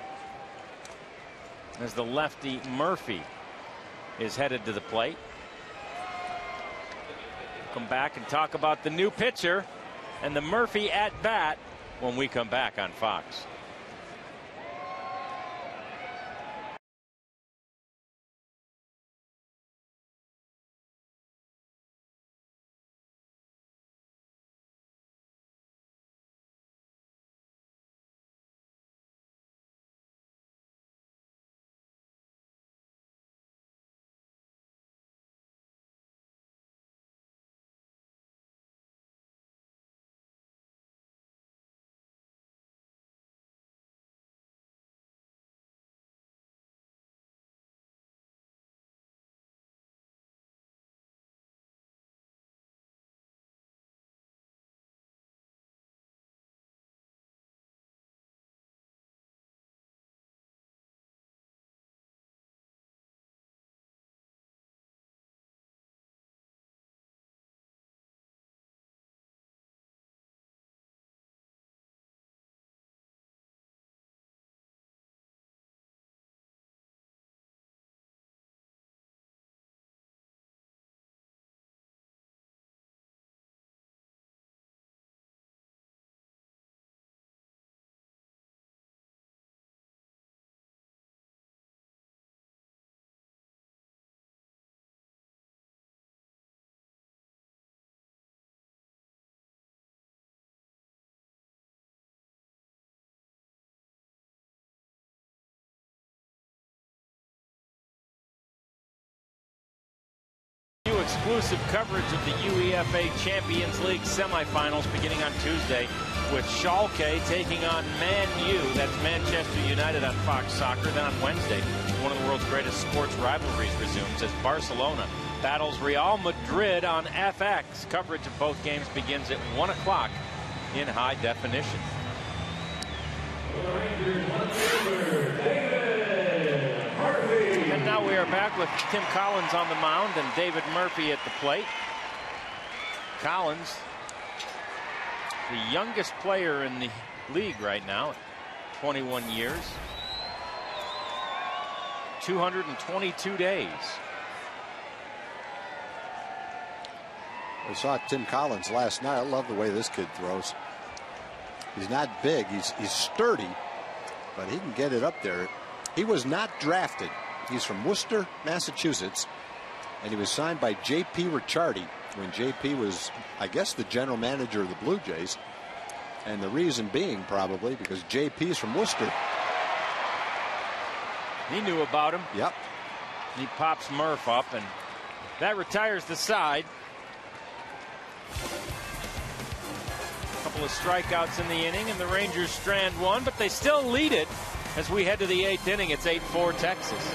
as the lefty Murphy is headed to the plate. We'll come back and talk about the new pitcher and the Murphy at bat when we come back on Fox. exclusive coverage of the UEFA Champions League semifinals beginning on Tuesday with Schalke taking on Man U. That's Manchester United on Fox Soccer. Then on Wednesday, one of the world's greatest sports rivalries resumes as Barcelona battles Real Madrid on FX. Coverage of both games begins at 1 o'clock in high definition. And now we are back with Tim Collins on the mound and David Murphy at the plate. Collins, the youngest player in the league right now, 21 years, 222 days. We saw Tim Collins last night. I love the way this kid throws. He's not big. He's sturdy, but he can get it up there. He was not drafted. He's from Worcester, Massachusetts, and he was signed by J.P. Ricciardi when J.P. was, I guess, the general manager of the Blue Jays. And the reason being probably because J.P. is from Worcester. He knew about him. Yep. He pops Murph up, and that retires the side. Couple of strikeouts in the inning, and the Rangers strand one, but they still lead it as we head to the 8th inning. It's 8-4 Texas.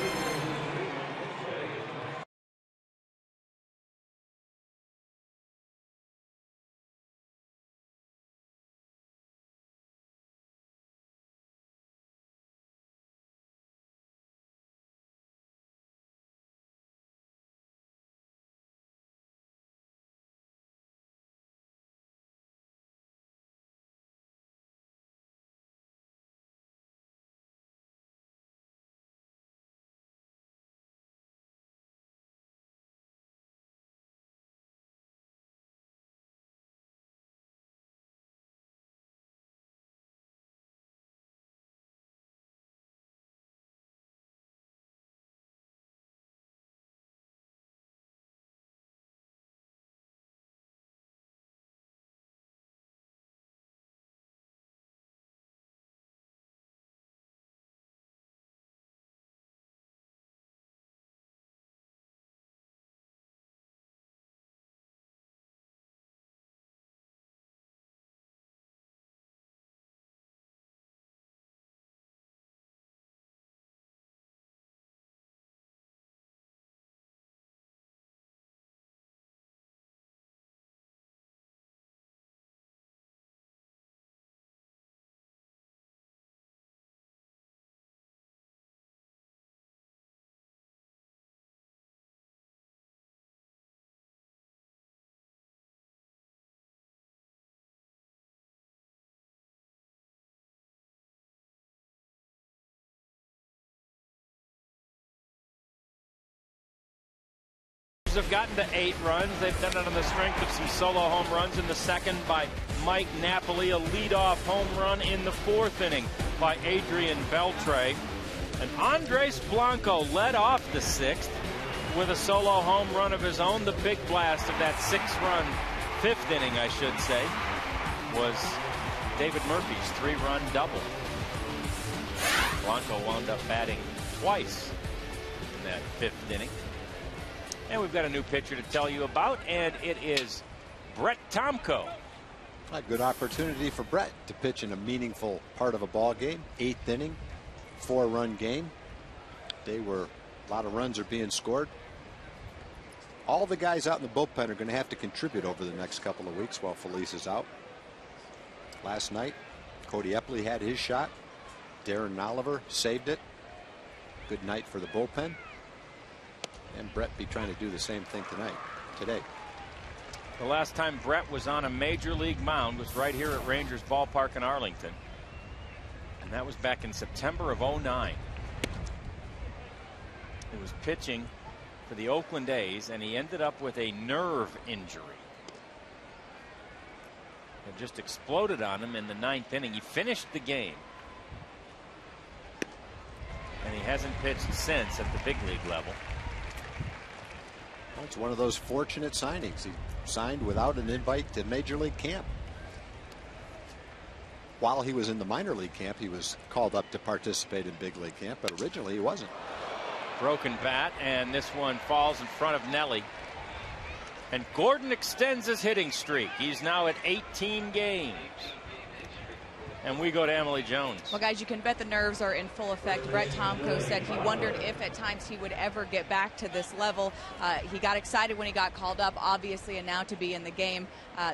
Have gotten to 8 runs. They've done it on the strength of some solo home runs in the second by Mike Napoli, a leadoff home run in the 4th inning by Adrian Beltre. And Andres Blanco led off the 6th with a solo home run of his own. The big blast of that 6-run 5th inning, I should say, was David Murphy's 3-run double. Blanco wound up batting twice in that 5th inning. And we've got a new pitcher to tell you about, and it is Brett Tomko. A good opportunity for Brett to pitch in a meaningful part of a ball game. 8th inning, 4-run game. Day where a lot of runs are being scored. All the guys out in the bullpen are going to have to contribute over the next couple of weeks while Felice is out. Last night, Cody Epley had his shot. Darren Oliver saved it. Good night for the bullpen. And Brett be trying to do the same thing today. The last time Brett was on a major league mound was right here at Rangers Ballpark in Arlington. And that was back in September of '09. He was pitching for the Oakland A's, and he ended up with a nerve injury. It just exploded on him in the 9th inning. He finished the game. And he hasn't pitched since at the big league level. Well, it's one of those fortunate signings. He signed without an invite to Major League camp. While he was in the minor league camp, he was called up to participate in big league camp, but originally he wasn't. Broken bat, and this one falls in front of Nelly. And Gordon extends his hitting streak. He's now at 18 games. And we go to Emily Jones. Well, guys, you can bet the nerves are in full effect. Brett Tomko said he wondered if at times he would ever get back to this level. He got excited when he got called up, obviously, and now to be in the game,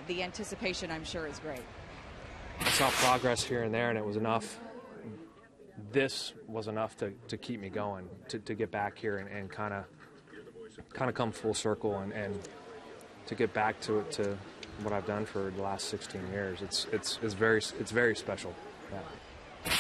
the anticipation, I'm sure, is great. I saw progress here and there, and it was enough. This was enough to keep me going, to get back here and kind of come full circle and to get back to what I've done for the last 16 years. It's very special. Yeah.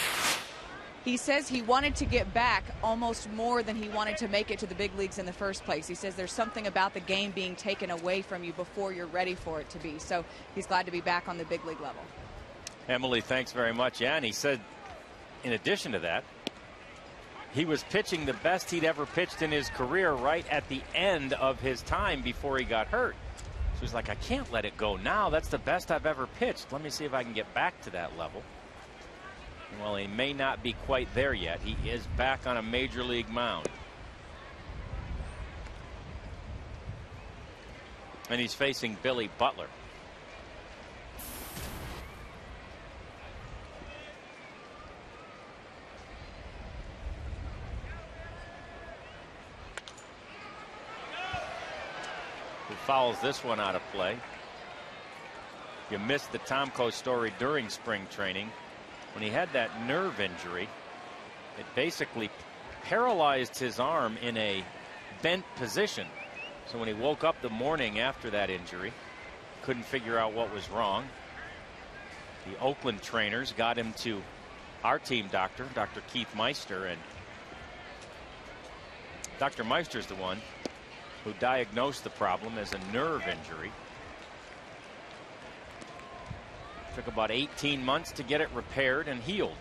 He says he wanted to get back almost more than he wanted to make it to the big leagues in the first place. He says there's something about the game being taken away from you before you're ready for it to be. So he's glad to be back on the big league level. Emily, thanks very much. Yeah, and he said, in addition to that, he was pitching the best he'd ever pitched in his career right at the end of his time before he got hurt. So he's like, I can't let it go now. That's the best I've ever pitched. Let me see if I can get back to that level. Well, he may not be quite there yet. He is back on a major league mound. And he's facing Billy Butler. Who fouls this one out of play. You missed the Tomko story during spring training. When he had that nerve injury, it basically paralyzed his arm in a bent position. So when he woke up the morning after that injury, couldn't figure out what was wrong. The Oakland trainers got him to our team doctor, Dr. Keith Meister, and Dr. Meister's the one who diagnosed the problem as a nerve injury. Took about 18 months to get it repaired and healed.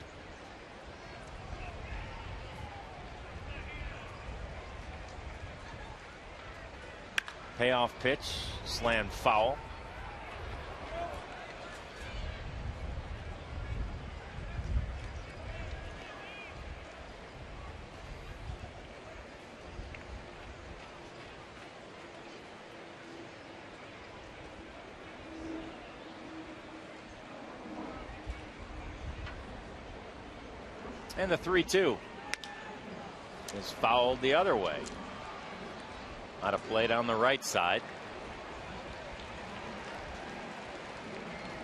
Payoff pitch, slammed foul. And the 3-2 is fouled the other way. Out of play down the right side.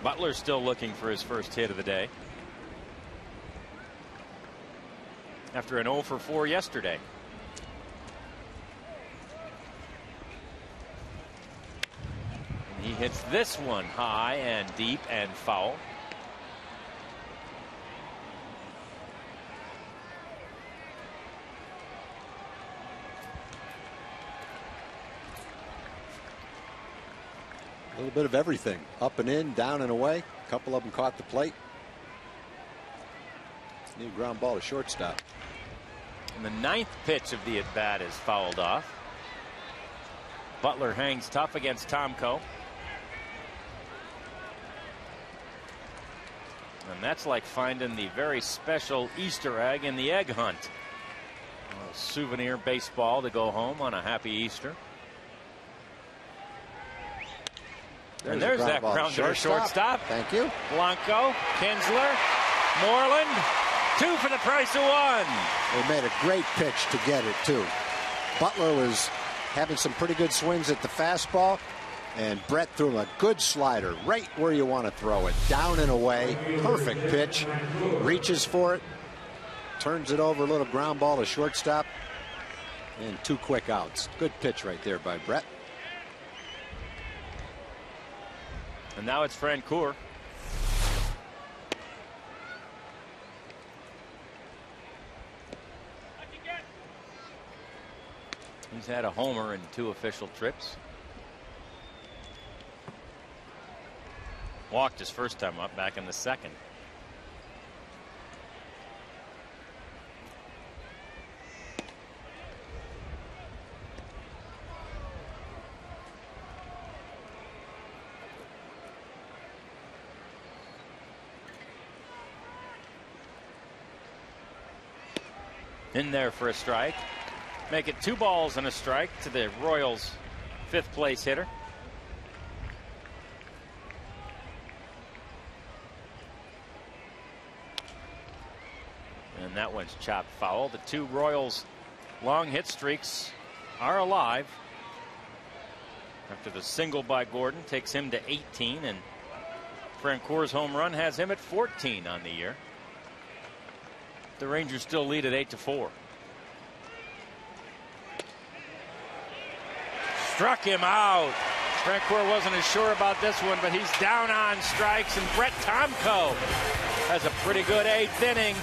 Butler still looking for his first hit of the day after an 0 for 4 yesterday. And he hits this one high and deep and foul. A little bit of everything. Up and in, down and away. A couple of them caught the plate. New ground ball to shortstop. And the 9th pitch of the at-bat is fouled off. Butler hangs tough against Tomko. And that's like finding the very special Easter egg in the egg hunt. A souvenir baseball to go home on a happy Easter. And there's that ground to shortstop. Thank you. Blanco, Kinsler, Moreland, 2 for the price of 1. They made a great pitch to get it, too. Butler was having some pretty good swings at the fastball, and Brett threw him a good slider right where you want to throw it. Down and away. Perfect pitch. Reaches for it. Turns it over. A little ground ball to shortstop. And 2 quick outs. Good pitch right there by Brett. And now it's Francoeur. He's had a homer in 2 official trips. Walked his first time up back in the 2nd. In there for a strike. Make it 2 balls and a strike to the Royals' 5th place hitter. And that one's chopped foul. The two Royals long hit streaks are alive. After the single by Gordon takes him to 18, and Francoeur's home run has him at 14 on the year. The Rangers still lead at 8-4. Struck him out. Francoeur wasn't as sure about this one, but he's down on strikes, and Brett Tomko has a pretty good 8th inning.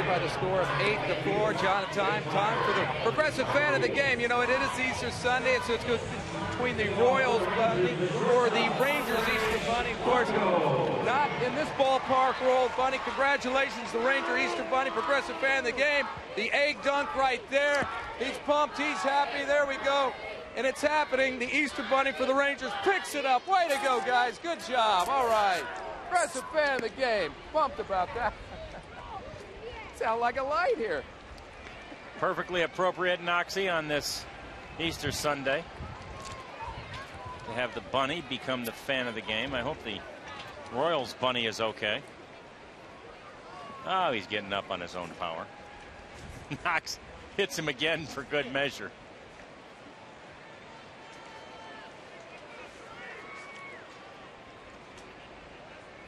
By the score of 8-4. John and time for the progressive fan of the game. You know, it is Easter Sunday, and so it's good between the Royals bunny or the Rangers Easter bunny. Of course, not in this ballpark world, bunny. Congratulations, the Ranger Easter bunny, progressive fan of the game. The egg dunk right there. He's pumped. He's happy. There we go. And it's happening. The Easter bunny for the Rangers picks it up. Way to go, guys. Good job. All right. Progressive fan of the game. Pumped about that. Sound like a light here. Perfectly appropriate, Noxie, on this Easter Sunday to have the bunny become the fan of the game. I hope the Royals bunny is okay. Oh, he's getting up on his own power. Knox hits him again for good measure.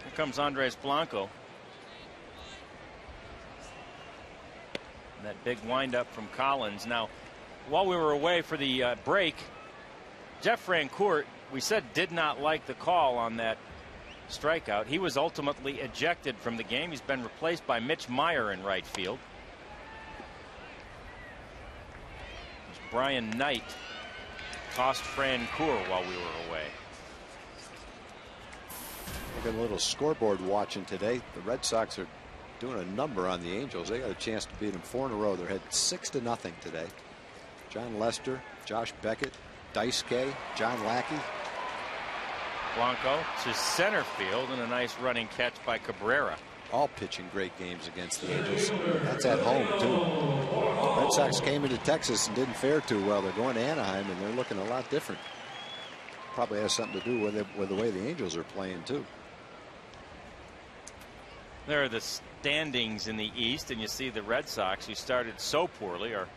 Here comes Andres Blanco. That big windup from Collins. Now, while we were away for the break, Jeff Francoeur, we said, did not like the call on that strikeout. He was ultimately ejected from the game. He's been replaced by Mitch Meyer in right field. Brian Knight tossed Francoeur while we were away. I got a little scoreboard watching today. The Red Sox are doing a number on the Angels. They got a chance to beat them 4 in a row. They're headed 6-0 today. John Lester, Josh Beckett, Daisuke, John Lackey. Blanco to center field, and a nice running catch by Cabrera. All pitching great games against the Angels. That's at home, too. Red Sox came into Texas and didn't fare too well. They're going to Anaheim, and they're looking a lot different. Probably has something to do with the way the Angels are playing, too. There are the standings in the East, and you see the Red Sox, who started so poorly, are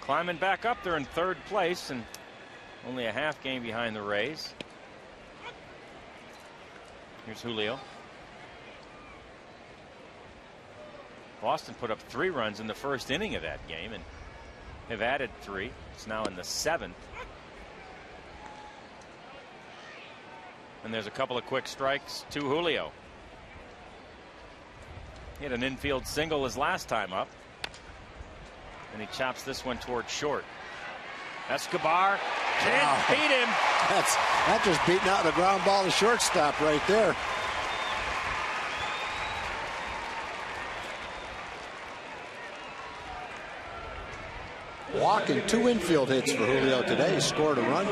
climbing back up. They're in 3rd place and only a half game behind the Rays. Here's Julio. Boston put up 3 runs in the first inning of that game and have added 3. It's now in the 7th. And there's a couple of quick strikes to Julio. He had an infield single his last time up, and he chops this one toward short. Escobar can't beat him. That's just beating out the ground ball to shortstop right there. Walk and 2 infield hits for Julio today. He scored a run.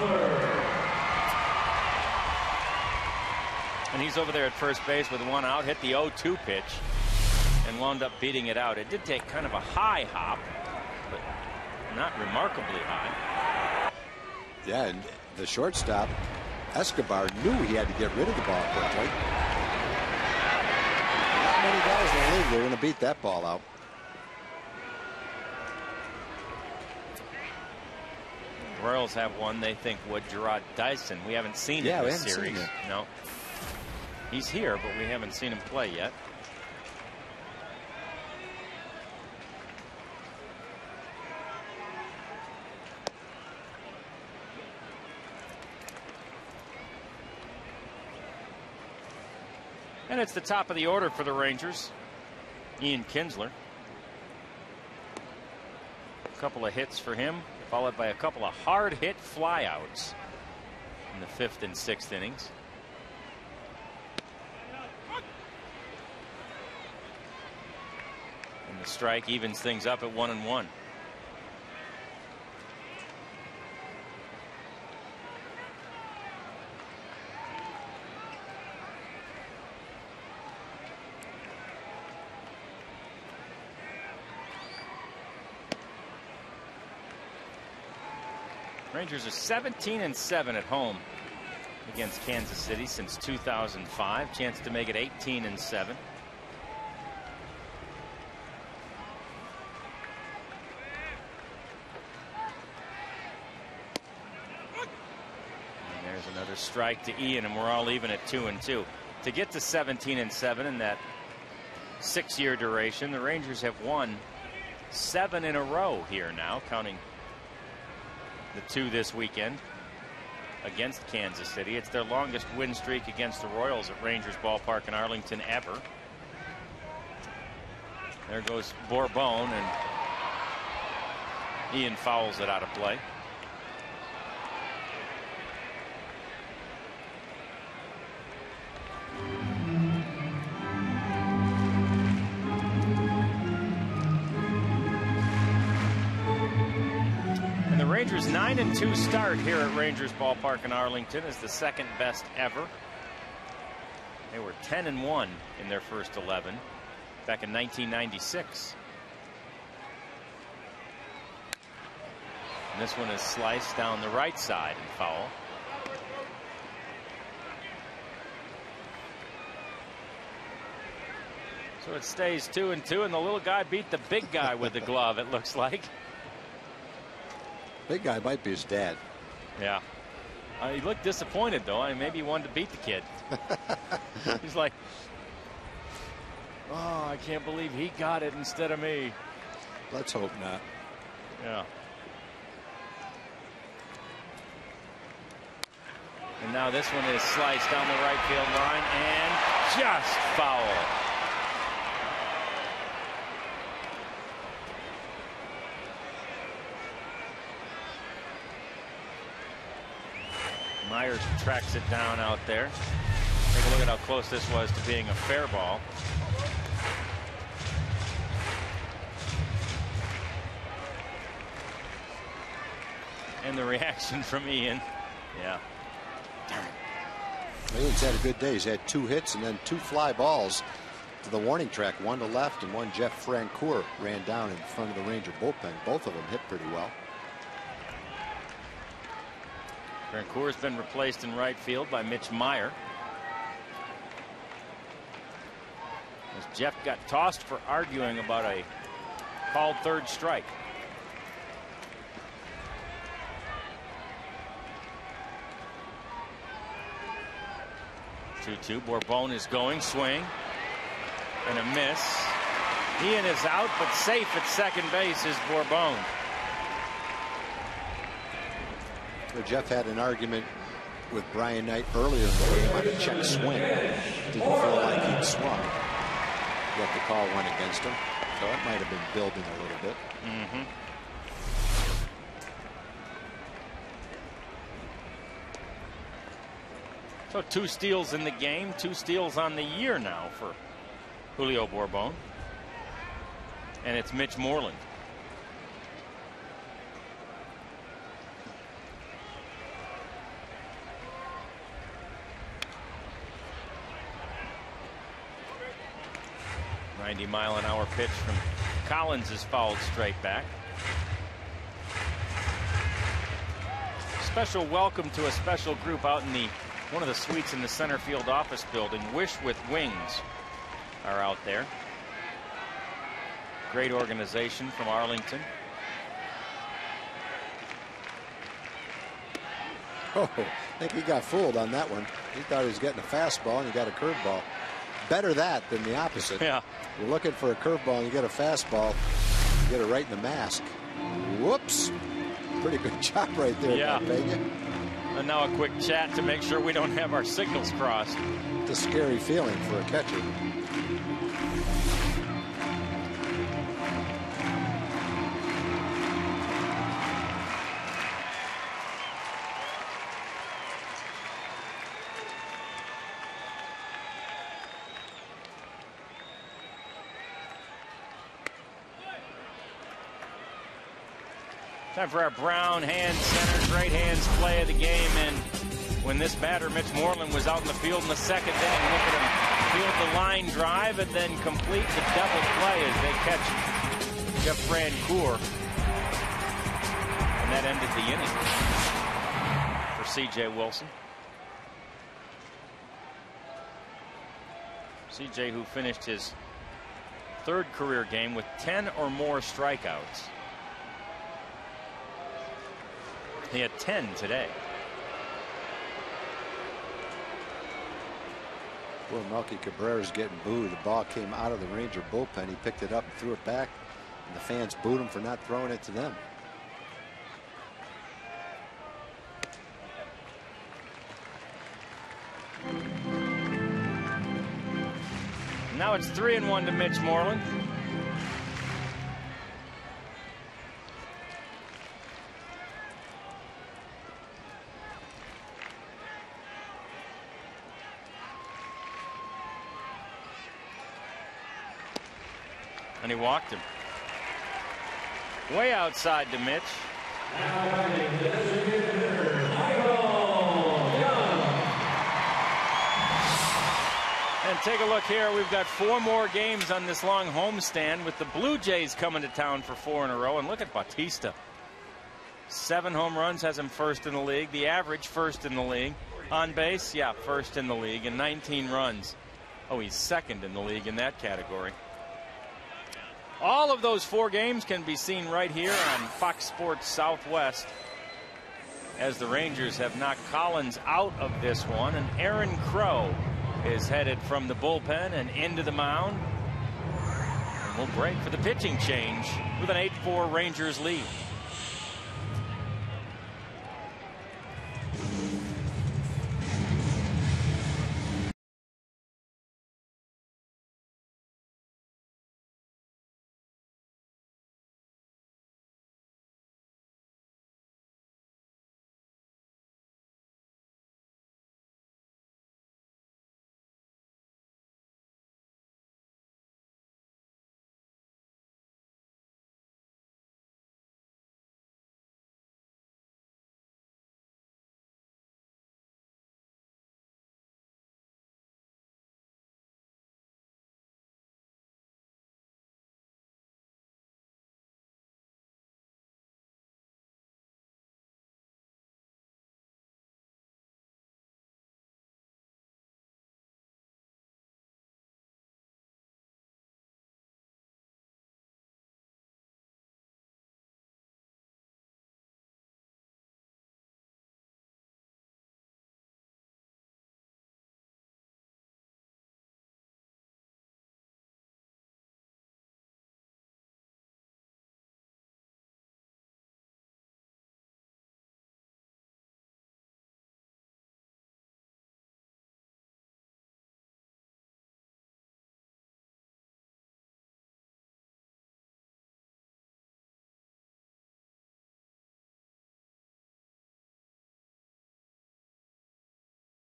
And he's over there at first base with 1 out, hit the 0-2 pitch, and wound up beating it out. It did take kind of a high hop, but not remarkably high. Yeah, and the shortstop, Escobar, knew he had to get rid of the ball quickly. Not many guys in the league, they're going to beat that ball out. The Royals have one they think would, Gerard Dyson. We haven't seen it in this series. No. He's here, but we haven't seen him play yet. And it's the top of the order for the Rangers. Ian Kinsler. A couple of hits for him, followed by a couple of hard hit flyouts in the 5th and 6th innings. And the strike evens things up at 1-1. Rangers are 17-7 at home against Kansas City since 2005. Chance to make it 18-7. And there's another strike to Ian, and we're all even at 2-2. To get to 17-7 in that 6-year duration, the Rangers have won 7 in a row here now, counting the 2 this weekend against Kansas City. It's their longest win streak against the Royals at Rangers Ballpark in Arlington ever. There goes Bourbon, and Ian fouls it out of play. Rangers' 9-2 start here at Rangers Ballpark in Arlington is the 2nd best ever. They were 10-1 in their first 11 back in 1996. And this one is sliced down the right side and foul. So it stays 2-2, and the little guy beat the big guy with the glove, it looks like. Big guy might be his dad. Yeah. He looked disappointed, though. I mean, maybe he wanted to beat the kid. He's like, oh, I can't believe he got it instead of me. Let's hope not. Yeah. And now this one is sliced down the right field line and just foul. Myers tracks it down out there. Take a look at how close this was to being a fair ball. And the reaction from Ian. Yeah. Ian's had a good day. He's had 2 hits and then 2 fly balls to the warning track. 1 to left and 1 Jeff Francoeur ran down in front of the Ranger bullpen. Both of them hit pretty well. Francoeur has been replaced in right field by Mitch Meyer. As Jeff got tossed for arguing about a called 3rd strike. 2-2. Bourbon is going, swing, and a miss. Ian is out, but safe at second base is Bourbon. Jeff had an argument with Brian Knight earlier in the game on a check swing. Didn't feel like he'd swung. Yet the call went against him. So that might have been building a little bit. So 2 steals in the game, 2 steals on the year now for Julio Bourbon. And it's Mitch Moreland. .90-mile-an-hour pitch from Collins is fouled straight back. Special welcome to a special group out in one of the suites in the center field office building. Wish with Wings are out there. Great organization from Arlington. Oh, I think he got fooled on that one. He thought he was getting a fastball and he got a curveball. Better that than the opposite. Yeah. You're looking for a curveball and you get a fastball. You get it right in the mask. Whoops. Pretty good job right there, yeah. Pena. And now a quick chat to make sure we don't have our signals crossed. It's a scary feeling for a catcher. Time for our Brown hand center, great hands play of the game. And when this batter, Mitch Moreland, was out in the field in the second inning, look at him field the line drive and then complete the double play as they catch Jeff Francoeur. And that ended the inning for C.J. Wilson. C.J., who finished his 3rd career game with 10 or more strikeouts. He had 10 today. Well, Melky Cabrera's getting booed. The ball came out of the Ranger bullpen. He picked it up and threw it back. And the fans booed him for not throwing it to them. Now it's 3-1 to Mitch Moreland. And he walked him. Way outside to Mitch. And take a look here. We've got 4 more games on this long homestand with the Blue Jays coming to town for 4 in a row. And look at Bautista. 7 home runs, has him first in the league. The average first in the league. On base, yeah, first in the league. And 19 runs. Oh, he's second in the league in that category. All of those 4 games can be seen right here on Fox Sports Southwest as the Rangers have knocked Collins out of this one, and Aaron Crow is headed from the bullpen and into the mound. And we'll break for the pitching change with an 8-4 Rangers lead.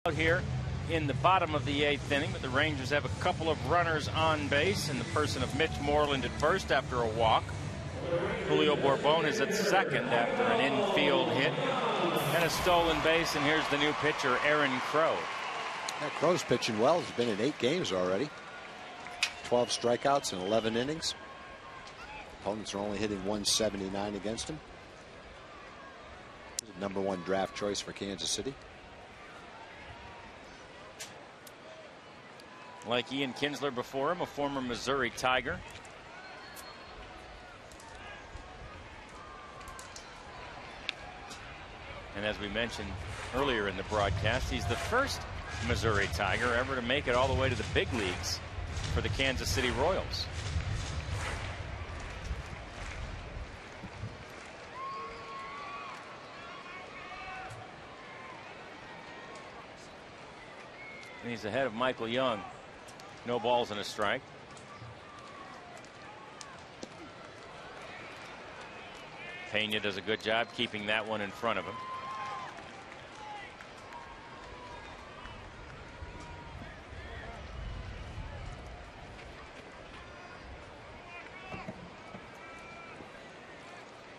Out here in the bottom of the 8th inning, but the Rangers have a couple of runners on base in the person of Mitch Moreland at first after a walk. Julio Bourbon is at second after an infield hit and a stolen base, and here's the new pitcher, Aaron Crow. Yeah, Crow's pitching well. He's been in 8 games already. 12 strikeouts in 11 innings. Opponents are only hitting 179 against him. He's the #1 draft choice for Kansas City. Like Ian Kinsler before him, a former Missouri Tiger. And as we mentioned earlier in the broadcast, he's the first Missouri Tiger ever to make it all the way to the big leagues for the Kansas City Royals. And he's ahead of Michael Young. No balls and a strike. Pena does a good job keeping that one in front of him.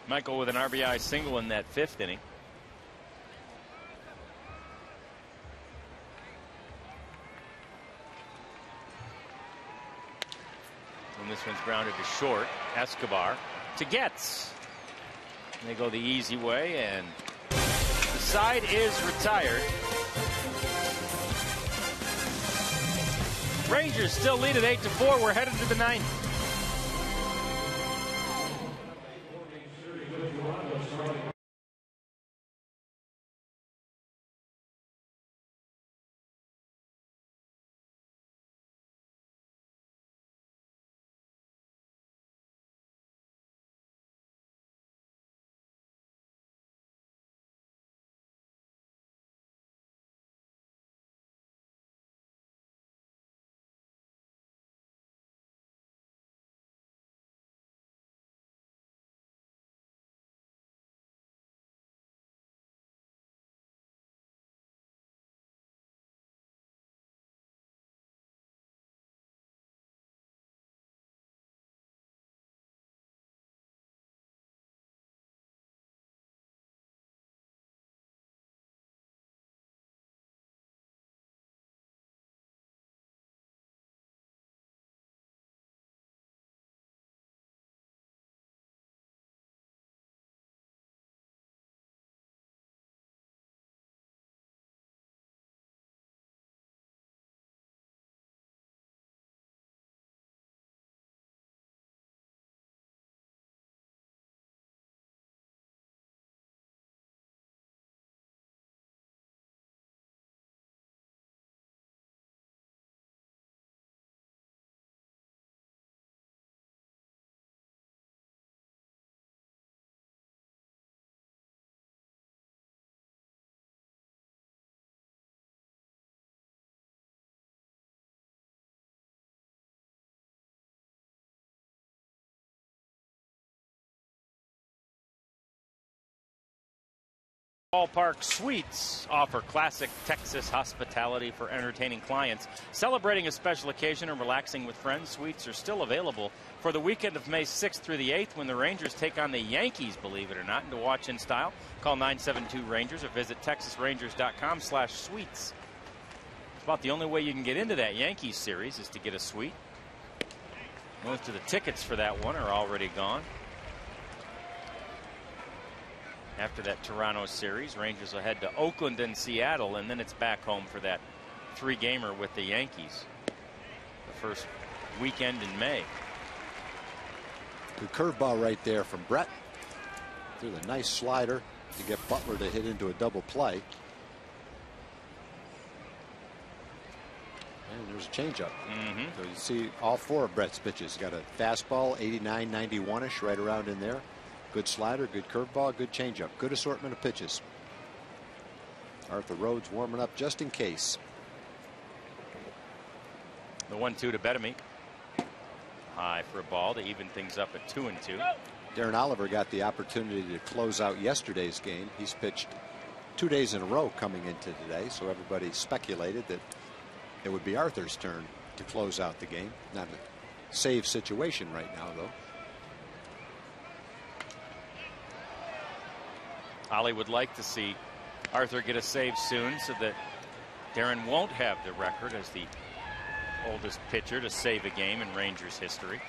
Michael with an RBI single in that 5th inning. And this one's grounded to short. Escobar to Getz. And they go the easy way, and the side is retired. Rangers still lead at 8-4. We're headed to the 9th. Ballpark Suites offer classic Texas hospitality for entertaining clients. Celebrating a special occasion or relaxing with friends, suites are still available for the weekend of May 6th through the 8th when the Rangers take on the Yankees, believe it or not. And to watch in style, call 972-RANGERS or visit texasrangers.com/suites. It's about the only way you can get into that Yankees series is to get a suite. Most of the tickets for that one are already gone. After that Toronto series, Rangers will head to Oakland and Seattle, and then it's back home for that 3-gamer with the Yankees the first weekend in May. Good curveball right there from Brett. Threw the nice slider to get Butler to hit into a double play. And there's a changeup. So you see all 4 of Brett's pitches. Got a fastball, 89, 91-ish, right around in there. Good slider, good curveball, good changeup. Good assortment of pitches. Arthur Rhodes warming up just in case. The 1-2 to Bettamy. High for a ball to even things up at 2-2. Darren Oliver got the opportunity to close out yesterday's game. He's pitched 2 days in a row coming into today, so everybody speculated that It would be Arthur's turn to close out the game. Not a save situation right now, though. Ollie would like to see Arthur get a save soon so that Darren won't have the record as the oldest pitcher to save a game in Rangers history.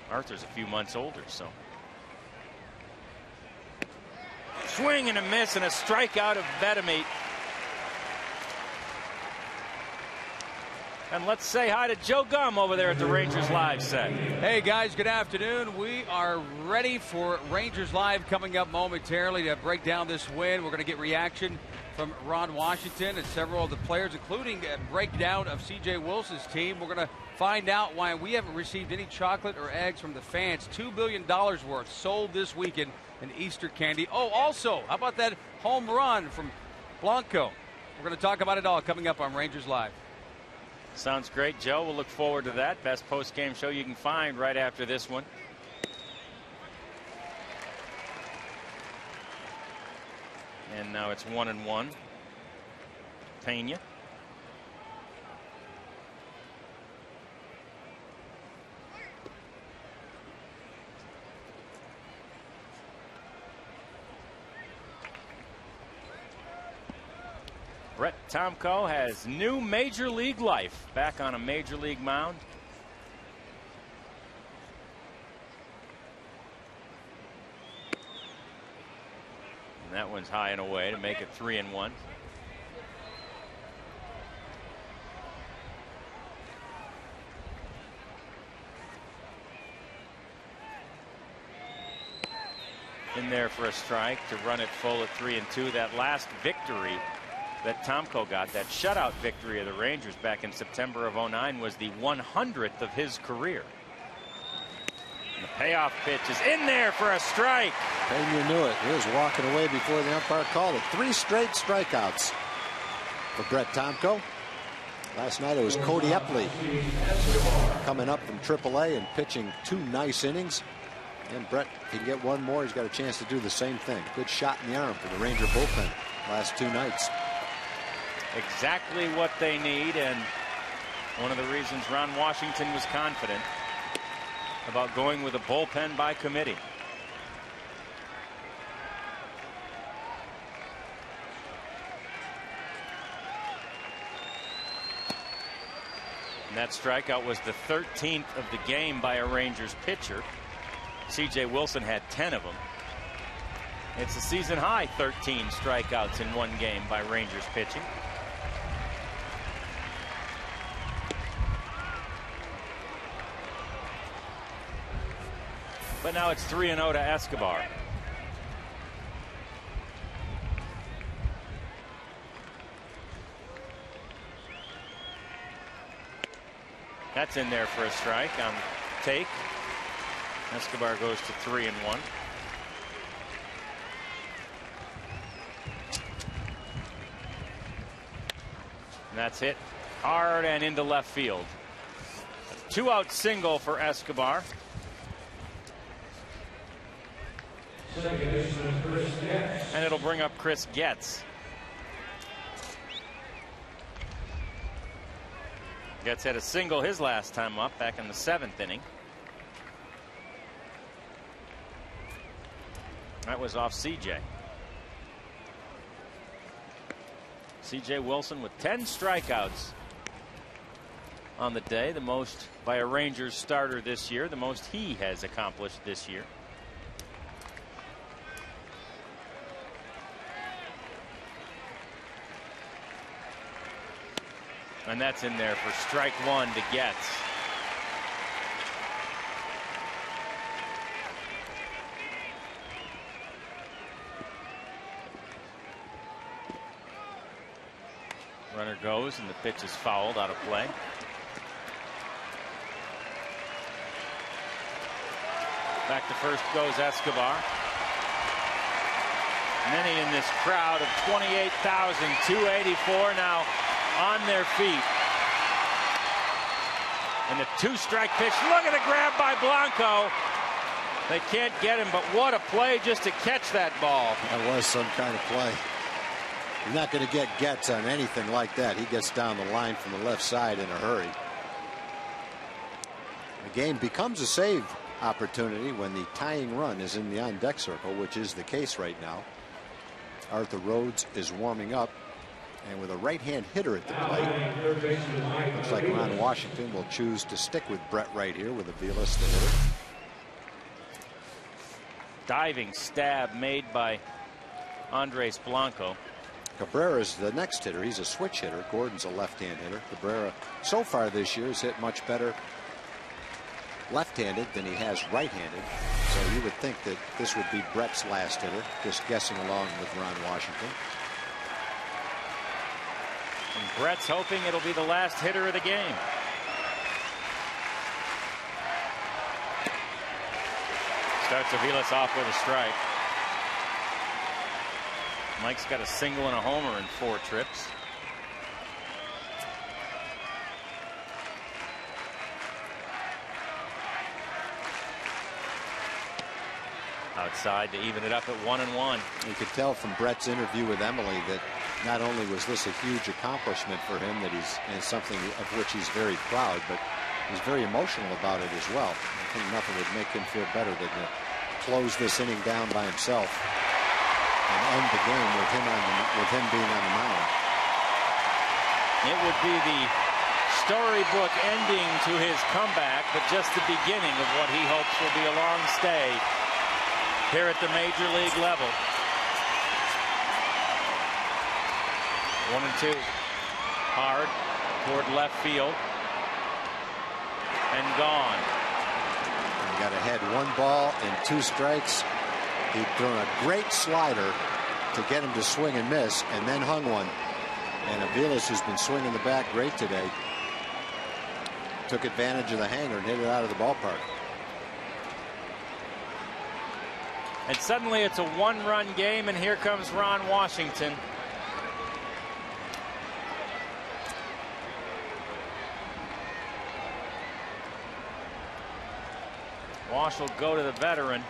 Arthur's a few months older, so. Swing and a miss and a strikeout of Betamete. And let's say hi to Joe Gum over there at the Rangers Live set. Hey guys, good afternoon. We are ready for Rangers Live coming up momentarily to break down this win. We're going to get reaction from Ron Washington and several of the players, including a breakdown of C.J. Wilson's team. We're going to find out why we haven't received any chocolate or eggs from the fans. $2 billion worth sold this weekend in Easter candy. Oh, also, how about that home run from Blanco? We're going to talk about it all coming up on Rangers Live. Sounds great, Joe. We'll look forward to that. Best post-game show you can find right after this one. And now it's 1-1. Pena. Brett Tomko has new major league life, back on a major league mound. And that one's high and away to make it 3-1. In there for a strike to run it full at 3-2. That last victory that Tomko got, that shutout victory of the Rangers back in September of '09, was the 100th of his career. And the payoff pitch is in there for a strike. Pena knew it. He was walking away before the umpire called it. 3 straight strikeouts for Brett Tomko. Last night it was Cody Epley coming up from AAA and pitching 2 nice innings. And Brett, if he can get one more, he's got a chance to do the same thing. Good shot in the arm for the Ranger bullpen last 2 nights. Exactly what they need, and one of the reasons Ron Washington was confident about going with a bullpen by committee. And that strikeout was the 13th of the game by a Rangers pitcher. C.J. Wilson had 10 of them. It's a season high 13 strikeouts in one game by Rangers pitching. But now it's 3-0 to Escobar. That's in there for a strike on take. Escobar goes to 3-1. And that's hit hard and into left field. A 2-out single for Escobar. And it'll bring up Chris Getz. Getz had a single his last time up back in the 7th inning. That was off CJ. CJ Wilson with 10 strikeouts on the day, the most by a Rangers starter this year, the most he has accomplished this year. And that's in there for strike 1 to Getz. Runner goes and the pitch is fouled out of play. Back to first goes Escobar. Many in this crowd of 28,284 now on their feet. And the 2-strike pitch. Look at the grab by Blanco. They can't get him, but what a play just to catch that ball. That was some kind of play. You're not going to get gets on anything like that. He gets down the line from the left side in a hurry. The game becomes a save opportunity when the tying run is in the on-deck circle, which is the case right now. Arthur Rhodes is warming up, and with a right-hand hitter at the plate, looks like Ron Washington will choose to stick with Brett right here with Aviles the hitter. Diving stab made by Andres Blanco. Cabrera's the next hitter. He's a switch hitter. Gordon's a left-hand hitter. Cabrera so far this year has hit much better left-handed than he has right-handed. So you would think that this would be Brett's last hitter, just guessing along with Ron Washington. And Brett's hoping it'll be the last hitter of the game. Starts Aviles off with a strike. Mike's got a single and a homer in 4 trips. Outside to even it up at 1-1. You could tell from Brett's interview with Emily that not only was this a huge accomplishment for him, that and something of which he's very proud, but he's very emotional about it as well. I think nothing would make him feel better than to close this inning down by himself and end the game with him being on the mound. It would be the storybook ending to his comeback, but just the beginning of what he hopes will be a long stay here at the major league level. 1-2. Hard toward left field. And gone. He got ahead 1 ball and 2 strikes. He'd thrown a great slider to get him to swing and miss, and then hung one. And Aviles has been swinging the bat great today. Took advantage of the hanger and hit it out of the ballpark. And suddenly it's a 1-run game, and here comes Ron Washington. Wash will go to the veteran.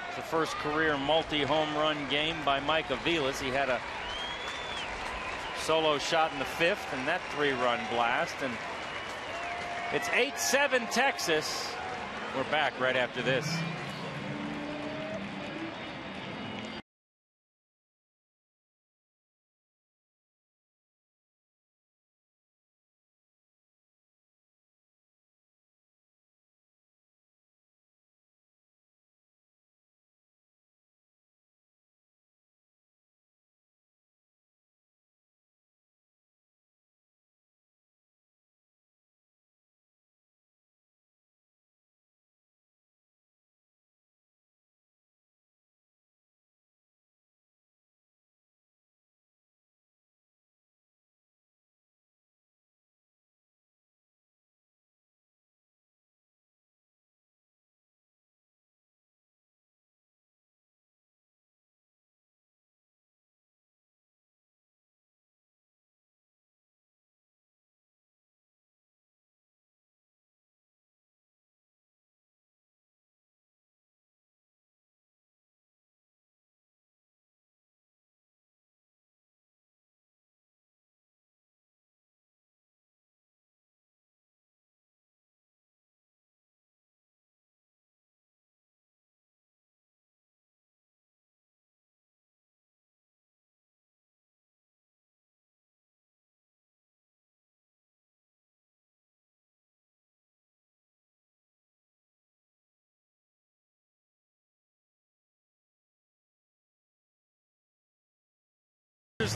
It's the first career multi-home run game by Mike Aviles. He had a solo shot in the 5th, and that 3-run blast. And it's 8-7 Texas. We're back right after this.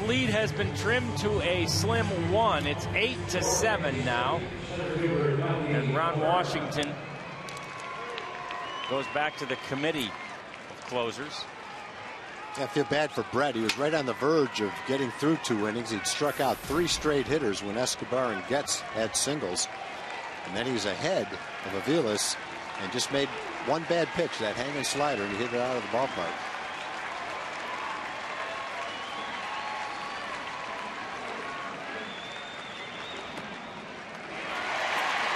Lead has been trimmed to a slim 1. It's 8-7 now. And Ron Washington goes back to the committee of closers. I feel bad for Brett. He was right on the verge of getting through 2 innings. He'd struck out 3 straight hitters when Escobar and Getz had singles. And then he's ahead of Aviles and just made 1 bad pitch, that hanging slider, and he hit it out of the ballpark.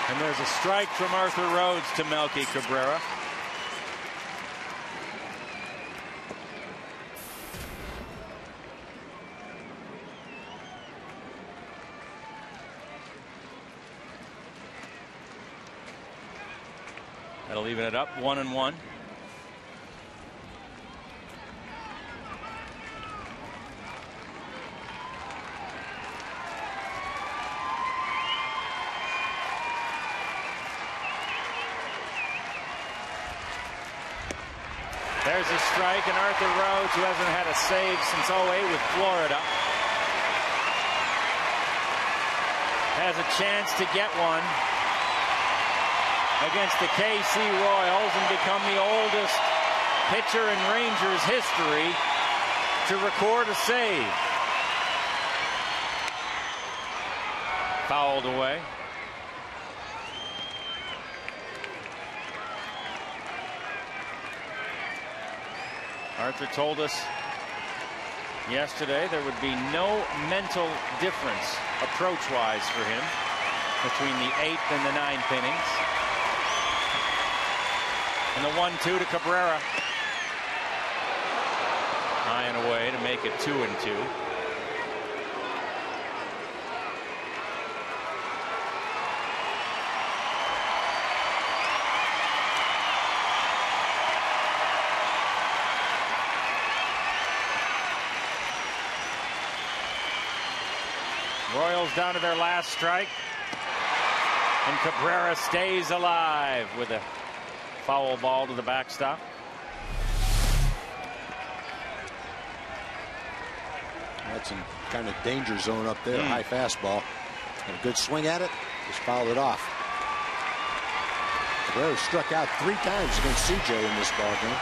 And there's a strike from Arthur Rhodes to Melky Cabrera. That'll even it up 1-1. There's a strike, and Arthur Rhodes, who hasn't had a save since 08 with Florida, has a chance to get one against the KC Royals and become the oldest pitcher in Rangers history to record a save. Fouled away. Arthur told us yesterday there would be no mental difference approach-wise for him between the 8th and the 9th innings. And the 1-2 to Cabrera. High and away to make it 2-2. Royals down to their last strike, and Cabrera stays alive with a foul ball to the backstop. That's in kind of danger zone up there. High fastball. And a good swing at it. Just fouled it off. Cabrera struck out 3 times against CJ in this ball game.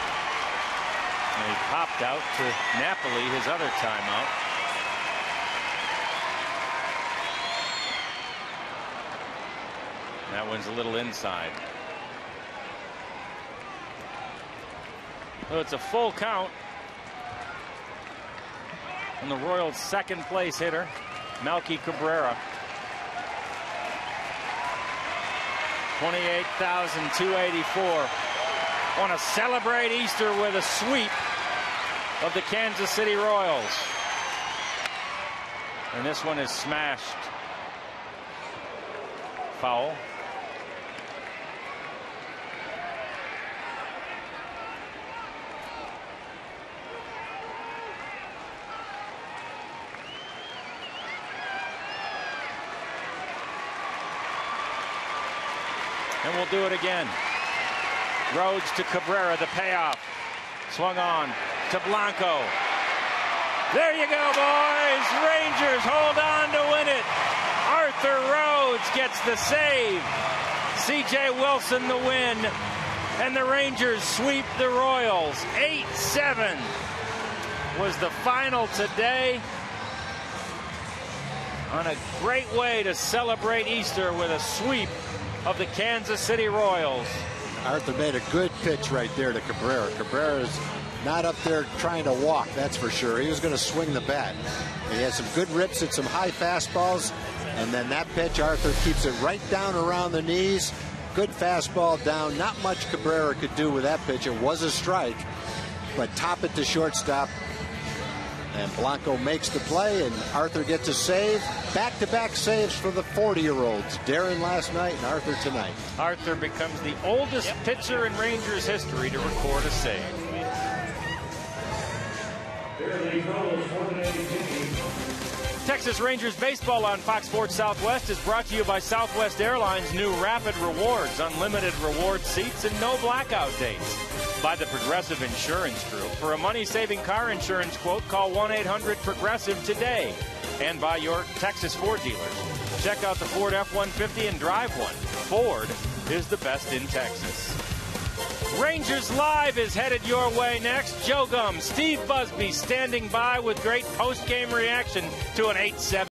And he popped out to Napoli his other timeout. That one's a little inside. So it's a full count on the Royals' second place hitter, Melky Cabrera. 28,284. Want to celebrate Easter with a sweep of the Kansas City Royals. And this one is smashed. Foul. And we'll do it again. Rhodes to Cabrera, the payoff. Swung on to Blanco. There you go, boys. Rangers hold on to win it. Arthur Rhodes gets the save. C.J. Wilson the win. And the Rangers sweep the Royals. 8-7 was the final today. On a great way to celebrate Easter with a sweep of the Kansas City Royals. Arthur made a good pitch right there to Cabrera. Cabrera's not up there trying to walk, that's for sure. He was going to swing the bat. And he had some good rips at some high fastballs. And then that pitch, Arthur keeps it right down around the knees. Good fastball down. Not much Cabrera could do with that pitch. It was a strike. But top it to shortstop. And Blanco makes the play, and Arthur gets a save. Back-to-back saves for the 40-year-olds. Darren last night and Arthur tonight. Arthur becomes the oldest pitcher in Rangers history to record a save. Texas Rangers baseball on Fox Sports Southwest is brought to you by Southwest Airlines' new Rapid Rewards, unlimited reward seats and no blackout dates. By the Progressive Insurance Group. For a money-saving car insurance quote, call 1-800-PROGRESSIVE today. And by your Texas Ford dealers. Check out the Ford F-150 and drive one. Ford is the best in Texas. Rangers Live is headed your way next. Joe Gum, Steve Busby standing by with great post-game reaction to an 8-7.